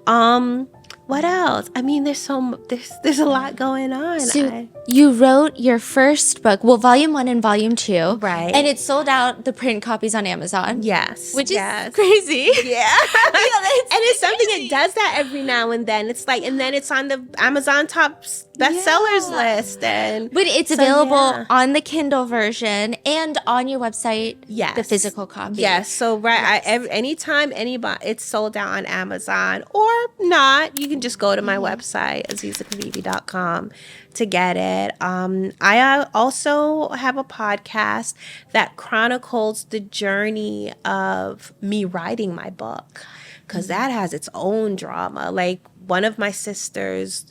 What else? I mean, there's a lot going on. So you wrote your first book, volume 1 and volume 2. Right. And it sold out the print copies on Amazon. Yes. Which is crazy. Yeah. And it's something that does that every now and then. It's like, and then it's on the Amazon top bestsellers list. But it's available on the Kindle version and on your website, the physical copy. Yes. So, anytime it's sold out on Amazon or not, you can just go to my website, azizakibibi.com, to get it. I also have a podcast that chronicles the journey of me writing my book, because that has its own drama. Like, one of my sisters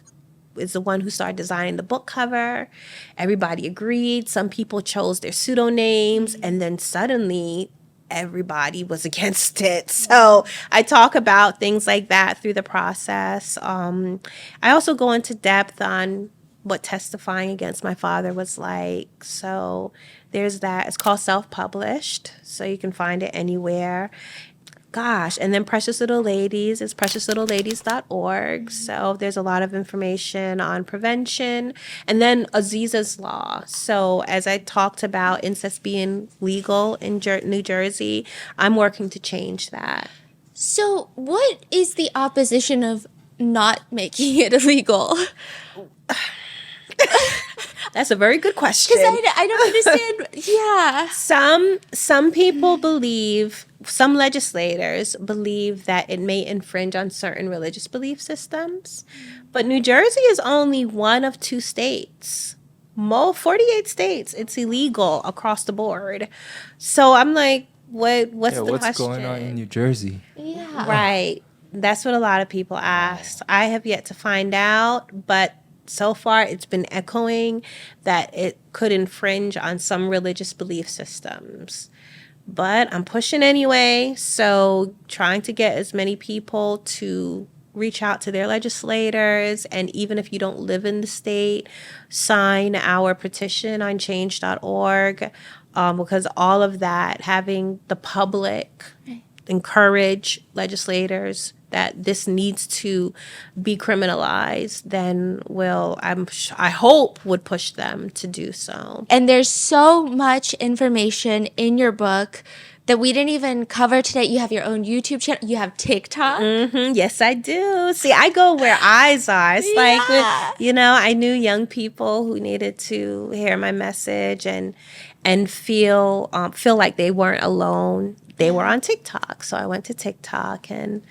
is the one who started designing the book cover. Everybody agreed. Some people chose their pseudonyms, and then suddenly everybody was against it. So I talk about things like that through the process. I also go into depth on what testifying against my father was like. So there's that. It's called Self-Published, so you can find it anywhere. Gosh, and then Precious Little Ladies is preciouslittleladies.org. So there's a lot of information on prevention. And then Aziza's Law. So as I talked about incest being legal in New Jersey, I'm working to change that. So what is the opposition of not making it illegal? That's a very good question. Because I don't understand. Yeah. Some people believe, some legislators believe that it may infringe on certain religious belief systems. But New Jersey is only one of 2 states. 48 states, it's illegal across the board. So I'm like, what's the question? What's going on in New Jersey? Yeah. Right. That's what a lot of people ask. I have yet to find out, but so far it's been echoing that it could infringe on some religious belief systems. But I'm pushing anyway, so trying to get as many people to reach out to their legislators, and even if you don't live in the state, sign our petition on change.org. because all of that, having the public encourage legislators that this needs to be criminalized, then I hope would push them to do so. And there's so much information in your book that we didn't even cover today. You have your own YouTube channel. You have TikTok. Yes, I do. See, I go where eyes are. It's like, I knew young people who needed to hear my message and feel like they weren't alone. They were on TikTok, so I went to TikTok. And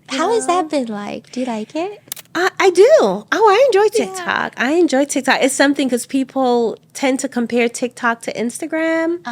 how has that been like? Do you like it? I do. Oh, I enjoy TikTok. I enjoy TikTok. It's something because people tend to compare TikTok to Instagram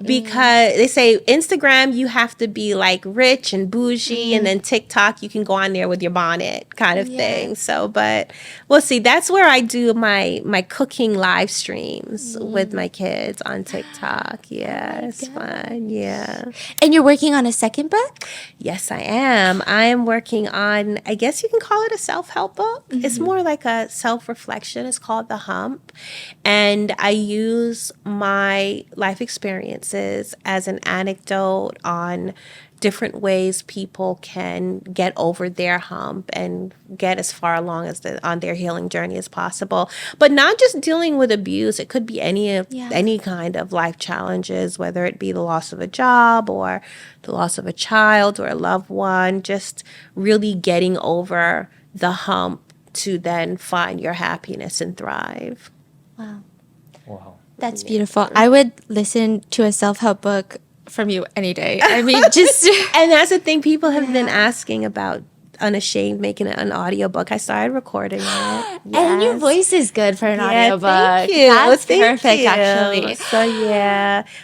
because they say Instagram, you have to be like rich and bougie, and then TikTok, you can go on there with your bonnet kind of thing. So, but we'll see. That's where I do my cooking live streams with my kids on TikTok. Yeah, it's fun. Yeah. And you're working on a second book? Yes, I am. I am working on, I guess you can call it a self-help book. It's more like a self-reflection. It's called The Hump. And I use my life experiences as an anecdote on different ways people can get over their hump and get as far along as on their healing journey as possible. But not just dealing with abuse. It could be any kind of life challenges, whether it be the loss of a job or the loss of a child or a loved one, just really getting over the hump to then find your happiness and thrive. Wow. That's beautiful. I would listen to a self-help book from you any day. I mean, just... And that's the thing, people have been asking about Unashamed, making it an audiobook. I started recording it. Yes. And your voice is good for an audiobook. Thank you. That's Thank perfect, you. actually. So,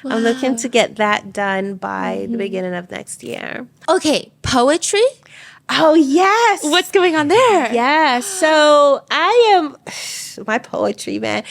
I'm looking to get that done by the beginning of next year. Okay, poetry? Oh, yes. What's going on there? Yeah. So I am my poetry, man.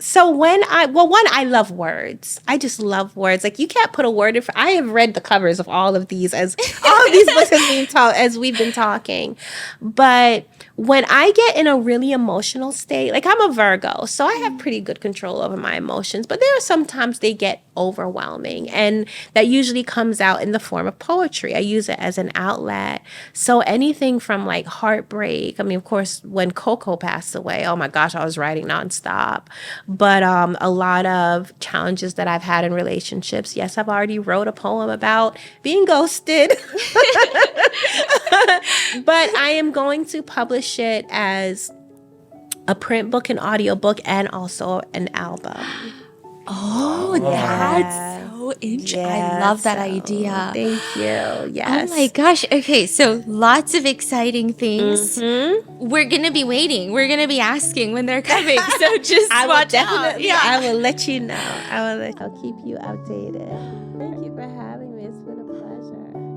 So I love words. I just love words. Like, you can't put a word in. I have read the covers of all of these as all of these books as we've been talking. But when I get in a really emotional state, like, I'm a Virgo, so I have pretty good control over my emotions. But there are sometimes they get overwhelming, and that usually comes out in the form of poetry. I use it as an outlet. So anything from like heartbreak. I mean, of course, when Coco passed away, oh my gosh, I was writing nonstop. But a lot of challenges that I've had in relationships. Yes, I've already wrote a poem about being ghosted. But I am going to publish it as a print book, an audio book, and also an album. Oh, that's so interesting. I love that idea. Thank you. Yes. Oh my gosh. Okay, so lots of exciting things. We're going to be waiting. We're going to be asking when they're coming. So just watch out. Yeah. I will let you know. I'll keep you updated. Thank you for having me. It's been a pleasure.